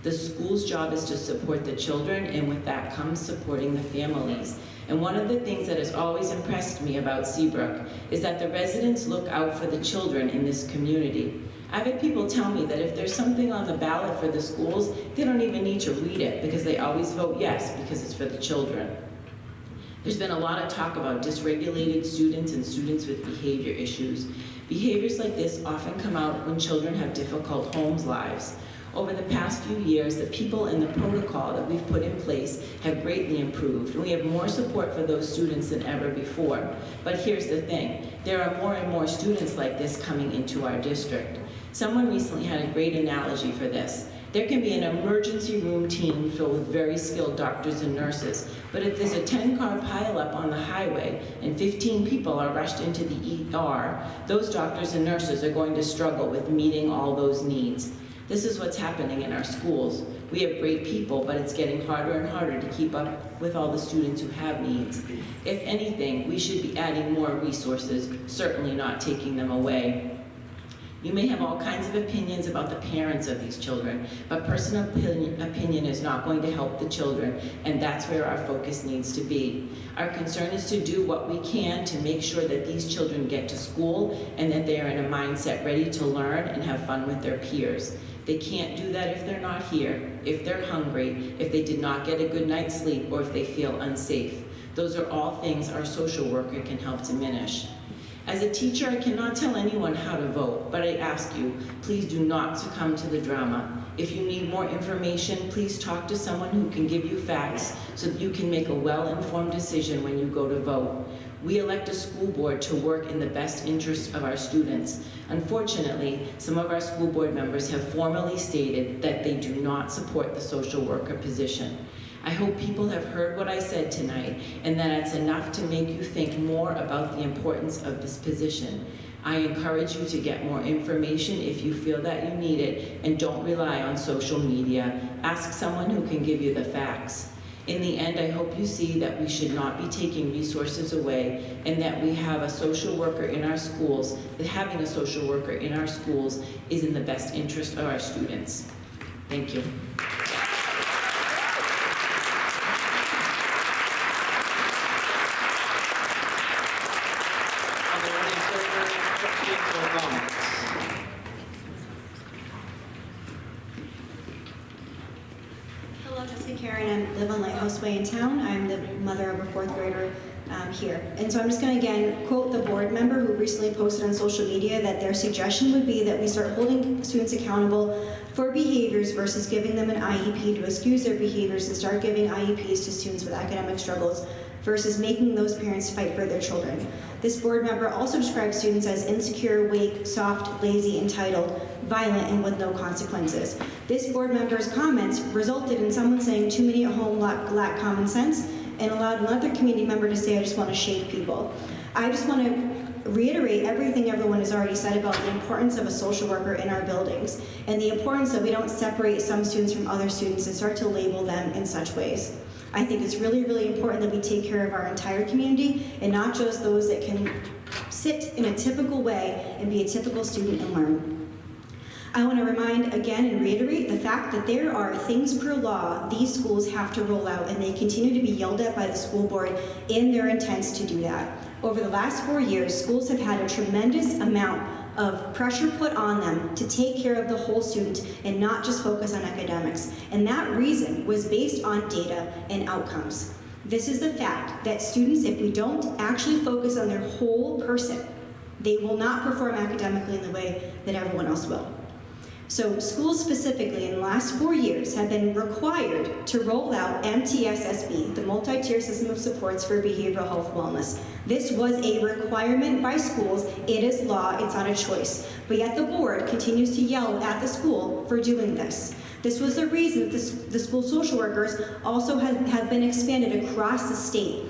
The school's job is to support the children, and with that comes supporting the families. And one of the things that has always impressed me about Seabrook is that the residents look out for the children in this community. I've had people tell me that if there's something on the ballot for the schools, they don't even need to read it because they always vote yes because it's for the children. There's been a lot of talk about dysregulated students and students with behavior issues. Behaviors like this often come out when children have difficult home lives. Over the past few years, the people and the protocol that we've put in place have greatly improved, and we have more support for those students than ever before. But here's the thing, there are more and more students like this coming into our district. Someone recently had a great analogy for this. There can be an emergency room team filled with very skilled doctors and nurses, but if there's a 10-car pileup on the highway and 15 people are rushed into the ER, those doctors and nurses are going to struggle with meeting all those needs. This is what's happening in our schools. We have great people, but it's getting harder and harder to keep up with all the students who have needs. If anything, we should be adding more resources, certainly not taking them away. You may have all kinds of opinions about the parents of these children, but personal opinion is not going to help the children, and that's where our focus needs to be. Our concern is to do what we can to make sure that these children get to school and that they are in a mindset ready to learn and have fun with their peers. They can't do that if they're not here, if they're hungry, if they did not get a good night's sleep, or if they feel unsafe. Those are all things our social worker can help diminish. As a teacher, I cannot tell anyone how to vote, but I ask you, please do not succumb to the drama. If you need more information, please talk to someone who can give you facts so that you can make a well-informed decision when you go to vote. We elect a school board to work in the best interest of our students. Unfortunately, some of our school board members have formally stated that they do not support the social worker position. I hope people have heard what I said tonight and that it's enough to make you think more about the importance of this position. I encourage you to get more information if you feel that you need it, and don't rely on social media. Ask someone who can give you the facts. In the end, I hope you see that we should not be taking resources away and that we have a social worker in our schools, that having a social worker in our schools is in the best interest of our students. Thank you. Jessica Karen. I live on Lighthouse Way in town. I'm the mother of a 4th grader here. And so I'm just going to again quote the board member who recently posted on social media that their suggestion would be that we start holding students accountable for behaviors versus giving them an IEP to excuse their behaviors, and start giving IEPs to students with academic struggles versus making those parents fight for their children. This board member also describes students as insecure, weak, soft, lazy, entitled, violent, and with no consequences. This board member's comments resulted in someone saying too many at home lack common sense, and allowed another community member to say, I just want to shade people. I just want to reiterate everything everyone has already said about the importance of a social worker in our buildings, and the importance that we don't separate some students from other students and start to label them in such ways. I think it's really, really important that we take care of our entire community and not just those that can sit in a typical way and be a typical student and learn. I want to remind again and reiterate the fact that there are things per law these schools have to roll out, and they continue to be yelled at by the school board in their intents to do that. Over the last 4 years, schools have had a tremendous amount of pressure put on them to take care of the whole student and not just focus on academics. And that reason was based on data and outcomes. This is the fact that students, if we don't actually focus on their whole person, they will not perform academically in the way that everyone else will. So schools specifically in the last 4 years have been required to roll out MTSSB, the multi-tier system of supports for behavioral health wellness. This was a requirement by schools. It is law, it's not a choice. But yet the board continues to yell at the school for doing this. This was the reason that the school social workers also have been expanded across the state.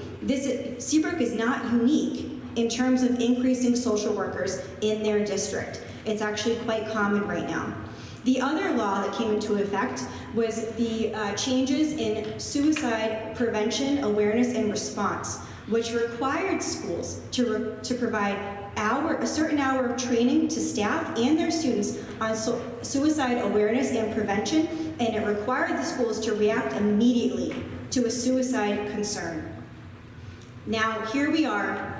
Seabrook is not unique in terms of increasing social workers in their district. It's actually quite common right now. The other law that came into effect was the changes in suicide prevention, awareness, and response, which required schools to provide a certain hour of training to staff and their students on suicide awareness and prevention, and it required the schools to react immediately to a suicide concern. Now, here we are,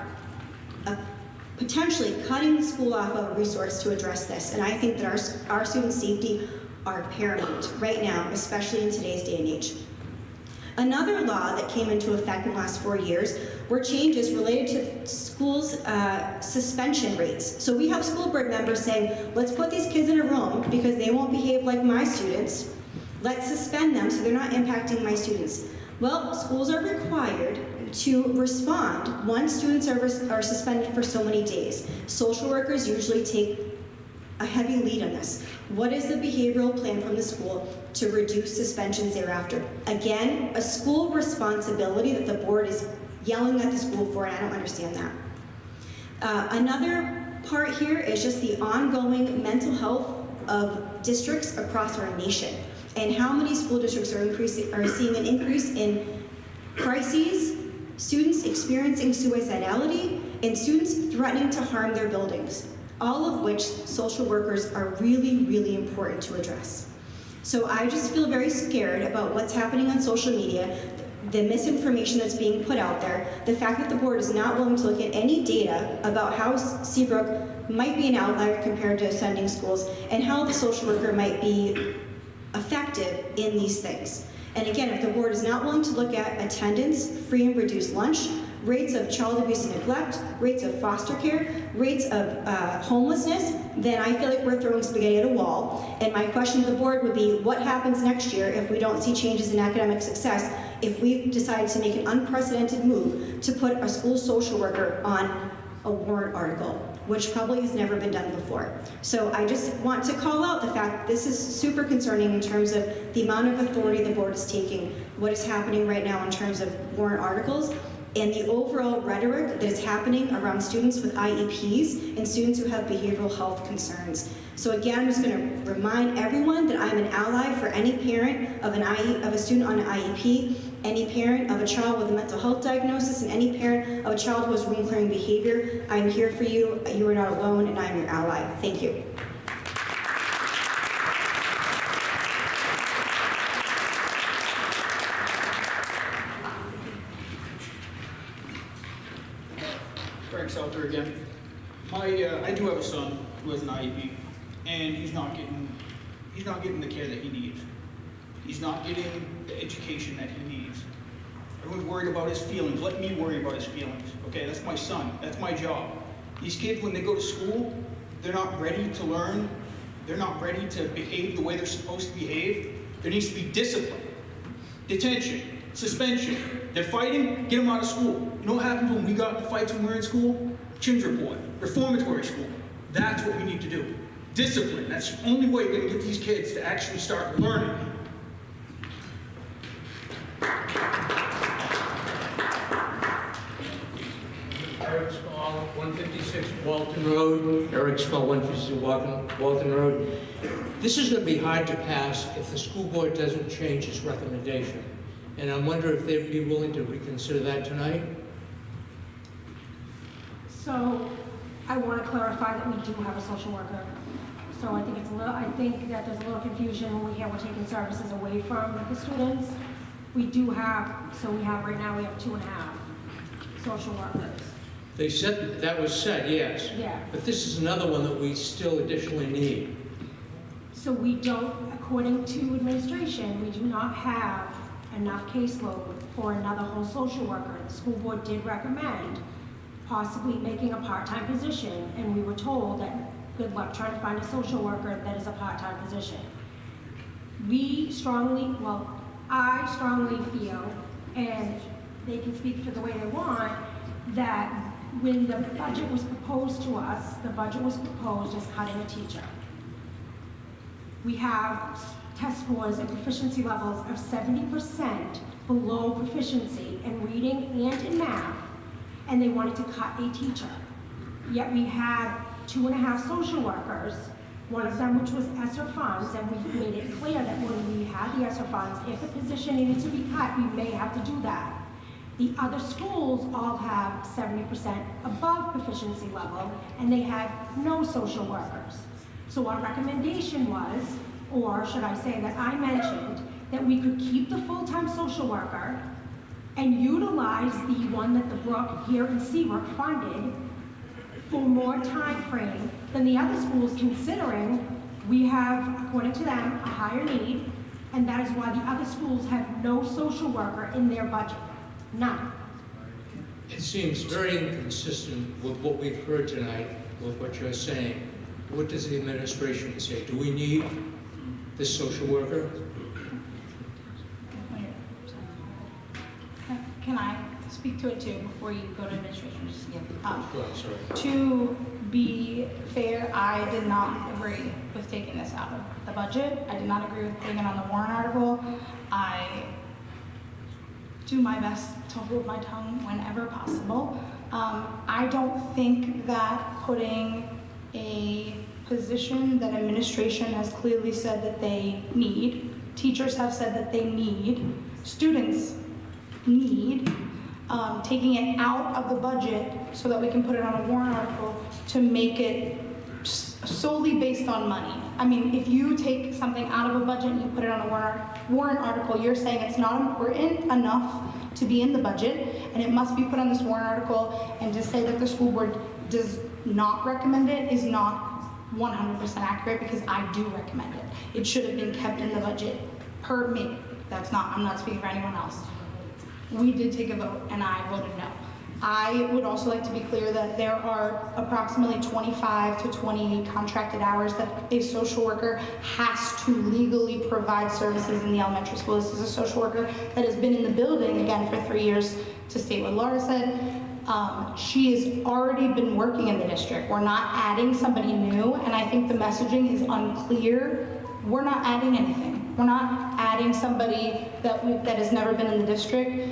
potentially cutting the school off of a resource to address this, and I think that our students' safety are paramount right now, especially in today's day and age. Another law that came into effect in the last 4 years were changes related to schools' suspension rates. So we have school board members saying, let's put these kids in a room because they won't behave like my students. Let's suspend them so they're not impacting my students. Well, schools are required to respond once students are suspended for so many days. Social workers usually take a heavy lead on this. What is the behavioral plan from the school to reduce suspensions thereafter? Again, a school responsibility that the board is yelling at the school for, and I don't understand that. Another part here is just the ongoing mental health of districts across our nation, and how many school districts are seeing an increase in crises, students experiencing suicidality, and students threatening to harm their buildings, all of which social workers are really, really important to address. So I just feel very scared about what's happening on social media, the misinformation that's being put out there, the fact that the board is not willing to look at any data about how Seabrook might be an outlier compared to ascending schools, and how the social worker might be effective in these things. And again, if the board is not willing to look at attendance, free and reduced lunch, rates of child abuse and neglect, rates of foster care, rates of homelessness, then I feel like we're throwing spaghetti at a wall. And my question to the board would be, what happens next year if we don't see changes in academic success, if we decide to make an unprecedented move to put a school social worker on a warrant article, which probably has never been done before. So I just want to call out the fact that this is super concerning in terms of the amount of authority the board is taking, what is happening right now in terms of warrant articles, and the overall rhetoric that is happening around students with IEPs and students who have behavioral health concerns. So again, I'm just going to remind everyone that I'm an ally for any parent of a student on an IEP, any parent of a child with a mental health diagnosis, and any parent of a child who has room clearing behavior. I'm here for you. You are not alone, and I'm your ally. Thank you. Frank Salter again. I do have a son who has an IEP, and he's not getting the care that he needs. He's not getting the education that he needs. Everyone's worried about his feelings. Let me worry about his feelings. Okay, that's my son. That's my job. These kids, when they go to school, they're not ready to learn. They're not ready to behave the way they're supposed to behave. There needs to be discipline, detention, suspension. They're fighting, get them out of school. You know what happens when we got into fights when we were in school? Change report, reformatory school. That's what we need to do. Discipline. That's the only way you're going to get these kids to actually start learning. Eric Small, 156 Walton Road. Eric Small, 156 Walton Road. This is going to be hard to pass if the school board doesn't change its recommendation. And I wonder if they'd be willing to reconsider that tonight? So I want to clarify that we do have a social worker. So I think that there's a little confusion when we hear we're taking services away from the students. We do have, right now we have 2.5 social workers. They said, that was said, yes. Yeah. But this is another one that we still additionally need. So we don't, according to administration, we do not have enough caseload for another whole social worker. The school board did recommend possibly making a part-time position, and we were told that good luck trying to find a social worker that is a part-time position. I strongly feel, and they can speak for the way they want, that when the budget was proposed to us, the budget was proposed as cutting a teacher. We have test scores and proficiency levels of 70% below proficiency in reading and in math, and they wanted to cut a teacher. Yet we had 2.5 social workers, one of them which was ESSER funds, and we made it clear that when we had the ESSER funds, if the position needed to be cut, we may have to do that. The other schools all have 70% above proficiency level, and they have no social workers. So our recommendation was, or should I say that I mentioned, that we could keep the full-time social worker and utilize the one that the Brook here in Seabrook funded for more time frame than the other schools, considering we have, according to them, a higher need, and that is why the other schools have no social worker in their budget. None. It seems very inconsistent with what we've heard tonight, with what you're saying. What does the administration say? Do we need this social worker? Can I speak to it too before you go to administration? Sorry. To be fair, I did not agree with taking this out of the budget. I did not agree with putting it on the warrant article. I do my best to hold my tongue whenever possible. I don't think that putting a position that administration has clearly said that they need, teachers have said that they need, students need, taking it out of the budget so that we can put it on a warrant article to make it solely based on money. I mean, if you take something out of a budget and you put it on a warrant article, you're saying it's not important enough to be in the budget, and it must be put on this warrant article, and to say that the school board does not recommend it is not 100% accurate, because I do recommend it. It should have been kept in the budget per me. I'm not speaking for anyone else. We did take a vote, and I voted no. I would also like to be clear that there are approximately 25 to 28 contracted hours that a social worker has to legally provide services in the elementary school. This is a social worker that has been in the building, again, for 3 years, to state what Laura said. She has already been working in the district. We're not adding somebody new, and I think the messaging is unclear. We're not adding anything. We're not adding somebody that has never been in the district.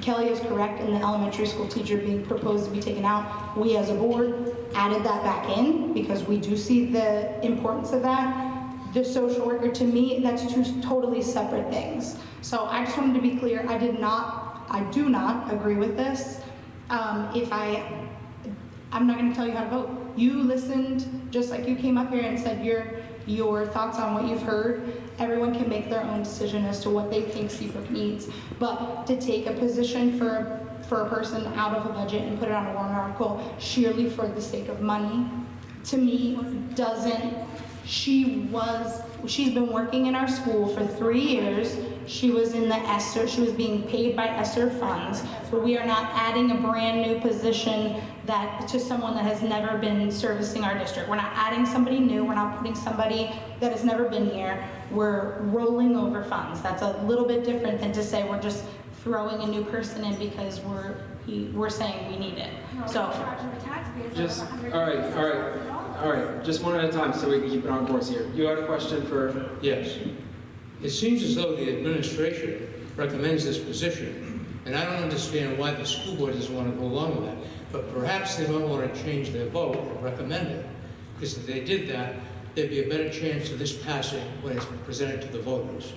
Kelly is correct in the elementary school teacher being proposed to be taken out. We as a board added that back in because we do see the importance of that. The social worker, to me, that's two totally separate things. So I just wanted to be clear, I do not agree with this. I'm not gonna tell you how to vote. You listened, just like you came up here and said your thoughts on what you've heard. Everyone can make their own decision as to what they think Seabrook needs. But to take a position for a person out of a budget and put it on a warrant article sheerly for the sake of money, to me, she was she's been working in our school for 3 years. She was in the ESSER, she was being paid by ESSER funds, but we are not adding a brand new position to someone that has never been servicing our district. We're not adding somebody new, we're not putting somebody that has never been here. We're rolling over funds. That's a little bit different than to say we're just throwing a new person in because we're saying we need it. So, Just, all right, just one at a time so we can keep it on course here. You had a question for? Yes. It seems as though the administration recommends this position, and I don't understand why the school board doesn't want to go along with that. But perhaps they don't want to change their vote and recommend it, because if they did that, there'd be a better chance of this passing when it's presented to the voters.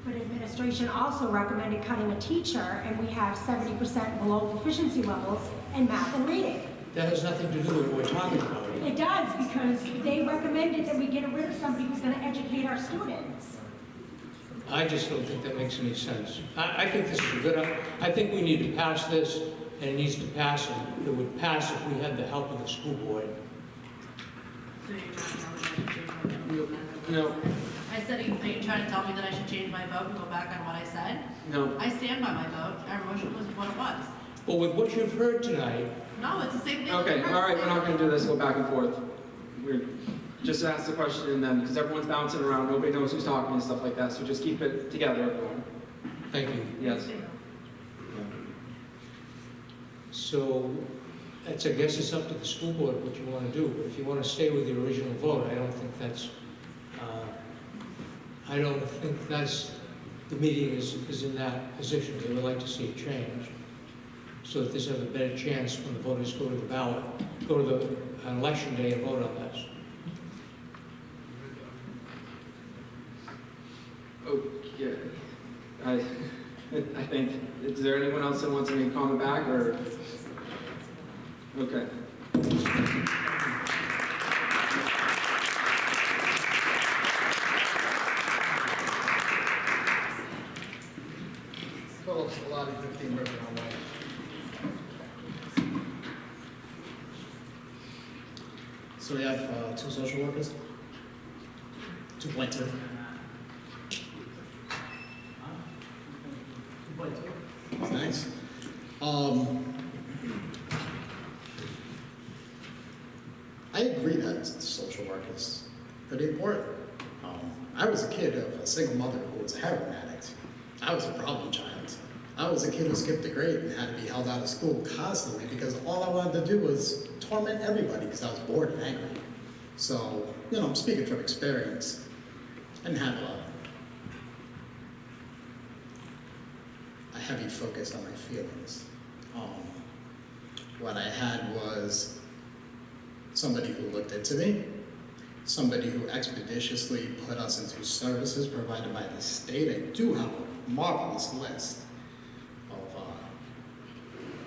But administration also recommended cutting a teacher, and we have 70% below proficiency levels in math and reading. That has nothing to do with what we're talking about. It does, because they recommended that we get rid of somebody who's going to educate our students. I just don't think that makes any sense. I think this is a good, I think we need to pass this, and it needs to pass, and it would pass if we had the help of the school board. So you're trying to tell me that I should change my vote? No. I said, are you trying to tell me that I should change my vote and go back on what I said? No. I stand by my vote. Our motion was what it was. Well, with what you've heard tonight. No, it's the same thing. Okay, all right, we're not going to do this, go back and forth. We're just ask the question and then, because everyone's bouncing around, nobody knows who's talking and stuff like that, so just keep it together, everyone. Thank you. Yes. So, I guess it's up to the school board what you want to do. But if you want to stay with the original vote, I don't think that's, the meeting is in that position. They would like to see it changed, so that there's a better chance when the voters go to the ballot, go to the election day and vote on this. Okay. I think, is there anyone else that wants to make a comment back, or? Okay. Phillips, a lot of 15 River on way. So we have 2 social workers, 2.2. 2.2. That's nice. I agree that social work is pretty important. I was a kid of a single mother who was a heroin addict. I was a problem child. I was a kid who skipped a grade and had to be held out of school constantly because all I wanted to do was torment everybody because I was bored and angry. So, I'm speaking from experience. I didn't have a heavy focus on my feelings. What I had was somebody who looked into me, somebody who expeditiously put us into services provided by the state. I do have a marvelous list of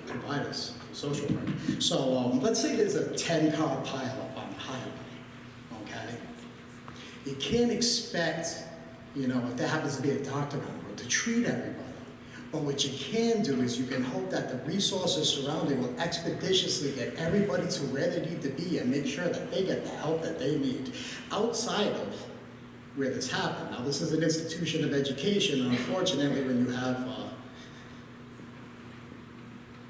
providers for social work. So let's say there's a 10-car pileup on the highway, okay? You can't expect, if there happens to be a doctor on the road, to treat everybody. But what you can do is you can hope that the resources surrounding will expeditiously get everybody to where they need to be and make sure that they get the help that they need outside of where this happened. Now, this is an institution of education, and unfortunately, when you have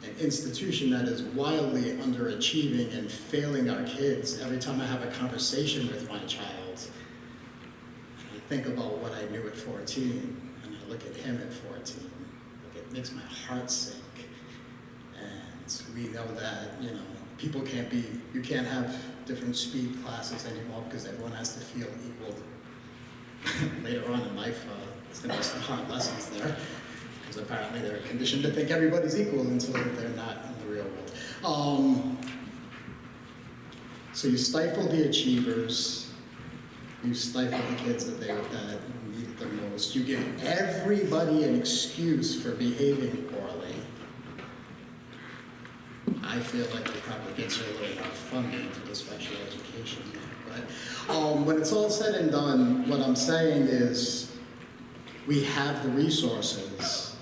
an institution that is wildly underachieving and failing our kids, every time I have a conversation with my child, I think about what I knew at 14, and I look at him at 14. It makes my heart sink. And we know that, people you can't have different speed classes anymore because everyone has to feel equal. Later on in life, there's going to be some hard lessons there, because apparently they're conditioned to think everybody's equal until they're not in the real world. So you stifle the achievers, you stifle the kids that need it the most. You give everybody an excuse for behaving poorly. I feel like it probably gets you a little more funding for the special education. But when it's all said and done, what I'm saying is we have the resources.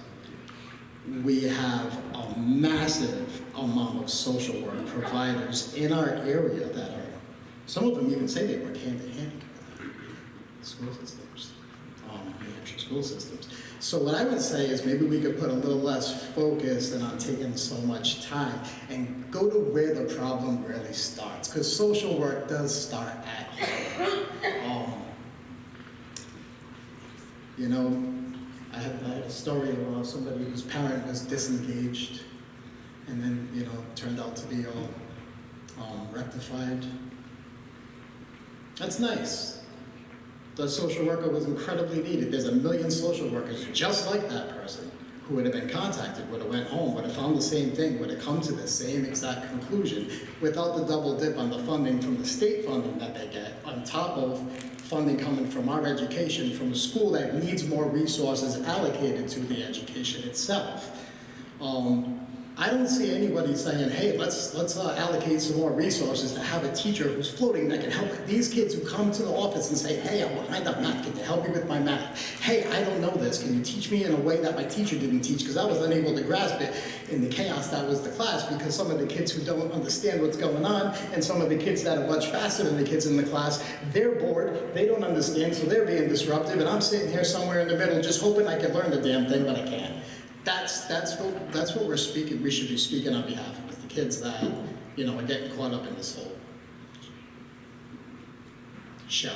We have a massive amount of social work providers in our area that are, some of them even say they work hand in hand. school systems, New Hampshire school systems. So what I would say is maybe we could put a little less focus and on taking so much time and go to where the problem really starts, because social work does start at home. You know, I had a story of somebody whose parent was disengaged and then, you know, turned out to be all rectified. That's nice. The social worker was incredibly needed. There's a million social workers just like that person who would have been contacted, would have went home, would have found the same thing, would have come to the same exact conclusion without the double dip on the funding from the state funding that they get, on top of funding coming from our education, from a school that needs more resources allocated to the education itself. I don't see anybody saying, hey, let's allocate some more resources to have a teacher who's floating that can help these kids who come to the office and say, hey, I'm behind on math, can you help me with my math? Hey, I don't know this, can you teach me in a way that my teacher didn't teach, because I was unable to grasp it in the chaos that was the class, because some of the kids who don't understand what's going on, and some of the kids that are much faster than the kids in the class, they're bored, they don't understand, so they're being disruptive, and I'm sitting here somewhere in the middle just hoping I can learn the damn thing, but I can't. That's what we should be speaking on behalf of, the kids that, you know, are getting caught up in this whole show.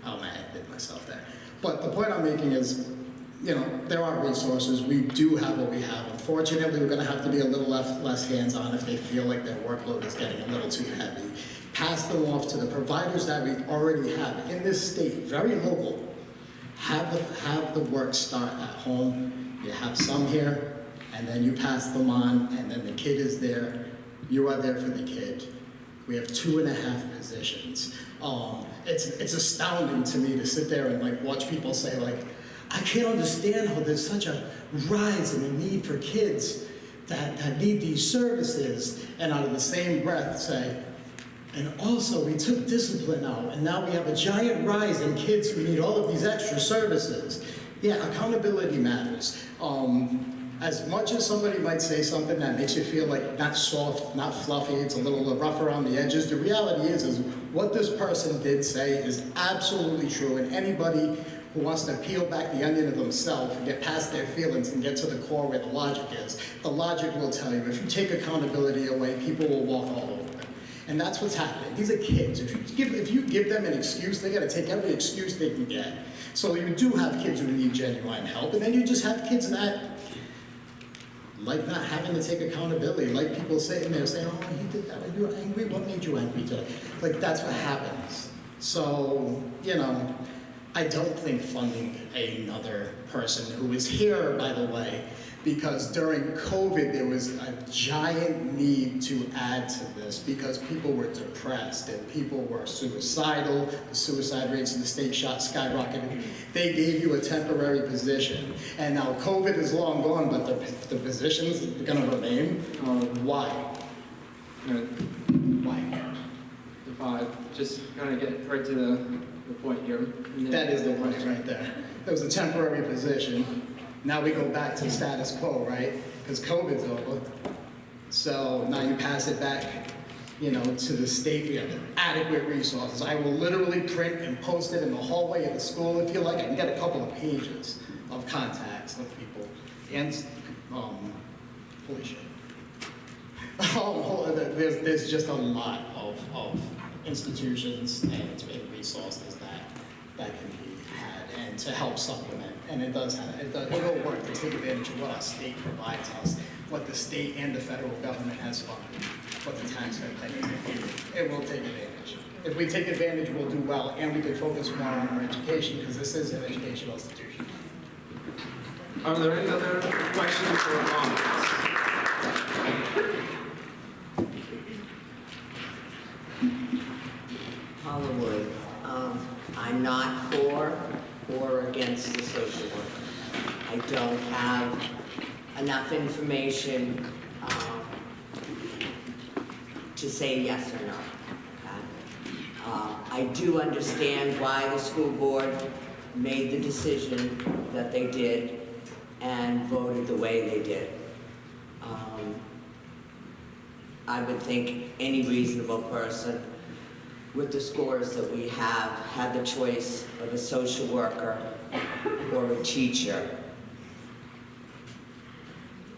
Oh, I did myself there. But the point I'm making is, you know, there are resources. We do have what we have. Unfortunately, we're going to have to be a little less hands-on if they feel like their workload is getting a little too heavy. Pass them off to the providers that we already have in this state, very local. Have the work start at home. You have some here, and then you pass them on, and then the kid is there. You are there for the kid. We have 2.5 positions. It's astounding to me to sit there and like watch people say like, I can't understand how there's such a rise in the need for kids that need these services, and out of the same breath say, and also we took discipline out, and now we have a giant rise in kids who need all of these extra services. Yeah, accountability matters. As much as somebody might say something that makes you feel like not soft, not fluffy, it's a little rough around the edges, the reality is what this person did say is absolutely true, and anybody who wants to peel back the onion of themselves and get past their feelings and get to the core where the logic is, the logic will tell you, if you take accountability away, people will walk all over them. And that's what's happening. These are kids. If you give them an excuse, they gotta take every excuse they can get. So you do have kids who need genuine help, and then you just have kids that like not having to take accountability, like people sitting there saying, oh, he did that, you were angry, what made you angry today? Like, that's what happens. So, you know, I don't think funding another person who is here, by the way, because during COVID, there was a giant need to add to this because people were depressed and people were suicidal. The suicide rates in the state skyrocketed. They gave you a temporary position. And now COVID is long gone, but the position's gonna remain. Why? Why? The 5, just kind of get right to the point here. That is the point right there. There was a temporary position. Now we go back to status quo, right? Because COVID's over. So now you pass it back, you know, to the state. We have adequate resources. I will literally print and post it in the hallway of the school if you like. I can get a couple of pages of contacts with people. And, holy shit. There's just a lot of institutions and resources that can be had and to help supplement. And it will work to take advantage of what our state provides us, what the state and the federal government has funded, what the taxpayer pays for. It will take advantage. If we take advantage, we'll do well, and we can focus more on our education, because this is an educational institution. Are there any other questions or comments? Hollywood, I'm not for or against the social worker. I don't have enough information to say yes or no. Okay? I do understand why the school board made the decision that they did and voted the way they did. I would think any reasonable person with the scores that we have, had the choice of a social worker or a teacher,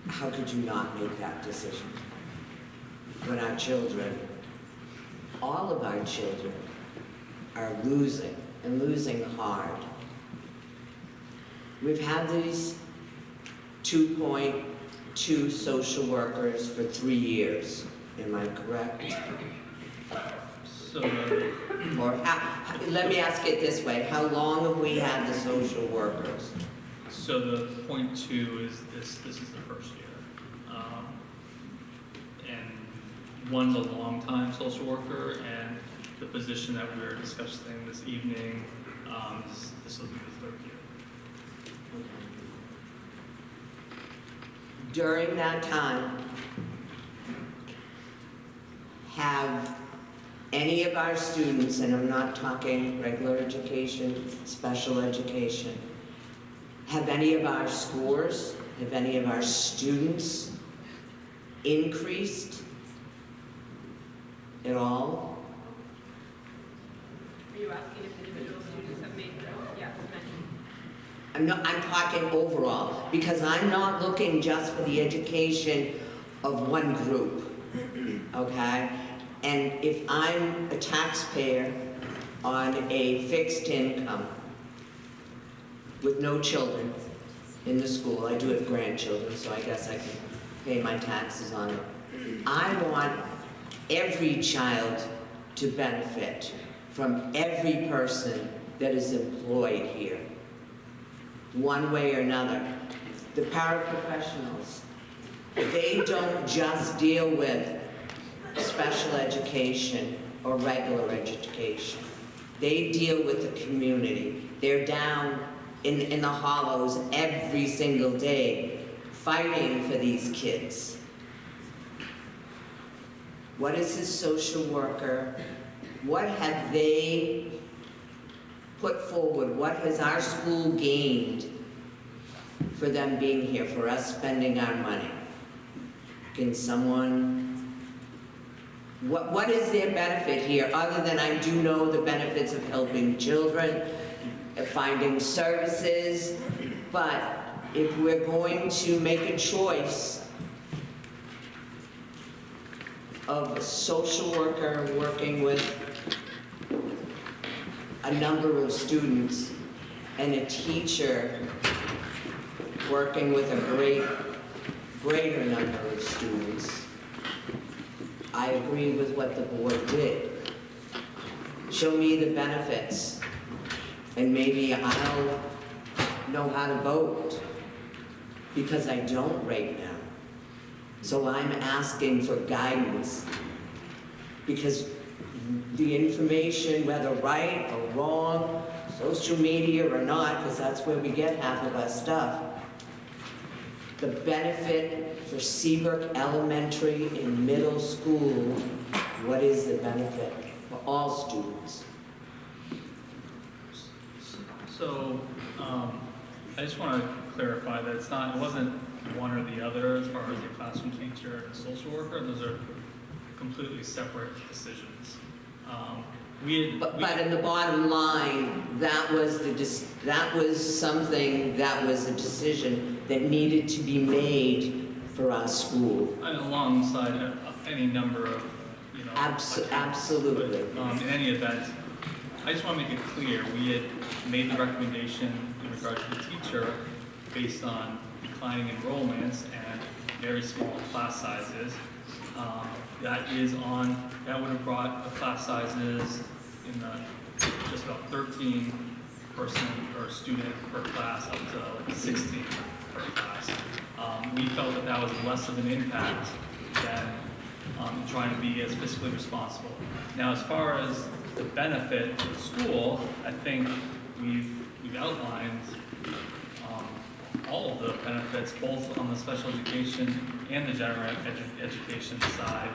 how could you not make that decision? When our children, all of our children, are losing, and losing hard. We've had these 2.2 social workers for 3 years, am I correct? So, Or let me ask it this way, how long have we had the social workers? so the point 2 is this is the first year. And one's a long-time social worker, and the position that we were discussing this evening, this will be the 3rd year. During that time, have any of our students, and I'm not talking regular education, special education, have any of our scores, have any of our students increased at all? Are you asking if individual students have made growth? Yes, I'm talking overall, because I'm not looking just for the education of one group, okay? And if I'm a taxpayer on a fixed income with no children in the school, I do have grandchildren, so I guess I can pay my taxes on it. I want every child to benefit from every person that is employed here, one way or another. The paraprofessionals, they don't just deal with special education or regular education. They deal with the community. They're down in the hollows every single day fighting for these kids. What is this social worker? What have they put forward? What has our school gained for them being here, for us spending our money? Can someone, what is their benefit here, other than I do know the benefits of helping children, finding services, but if we're going to make a choice of a social worker working with a number of students and a teacher working with a greater number of students, I agree with what the board did. Show me the benefits, and maybe I'll know how to vote, because I don't right now. So I'm asking for guidance, because the information, whether right or wrong, social media or not, because that's where we get half of our stuff, the benefit for Seabrook Elementary and Middle School, what is the benefit for all students? So, I just want to clarify that it wasn't one or the other as far as the classroom teacher and social worker. Those are completely separate decisions. But in the bottom line, that was something that was a decision that needed to be made for our school. And alongside any number of, Absolutely. But, in any event, I just want to make it clear, we had made the recommendation in regard to the teacher based on declining enrollments and very small class sizes. That would have brought the class sizes in just about 13 person or student per class up to like 16 per class. We felt that was less of an impact than trying to be as fiscally responsible. Now, as far as the benefit to the school, I think we've outlined all of the benefits, both on the special education and the general education side,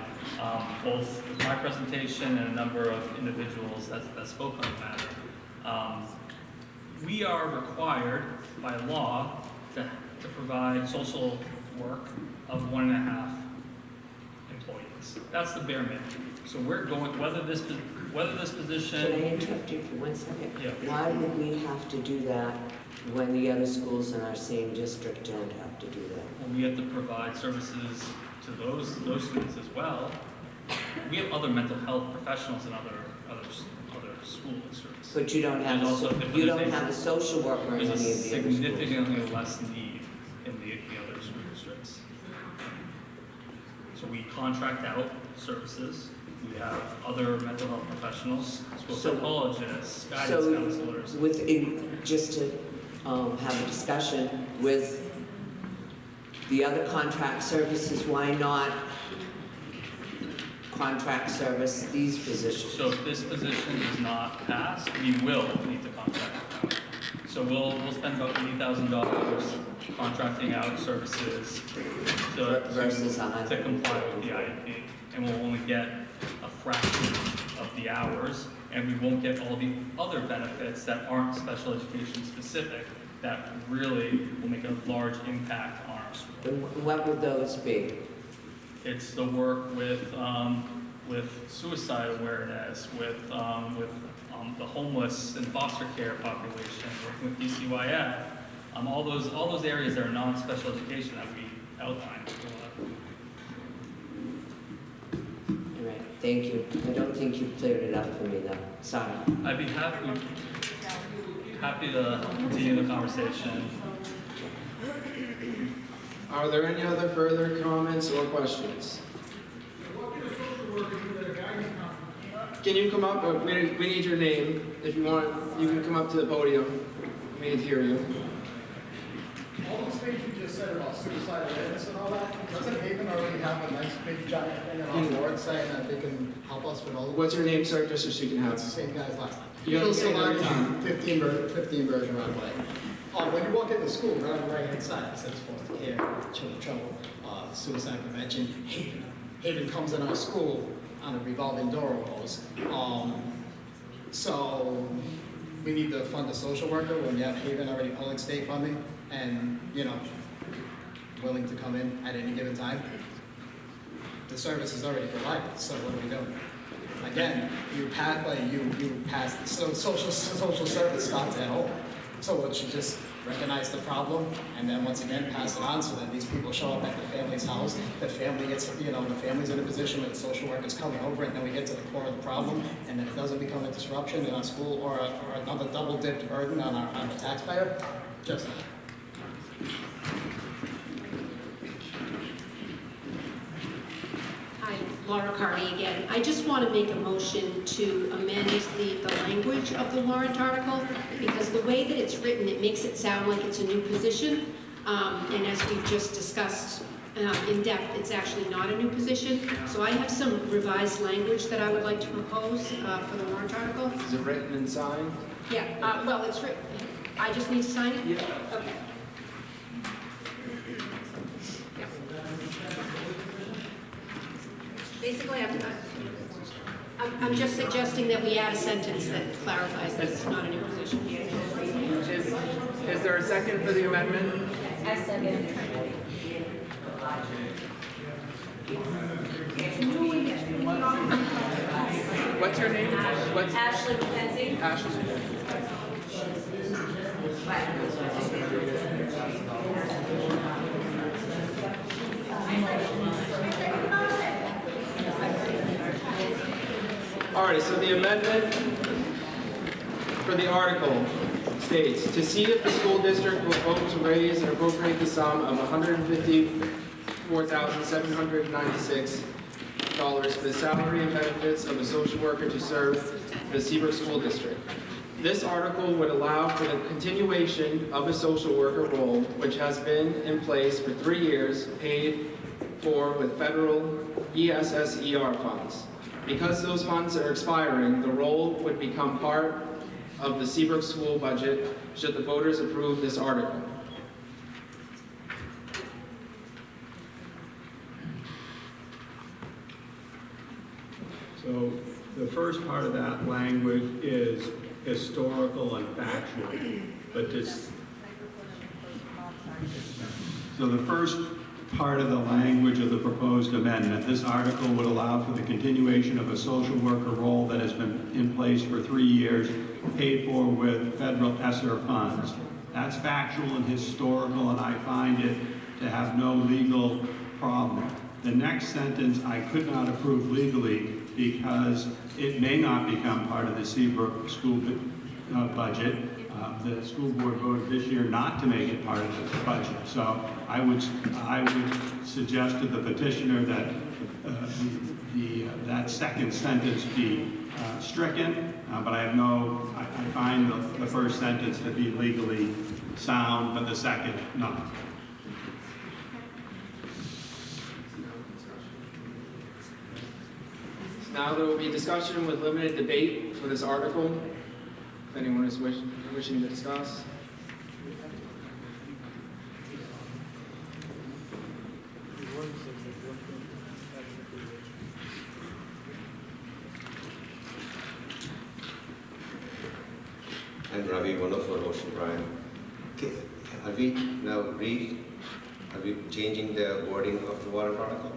both with my presentation and a number of individuals that spoke on the matter. We are required by law to provide social work of 1.5 employees. That's the bare minimum. So we're going, whether this whether this position. Can I interrupt you for 1 second? Yeah. Why would we have to do that when the other schools in our same district don't have to do that? And we have to provide services to those students as well. We have other mental health professionals in other school districts. But you don't have a social worker in any of the There's a other schools. significantly less need in the other school districts. So we contract out services. We have other mental health professionals, school psychologists, guidance counselors. Just to have a discussion with the other contract services, why not contract service these positions? So if this position is not passed, we will need to contract it out. So we'll spend about $80,000 contracting out services to comply with the IEP, and we'll only get a fraction of the hours, and we won't get all the other benefits that aren't special education specific that really will make a large impact on our school. And what would those be? It's the work with suicide awareness, with the homeless and foster care population, working with DCYF, all those areas that are non-special education that we outlined. All right, thank you. I don't think you've cleared it up for me though. Sorry. I'd be happy to continue the conversation. Are there any other further comments or questions? Can you come up? We need your name. If you want, you can come up to the podium. We need to hear you. All those things you just said about suicide awareness and all that, doesn't Haven already have a nice big giant thing on board saying that they can help us with all of What's your name, sir, just so she can have? It's the same guy as last time. You Phil say that every time. 15 Bergeron Way. When you walk into school, right on the right-hand side, it says foster care, children trouble, suicide prevention, Haven. Haven comes in our school on a revolving door almost. So we need to fund a social worker when you have Haven already pulling state funding and, willing to come in at any given time. The service is already provided, so what are we doing? Again, you pass, so social service starts at home. So what you just recognize the problem and then once again pass it on so that these people show up at the family's house, the family gets, the family's in a position where the social worker's coming over and then we get to the core of the problem and then it doesn't become a disruption in our school or another double-dipped burden on the taxpayer. Just that. Hi, Laura Carney again. I just want to make a motion to amend the language of the warrant article because the way that it's written, it makes it sound like it's a new position. And as we've just discussed in depth, it's actually not a new position. So I have some revised language that I would like to propose for the warrant article. Is it written and signed? Yeah, well, it's written. I just need to sign it? Yeah. Okay. Basically, I'm just suggesting that we add a sentence that clarifies that it's not a new position. Is there a second for the amendment? I second. What's her name? Ashley McKenzie. Ashley. All right, so the amendment for the article states, to see if the school district will vote to raise and appropriate the sum of $154,796 for the salary and benefits of a social worker to serve the Seabrook School District. This article would allow for the continuation of a social worker role, which has been in place for 3 years, paid for with federal ESSER funds. Because those funds are expiring, the role would become part of the Seabrook school budget should the voters approve this article. So the first part of that language is historical and factual, but this. So the first part of the language of the proposed amendment. This article would allow for the continuation of a social worker role that has been in place for 3 years, paid for with federal ESSER funds. That's factual and historical, and I find it to have no legal problem. The next sentence I could not approve legally because it may not become part of the Seabrook school budget. The school board voted this year not to make it part of the budget. So I would suggest to the petitioner that that second sentence be stricken, but I find the first sentence to be legally sound, but the second not. Now there will be discussion with limited debate for this article. If anyone is wishing to discuss. And Ravi, wonderful motion, Brian. Are we changing the wording of the warrant article?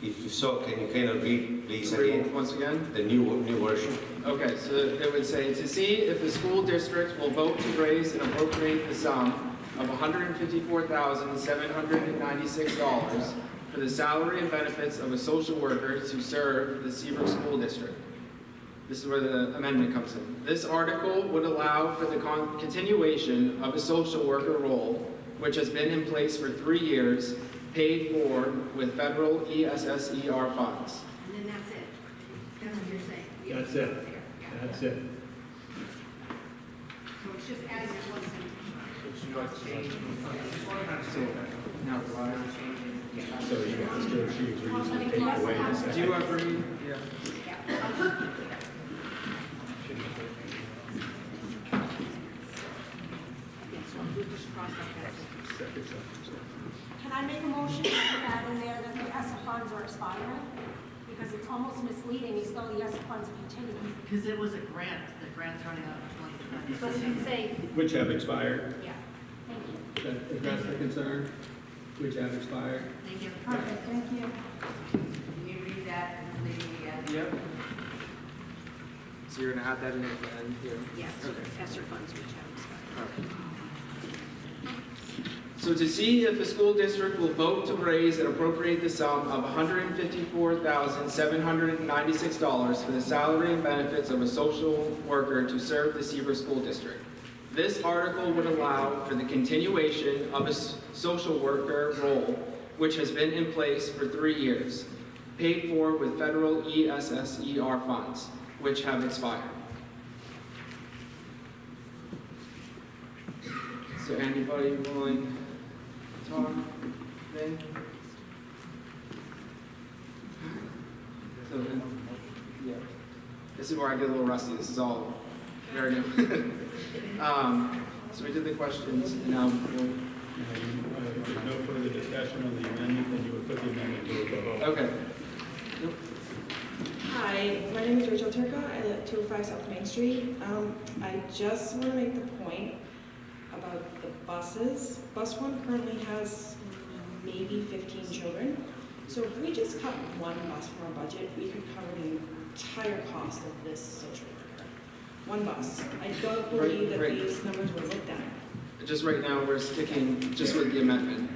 If so, can you kind of read, please, again? Once again? The new version. Okay, so it would say, to see if the school district will vote to raise and appropriate the sum of $154,796 for the salary and benefits of a social worker to serve the Seabrook School District. This is where the amendment comes in. This article would allow for the continuation of a social worker role, which has been in place for 3 years, paid for with federal ESSER funds. And then that's it. That's what you're saying. That's it. That's it. So it's just adding that one sentence. So you asked her if she agrees to take away the second. Do you agree? Yeah. Can I make a motion to add in there that the ESSER funds are expiring? Because it's almost misleading as though the ESSER funds are continuing. Because it was a grant, the grant's running out in 2020. But it should say, Which have expired. yeah, thank you. That address the concern? Which have expired. Thank you. Perfect, thank you. Can you read that and leave it again? Yep. So you're gonna add that in at the end here? Yes, Okay. ESSER funds which have expired. Okay. So to see if the school district will vote to raise and appropriate the sum of $154,796 for the salary and benefits of a social worker to serve the Seabrook School District. This article would allow for the continuation of a social worker role, which has been in place for 3 years, paid for with federal ESSER funds, which have expired. So anybody willing to talk? Vin? So then, yeah. This is where I get a little rusty. This is all very new. So we did the questions, and now we'll... There's no further discussion on the amendment, then you would put the amendment to a vote. Okay. Hi, my name is Rachel Turca. I live at 205 South Main Street. I just want to make the point about the buses. Bus 1 currently has maybe 15 children. So if we just cut one bus from our budget, we could cover the entire cost of this social worker. One bus. I don't believe that these numbers were looked at. Just right now, we're sticking just with the amendment.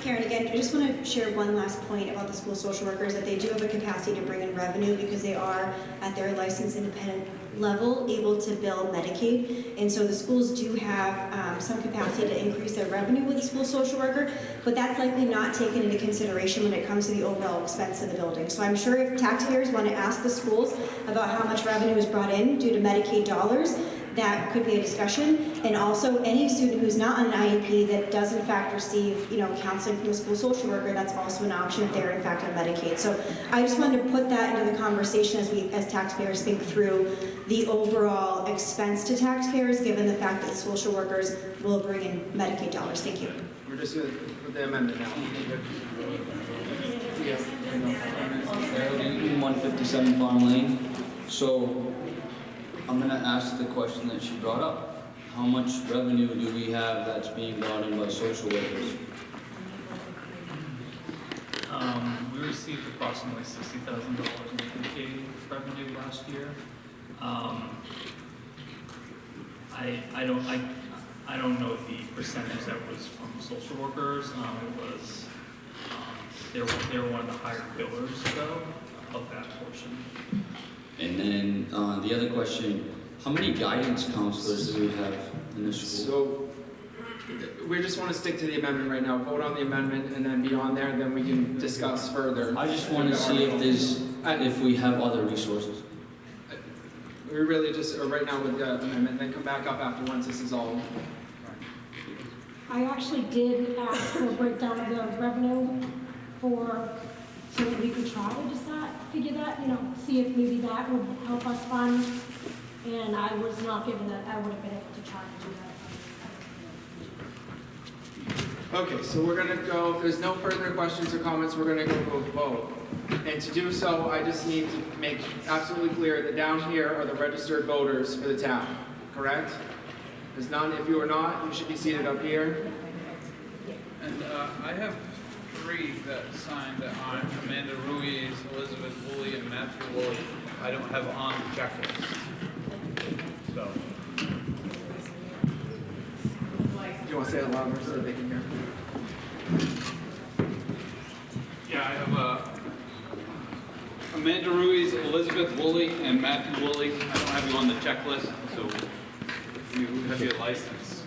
Karen, again, I just want to share one last point about the school social workers, that they do have a capacity to bring in revenue because they are, at their licensed independent level, able to bill Medicaid. And so the schools do have some capacity to increase their revenue with the school social worker, but that's likely not taken into consideration when it comes to the overall expense of the building. So I'm sure if taxpayers want to ask the schools about how much revenue is brought in due to Medicaid dollars, that could be a discussion. And also any student who's not on an IEP that does in fact receive, counseling from a school social worker, that's also an option if they're in fact on Medicaid. So I just wanted to put that into the conversation as taxpayers think through the overall expense to taxpayers, given the fact that social workers will bring in Medicaid dollars. Thank you. We're just going to put the amendment now. 157 Farm Lane. So I'm gonna ask the question that she brought up. How much revenue do we have that's being brought in by social workers? We received approximately $60,000 in PK revenue last year. I don't know the percentage that was from social workers. They were one of the higher billers though of that portion. And then the other question, how many guidance counselors do we have in this school? So we just want to stick to the amendment right now, vote on the amendment, and then beyond there, then we can discuss further. I just want to see if we have other resources. We really just are right now with the amendment, then come back up after once this is all. I actually did ask for a breakdown of the revenue so that we could try to decide, figure that, see if maybe that would help us fund. And I was not given that, I would have been able to try to do that. Okay, so we're gonna go, if there's no further questions or comments, we're gonna go to a vote. And to do so, I just need to make absolutely clear that down here are the registered voters for the town, correct? There's none. If you are not, you should be seated up here. And I have 3 that signed on: Amanda Ruiz, Elizabeth Woolley, and Matthew Woolley. I don't have on the checklist. So. Do you want to say it louder so that they can hear? Yeah, I have Amanda Ruiz, Elizabeth Woolley, and Matthew Woolley. I don't have you on the checklist, so if you have your license.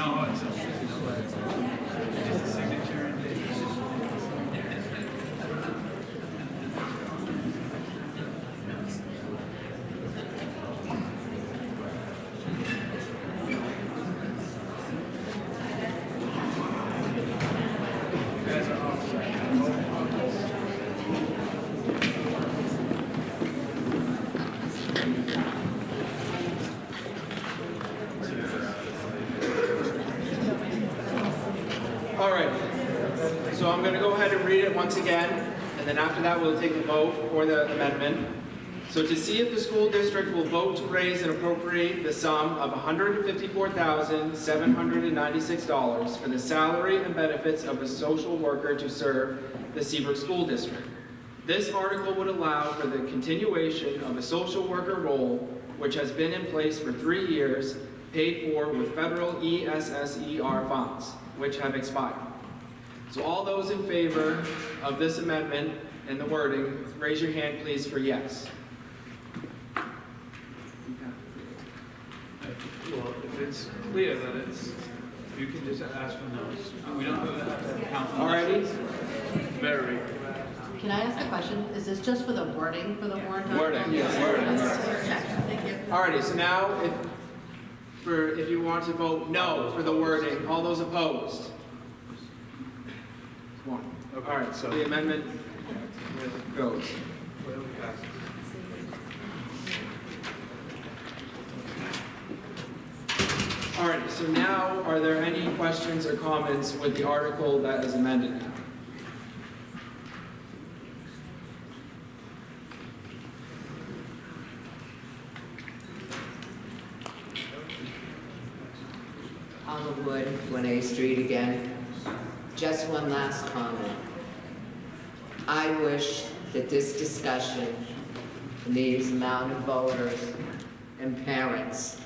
No, it's a signature and date. You guys are all set. All right, so I'm going to go ahead and read it once again, and then after that we'll take a vote for the amendment. So to see if the school district will vote to raise and appropriate the sum of $154,796 for the salary and benefits of a social worker to serve the Seabrook School District. This article would allow for the continuation of a social worker role which has been in place for 3 years, paid for with federal ESSER funds, which have expired. So all those in favor of this amendment and the wording, raise your hand please for yes. Well, if it's clear that it's, you can just ask for those. We don't have to count. Alrighty. Very. Can I ask a question? Is this just for the wording for the warrant article? Wording, yes, wording. Check. Thank you. Alrighty, so now if you want to vote no for the wording, all those opposed? One. Okay, Alright, so- the amendment goes. Alright, so now are there any questions or comments with the article that is amended now? Hollywood, 1A Street again. Just one last comment. I wish that this discussion, and these amount of voters and parents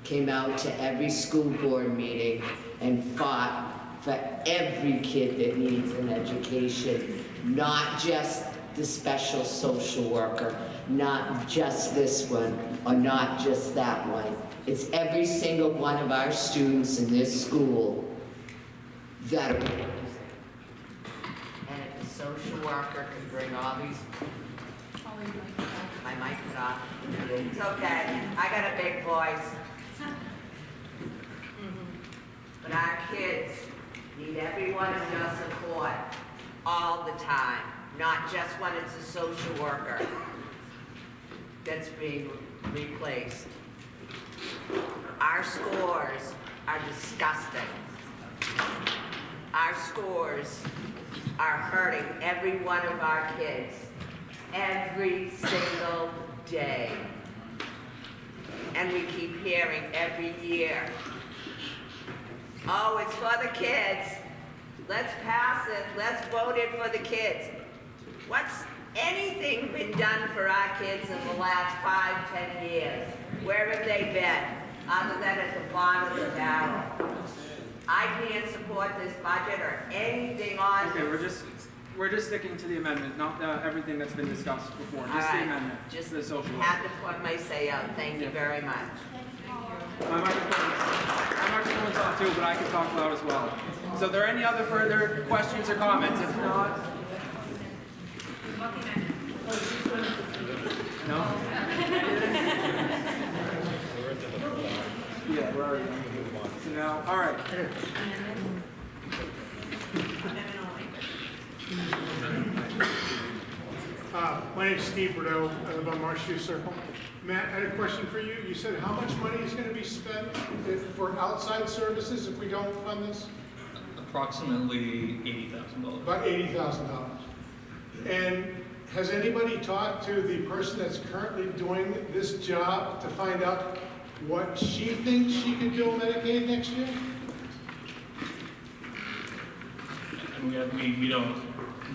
came out to every school board meeting and fought for every kid that needs an education, not just the special social worker, not just this one, or not just that one. It's every single one of our students in this school that are. And if a social worker can bring all these. My mic cut off. It's okay. I got a big voice. But our kids need every one of your support all the time, not just when it's a social worker that's being replaced. Our scores are disgusting. Our scores are hurting every one of our kids every single day. And we keep hearing every year, oh, it's for the kids. Let's pass it. Let's vote it for the kids. What's anything been done for our kids in the last 5, 10 years? Where have they been, other than at the bottom of the barrel? I can't support this budget or anything on Okay, this. we're just sticking to the amendment, not everything that's been discussed before. Just the amendment. Just the social worker. had to put my say out. Thank you very much. My microphone's off too, but I can talk loud as well. So are there any other further questions or comments? If not, no? Yeah, we're already on. So now, all right. My name's Steve Bordeaux. I live on Marsh Street Circle. Matt, I had a question for you. You said how much money is going to be spent for outside services if we don't fund this? Approximately $80,000. About $80,000. And has anybody talked to the person that's currently doing this job to find out what she thinks she could bill Medicaid next year? We don't,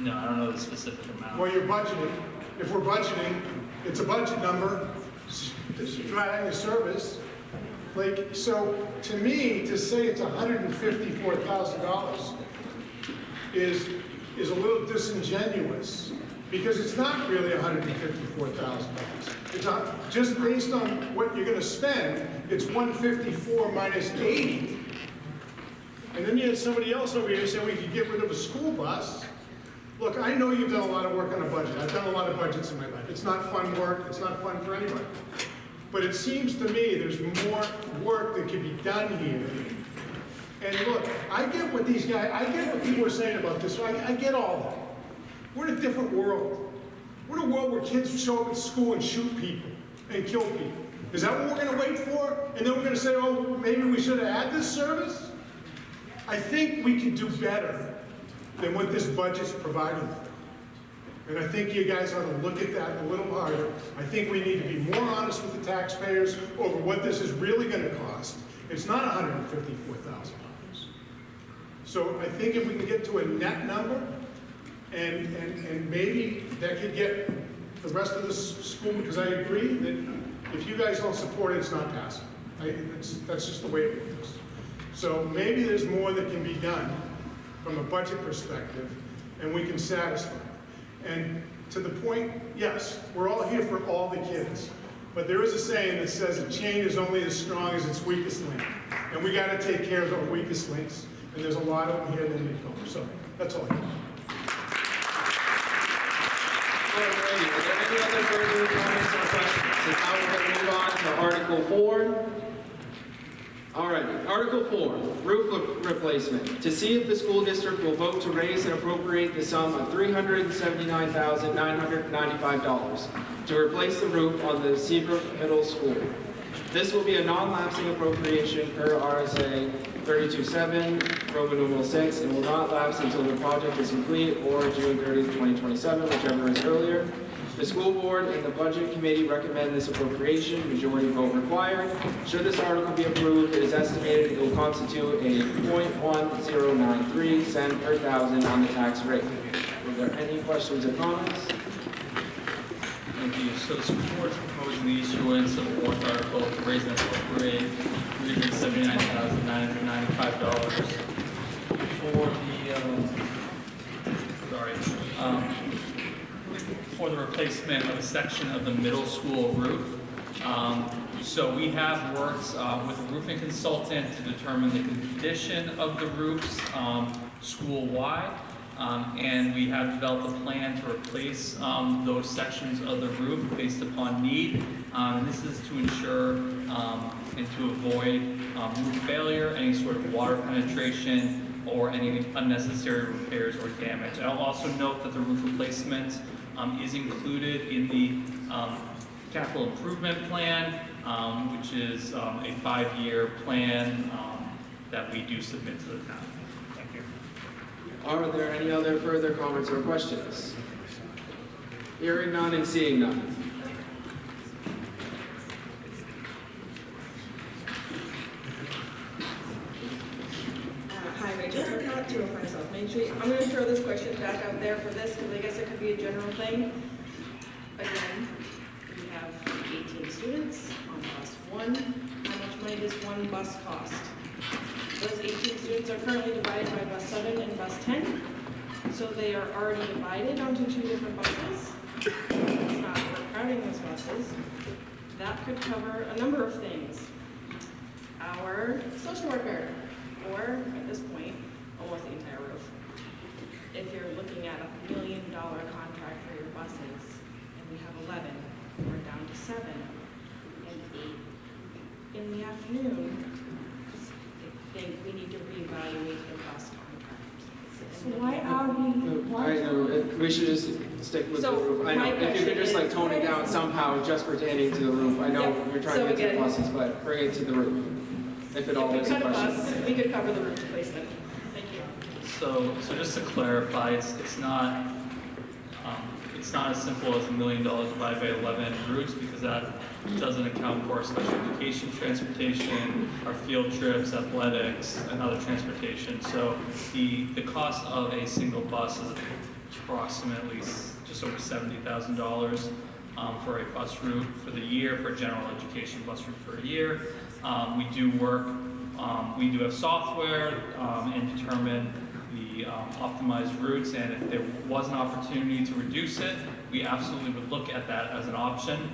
no, I don't know the specific amount. Well, you're budgeting. If we're budgeting, it's a budget number, providing a service. Like, so to me, to say it's $154,000 is a little disingenuous, because it's not really $154,000. It's not, just based on what you're going to spend, it's 154 minus 80 And then you had somebody else over here saying we could get rid of a school bus. Look, I know you've done a lot of work on a budget. I've done a lot of budgets in my life. It's not fun work. It's not fun for anybody. But it seems to me there's more work that can be done here. And look, I get what these guys, I get what people are saying about this. I get all that. We're in a different world. We're in a world where kids show up at school and shoot people and kill people. Is that what we're going to wait for? And then we're going to say, oh, maybe we should have had this service? I think we can do better than what this budget's providing for. And I think you guys ought to look at that a little harder. I think we need to be more honest with the taxpayers over what this is really going to cost. It's not $154,000. So I think if we can get to a net number, and maybe that could get the rest of the school, because I agree that if you guys don't support it, it's not passing. That's just the way it works. So maybe there's more that can be done from a budget perspective, and we can satisfy it. And to the point, yes, we're all here for all the kids. But there is a saying that says a chain is only as strong as its weakest link. And we got to take care of our weakest links. And there's a lot of them here that need to come. So that's all I have. Alrighty, are there any other further comments or questions? So now we're going to move on to Article 4. Alrighty, Article 4, roof replacement. To see if the school district will vote to raise and appropriate the sum of $379,995 to replace the roof on the Seabrook Middle School. This will be a non-lapsing appropriation per RSA 32.7, Roman numeral 6, and will not lapse until the project is complete or June 30th, 2027, whichever is earlier. The school board and the budget committee recommend this appropriation, majority vote required. Should this article be approved, it is estimated it will constitute a 0.1093 cent per thousand on the tax rate. Are there any questions or comments? Thank you. So the school board is proposing the issuance of a warrant article to raise and appropriate $379,995 for the replacement of a section of the middle school roof. So we have worked with a roofing consultant to determine the condition of the roofs school-wide. And we have developed a plan to replace those sections of the roof based upon need. And this is to ensure and to avoid roof failure, any sort of water penetration, or any unnecessary repairs or damage. I'll also note that the roof replacement is included in the capital improvement plan, which is a 5-year plan that we do submit to the town. Thank you. Are there any other further comments or questions? Hearing none and seeing none. Hi, Rachel Turcott, 205 South Main Street. I'm going to throw this question back out there for this because I guess it could be a general thing. Again, we have 18 students on bus 1. How much money does one bus cost? Those 18 students are currently divided by bus 7 and bus 10. So they are already divided onto 2 different buses. It's not overcrowding those buses. That could cover a number of things. Our social worker, or at this point, almost the entire roof. If you're looking at $1 million contract for your buses, and we have 11, we're down to 7 and 8 in the afternoon, I think we need to reevaluate the bus contract. So why are we, I know, we should just stick with the roof. I know, if you could just like tone it down somehow, just pertaining to the roof. I know you're trying to get to the buses, but bring it to the roof. If it all is a question. We could cover the roof replacement. Thank you. So just to clarify, it's not as simple as $1 million divided by 11 routes, because that doesn't account for our special education transportation, our field trips, athletics, and other transportation. So the cost of a single bus is approximately just over $70,000 for a bus route for the year, for a general education bus route for a year. We do have software and determine the optimized routes, and if there was an opportunity to reduce it, we absolutely would look at that as an option.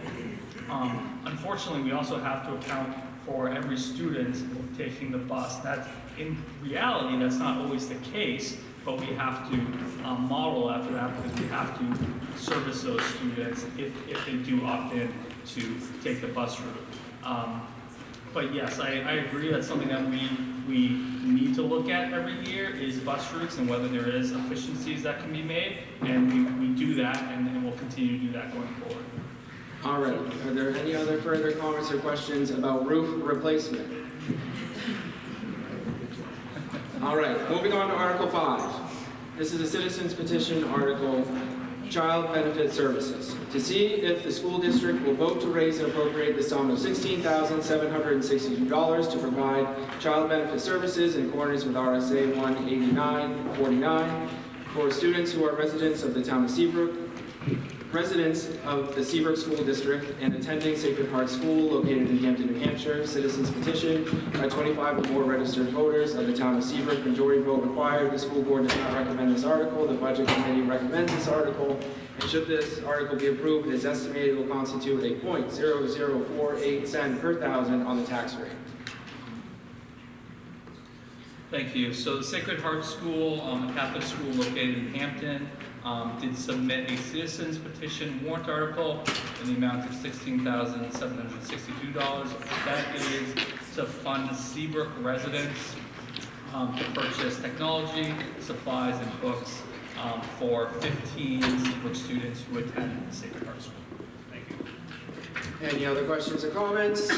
Unfortunately, we also have to account for every student taking the bus. That's, in reality, that's not always the case, but we have to model after that because we have to service those students if they do opt in to take the bus route. But yes, I agree, that's something that we need to look at every year is bus routes and whether there is efficiencies that can be made, and we do that, and we'll continue to do that going forward. All right, are there any other further comments or questions about roof replacement? All right, moving on to Article 5. This is a citizen's petition article, Child Benefit Services. To see if the school district will vote to raise and appropriate the sum of $16,762 to provide child benefit services in accordance with RSA 18949 for students who are residents of the town of Seabrook, residents of the Seabrook School District, and attending Sacred Heart School located in Hampton, New Hampshire. Citizens petition by 25 or more registered voters of the town of Seabrook. Majority vote required. The school board does not recommend this article. The budget committee recommends this article. And should this article be approved, it is estimated it will constitute a 0.0048 cent per thousand on the tax rate. Thank you. So the Sacred Heart School, a Catholic school located in Hampton, did submit a citizens petition warrant article in the amount of $16,762. That is to fund Seabrook residents to purchase technology, supplies, and books for 15 Seabrook students who attend the Sacred Heart School. Thank you. Any other questions or comments?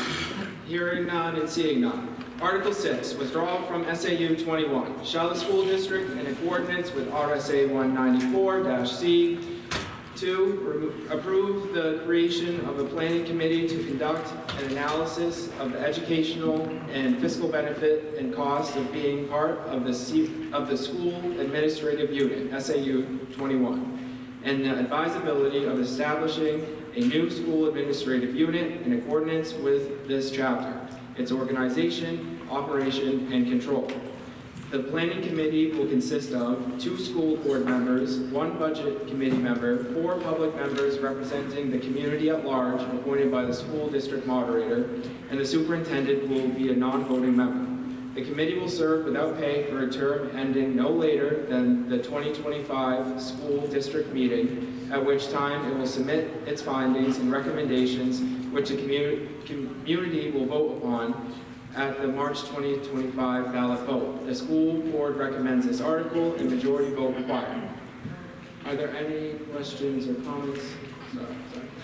Hearing none and seeing none. Article 6, withdrawal from SAU 21. Shall the school district, in accordance with RSA 194-C2, approve the creation of a planning committee to conduct an analysis of the educational and fiscal benefit and cost of being part of the school administrative unit, SAU 21, and the advisability of establishing a new school administrative unit in accordance with this chapter, its organization, operation, and control. The planning committee will consist of 2 school board members, 1 budget committee member, 4 public members representing the community at large appointed by the school district moderator, and the superintendent will be a non-voting member. The committee will serve without pay for a term ending no later than the 2025 school district meeting, at which time it will submit its findings and recommendations, which the community will vote upon at the March 2025 ballot vote. The school board recommends this article and majority vote required. Are there any questions or comments? Sorry.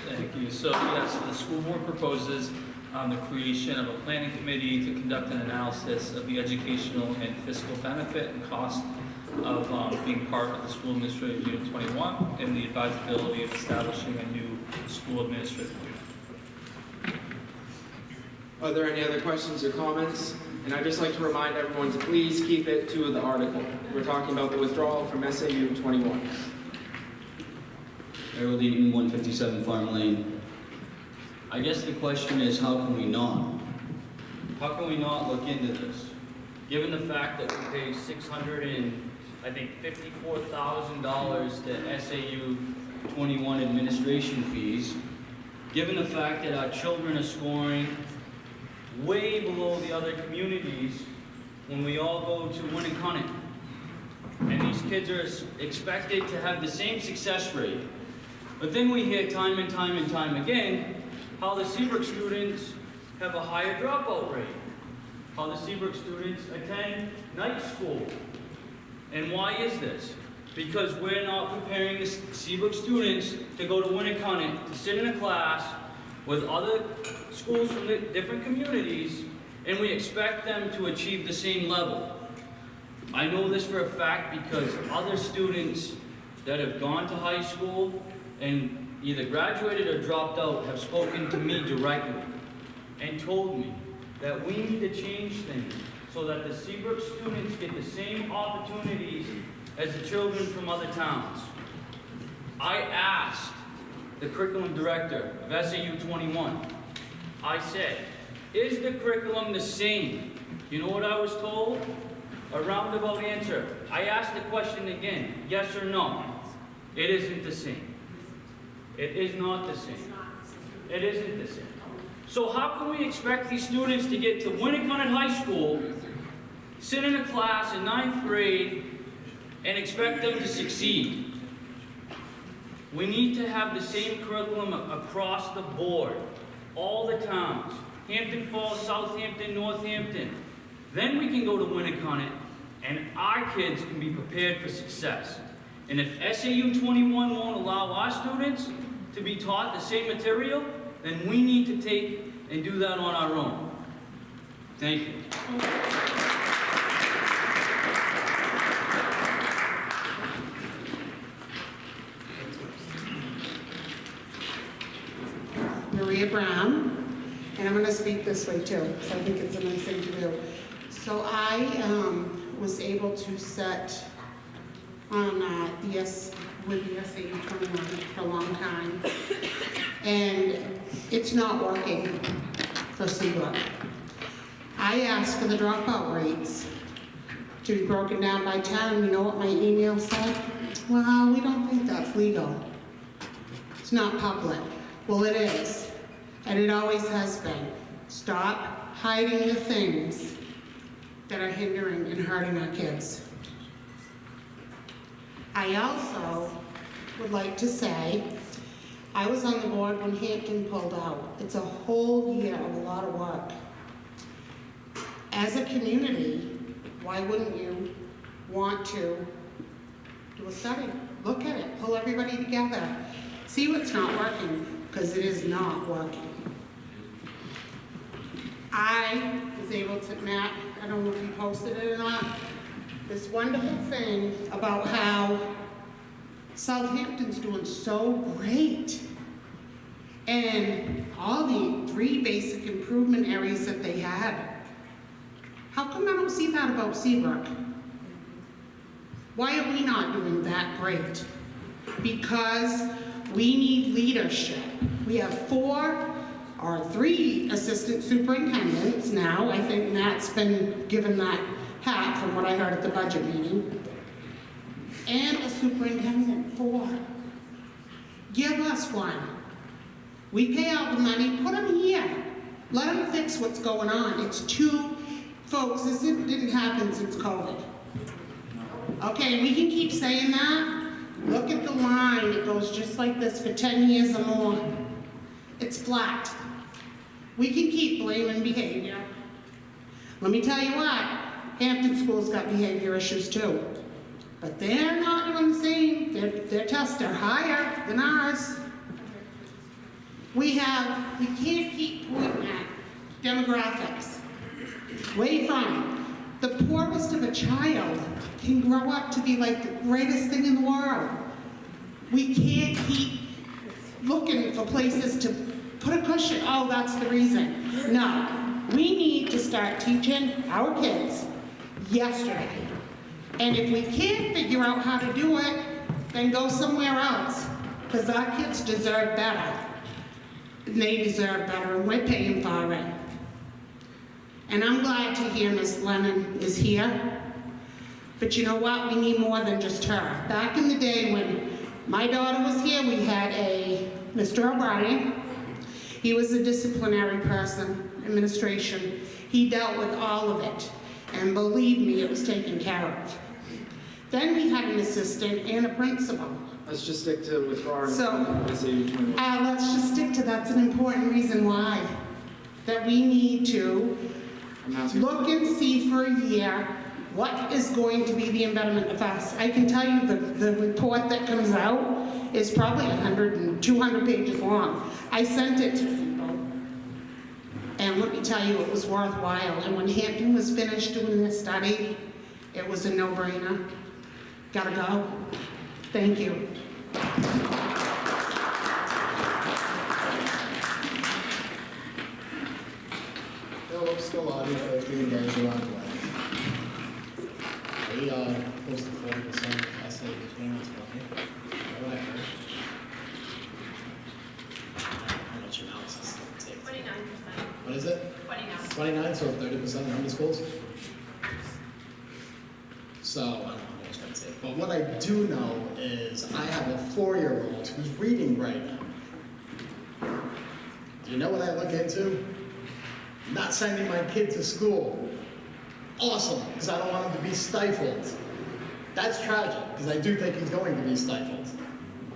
Thank you. So yes, the school board proposes the creation of a planning committee to conduct an analysis of the educational and fiscal benefit and cost of being part of the School Administrative Unit 21 and the advisability of establishing a new school administrative unit. Are there any other questions or comments? And I'd just like to remind everyone to please keep it to the article. We're talking about the withdrawal from SAU 21. Harold Eaton, 157 Farm Lane. I guess the question is, how can we not? How can we not look into this? Given the fact that we pay $654,000 to SAU 21 administration fees, given the fact that our children are scoring way below the other communities when we all go to Winnicott, and these kids are expected to have the same success rate. But then we hear time and time and time again how the Seabrook students have a higher dropout rate, how the Seabrook students attend night school. And why is this? Because we're not preparing the Seabrook students to go to Winnicott, to sit in a class with other schools from the different communities, and we expect them to achieve the same level. I know this for a fact because other students that have gone to high school and either graduated or dropped out have spoken to me directly and told me that we need to change things so that the Seabrook students get the same opportunities as the children from other towns. I asked the curriculum director of SAU 21, I said, is the curriculum the same? You know what I was told? A roundabout answer. I asked the question again, yes or no? It isn't the same. It is not the same. It isn't the same. So how can we expect these students to get to Winnicott High School, sit in a class in 9th grade, and expect them to succeed? We need to have the same curriculum across the board, all the towns, Hampton Falls, Southampton, Northampton. Then we can go to Winnicott, and our kids can be prepared for success. And if SAU 21 won't allow our students to be taught the same material, then we need to take and do that on our own. Thank you. Maria Brown, and I'm going to speak this way too, because I think it's a nice thing to do. So I was able to set on with the SAU 21 for a long time, and it's not working for Seabrook. I asked for the dropout rates to be broken down by town. You know what my email said? Well, we don't think that's legal. It's not public. Well, it is, and it always has been. Stop hiding the things that are hindering and hurting our kids. I also would like to say, I was on the board when Hampton pulled out. It's a whole year of a lot of work. As a community, why wouldn't you want to do a study? Look at it, pull everybody together, see what's not working, because it is not working. I was able to, Matt, I don't know if you posted it or not, this wonderful thing about how Southampton's doing so great. And all the 3 basic improvement areas that they had. How come I don't see that about Seabrook? Why are we not doing that great? Because we need leadership. We have 4 or 3 assistant superintendents now. I think Matt's been given that hat from what I heard at the budget meeting. And a superintendent 4. Give us one. We pay out the money, put them here. Let them fix what's going on. It's too, folks, this didn't happen since COVID. Okay, we can keep saying that. Look at the line, it goes just like this for 10 years or more. It's flat. We can keep blaming behavior. Let me tell you what, Hampton School's got behavior issues too. But they're not doing the same. Their tests are higher than ours. We can't keep pointing at demographics. Way from the poorest of a child can grow up to be like the greatest thing in the world. We can't keep looking for places to put a cushion. Oh, that's the reason. No, we need to start teaching our kids yesterday. And if we can't figure out how to do it, then go somewhere else. Because our kids deserve better. They deserve better, and we're paying for it. And I'm glad to hear Miss Lennon is here. But you know what? We need more than just her. Back in the day when my daughter was here, we had a Mr. O'Brien. He was a disciplinary person, administration. He dealt with all of it. And believe me, it was taken care of. Then we had an assistant and a principal. Let's just stick to withdrawal. So, SAU 21. let's just stick to that's an important reason why. That we need to look and see for a year what is going to be the embedment of us. I can tell you the report that comes out is probably 100 and 200 pages long. I sent it to people. And let me tell you, it was worthwhile. And when Hampton was finished doing this study, it was a no-brainer. Gotta go. Thank you. Phillips, Galati, 15, Bergeron, Glen. We close to 40% essay between us, right? What I heard. How much analysis does it take? 29%. What is it? 29. 29, so 30% how many schools? So, I don't know what I was trying to say. But what I do know is I have a 4-year-old who's reading right now. Do You know what I look into? Not sending my kid to school. Awesome, because I don't want him to be stifled. That's tragic, because I do think he's going to be stifled.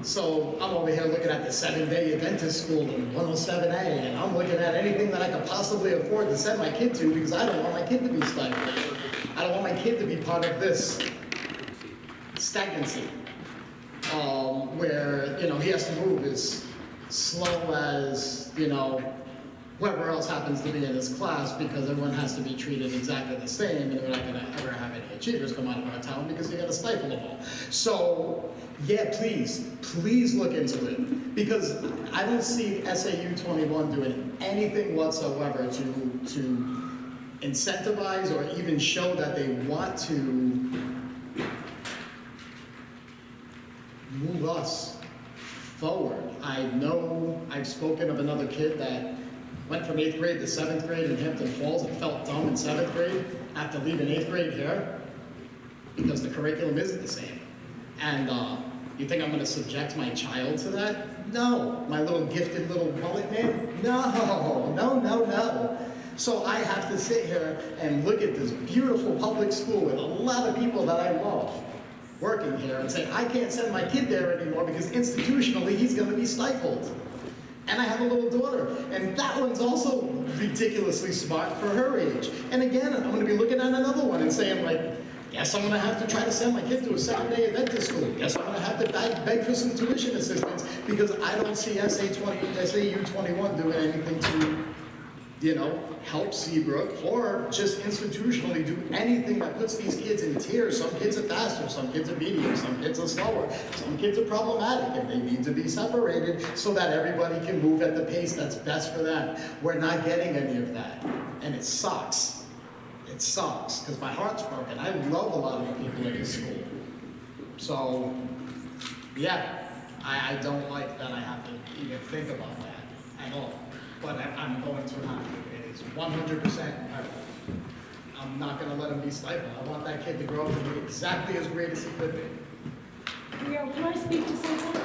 So I'm over here looking at the 7-day Adventist school in 107A, and I'm looking at anything that I could possibly afford to send my kid to because I don't want my kid to be stifled. I don't want my kid to be part of this stagnancy, where, you know, he has to move as slow as, you know, whoever else happens to be in his class, because everyone has to be treated exactly the same, and we're not gonna ever have any achievers come out of our town because you gotta stifle them all. So, yeah, please look into it, because I don't see SAU 21 doing anything whatsoever to incentivize or even show that they want to move us forward. I know I've spoken of another kid that went from 8th grade to 7th grade in Hampton Falls and felt dumb in 7th grade after leaving 8th grade here because the curriculum isn't the same. And you think I'm going to subject my child to that? No. My little gifted little mullet man? No. So I have to sit here and look at this beautiful public school with a lot of people that I love working here and say, I can't send my kid there anymore because institutionally he's going to be stifled. And I have a little daughter, and that one's also ridiculously smart for her age. And again, I'm going to be looking at another one and saying, like, yes, I'm going to have to try to send my kid to a 7-day Adventist school. Yes, I'm going to have to beg for some tuition assistance because I don't see SAU 21 doing anything to, you know, help Seabrook or just institutionally do anything that puts these kids in tiers. Some kids are faster, some kids are medium, some kids are slower, some kids are problematic, and they need to be separated so that everybody can move at the pace that's best for them. We're not getting any of that, and it sucks. It sucks, because my heart's broken. I love a lot of the people in this school. So, yeah, I don't like that I have to even think about that at all. But I'm going to have to. It is 100%. I'm not going to let him be stifled. I want that kid to grow up and be exactly as great as he could be. Rio, can I speak to something?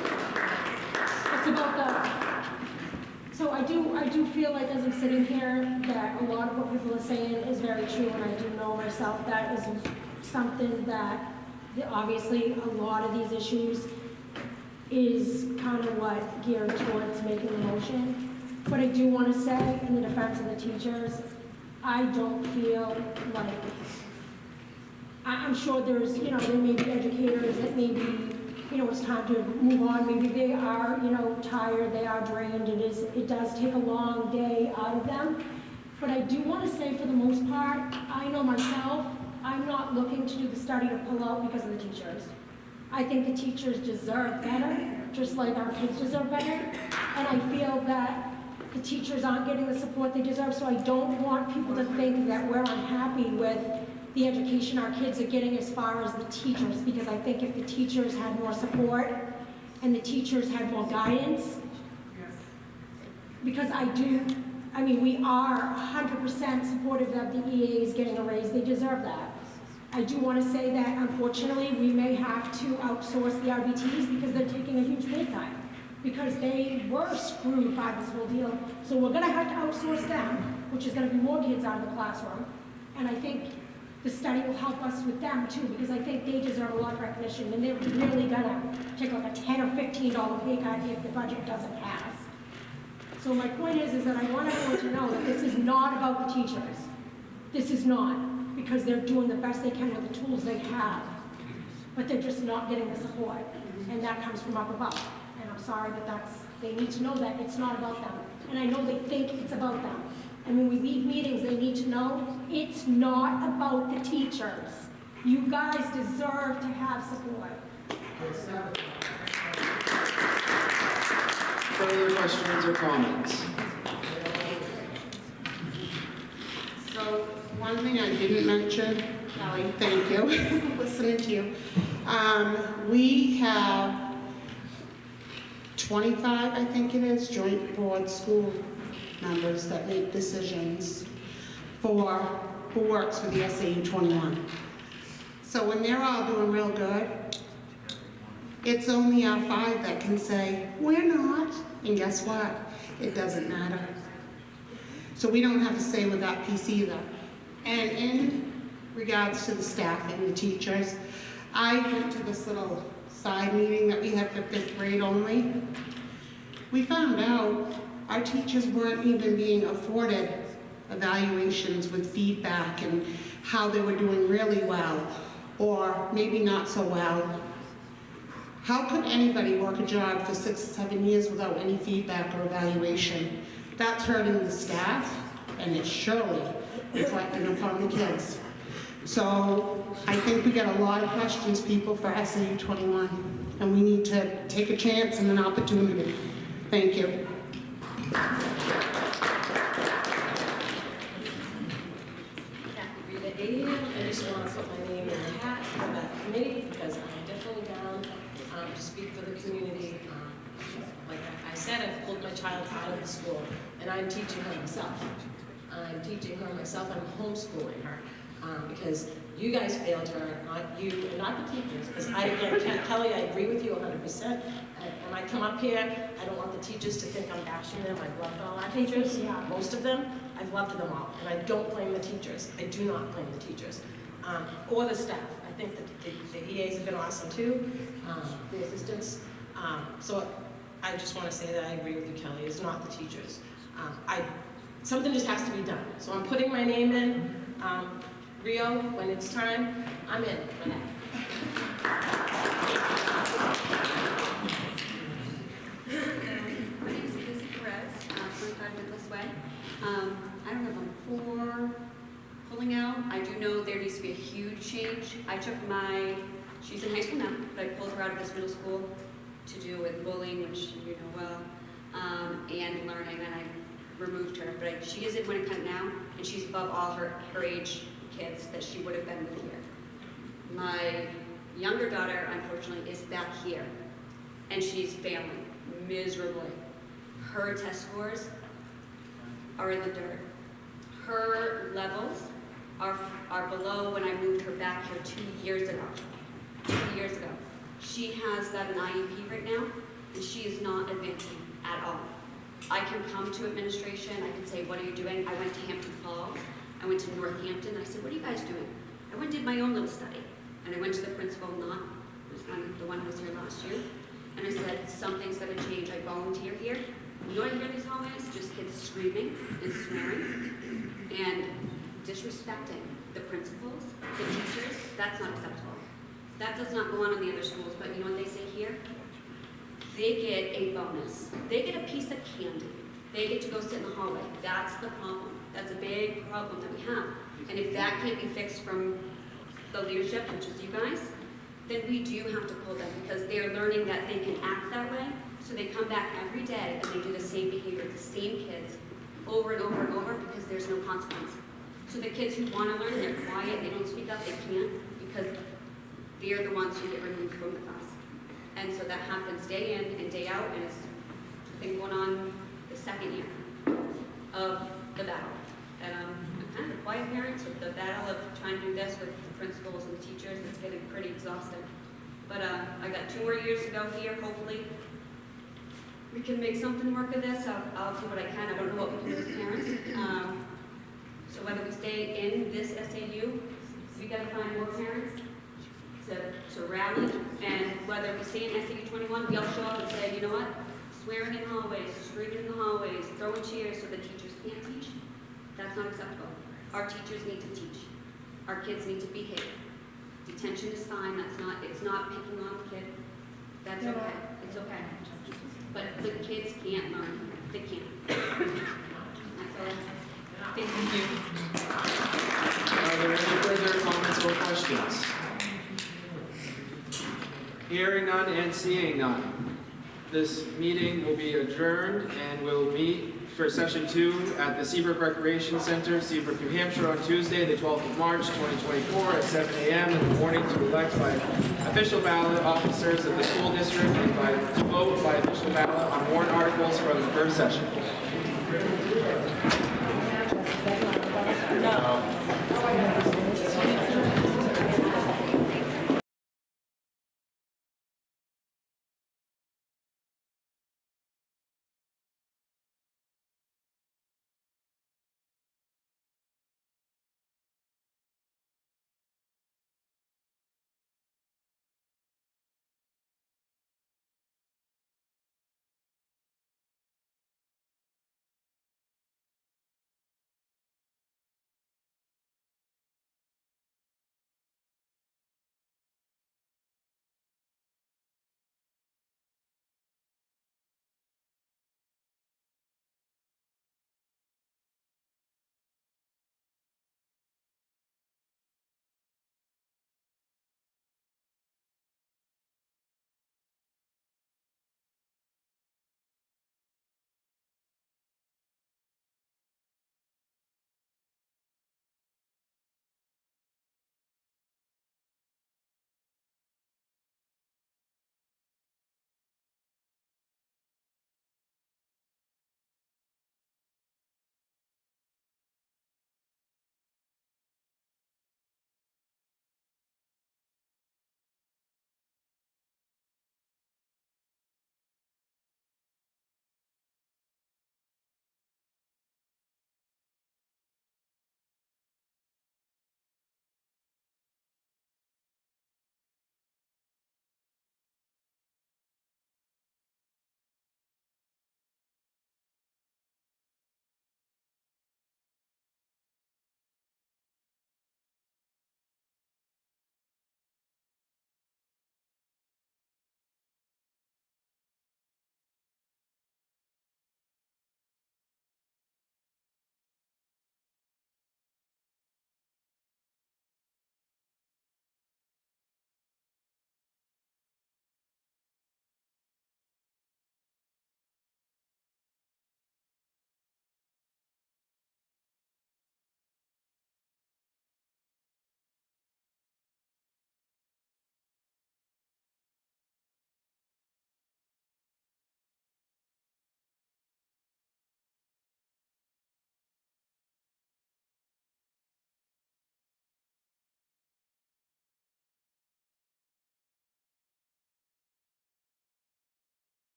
It's about the, so I do feel like as I'm sitting here that a lot of what people are saying is very true, and I do know myself that is something that obviously a lot of these issues is kind of what geared towards making a motion. But I do want to say, in the defense of the teachers, I don't feel like, I'm sure there's, you know, there may be educators that maybe, you know, it's time to move on. Maybe they are, you know, tired, they are drained. It does take a long day out of them. But I do want to say, for the most part, I know myself, I'm not looking to do the study to pull out because of the teachers. I think the teachers deserve better, just like our kids deserve better. And I feel that the teachers aren't getting the support they deserve, so I don't want people to think that we're unhappy with the education our kids are getting as far as the teachers, because I think if the teachers had more support and the teachers had more guidance, because I mean, we are 100% supportive of the EAs getting a raise. They deserve that. I do want to say that, unfortunately, we may have to outsource the RBTs because they're taking a huge pay cut, because they were screwed by this whole deal. So we're going to have to outsource them, which is going to be more kids out of the classroom. And I think the study will help us with them too, because I think they deserve a lot of recognition, and they're really going to take like a $10 or $15 pay cut if the budget doesn't pass. So my point is that I want everyone to know that this is not about the teachers. This is not, because they're doing the best they can with the tools they have, but they're just not getting the support, and that comes from up above. And I'm sorry that they need to know that it's not about them. And I know they think it's about them. And when we leave meetings, they need to know it's not about the teachers. You guys deserve to have support. Further questions or comments? So, one thing I didn't mention, Kelly, thank you, listening to you. We have 25, I think it is, joint board school members that make decisions for who works for the SAU 21. So when they're all doing real good, it's only our 5 that can say, we're not. And guess what? It doesn't matter. So we don't have to say with that piece either. And in regards to the staff and the teachers, I went to this little side meeting that we had for 5th grade only. We found out our teachers weren't even being afforded evaluations with feedback and how they were doing really well or maybe not so well. How could anybody work a job for 6 or 7 years without any feedback or evaluation? That's hurting the staff, and it's surely reflecting upon the kids. So I think we get a lot of questions, people, for SAU 21, and we need to take a chance and an opportunity. Thank you. I just want to put my name in the hat for that committee because I'm definitely down to speak for the community. Like I said, I've pulled my child out of the school and I'm teaching her myself. I'm homeschooling her because you guys failed her, not you and not the teachers. Because Kelly, I agree with you 100%. When I come up here, I don't want the teachers to think I'm bashing them. I've loved all our teachers, most of them. I've loved them all, and I don't blame the teachers. I do not blame the teachers or the staff. I think that the EAs have been awesome too, the assistants. So I just want to say that I agree with you, Kelly. It's not the teachers. Something just has to be done. So I'm putting my name in. Rio, when it's time, I'm in for that. My name is Lucy Perez, 25 Douglas Way. I don't know if I'm for pulling out. I do know there needs to be a huge change. She's in high school now, but I pulled her out of this middle school to do with bullying, which you know well, and learning, and I removed her. But she is in Winnicott now, and she's above all her age kids that she would have been with here. My younger daughter, unfortunately, is back here, and she's failing miserably. Her test scores are in the dirt. Her levels are below when I moved her back here 2 years ago. 2 years ago. She has got an IEP right now, and she is not advancing at all. I can come to administration, I can say, what are you doing? I went to Hampton Falls, I went to Northampton, I said, what are you guys doing? I went and did my own little study, and I went to the principal, the one who was here last year, and I said, something's gonna change. I volunteer here. You know what I hear in these hallways? Just kids screaming and swearing and disrespecting the principals, the teachers. That's not acceptable. That does not go on in the other schools, but you know what they say here? They get a bonus. They get a piece of candy. They get to go sit in the hallway. That's the problem. That's a big problem that we have. And if that can't be fixed from the leadership, which is you guys, then we do have to pull them because they're learning that they can act that way. So they come back every day and they do the same behavior, the same kids, over and over and over because there's no consequence. So the kids who want to learn, they're quiet, they don't speak up, they can't because they're the ones who get removed from the class. And so that happens day in and day out, and it's been going on the second year of the battle. And I'm kind of a quiet parent, so the battle of trying to do this with the principals and the teachers, it's getting pretty exhausting. But I got 2 more years to go here, hopefully. We can make something work of this. I'll do what I can. I don't know what we can do as parents. So whether we stay in this SAU, we got to find more parents to rally, and whether we stay in SAU 21, we all show up and say, you know what, swearing in the hallways, screaming in the hallways, throwing chairs so the teachers can't teach, that's not acceptable. Our teachers need to teach. Our kids need to behave. Detention is fine, it's not picking on the kid. That's okay, it's okay. But the kids can't learn, they can't. That's all I have. Thank you. Are there any further comments or questions? Hearing none and seeing none. This meeting will be adjourned and we'll meet for session 2 at the Seabrook Recreation Center, Seabrook, New Hampshire on Tuesday, the 12th of March, 2024 at 7 a.m. in the morning to elect by official ballot officers of the school district and to vote by official ballot on warrant articles from the first session. No.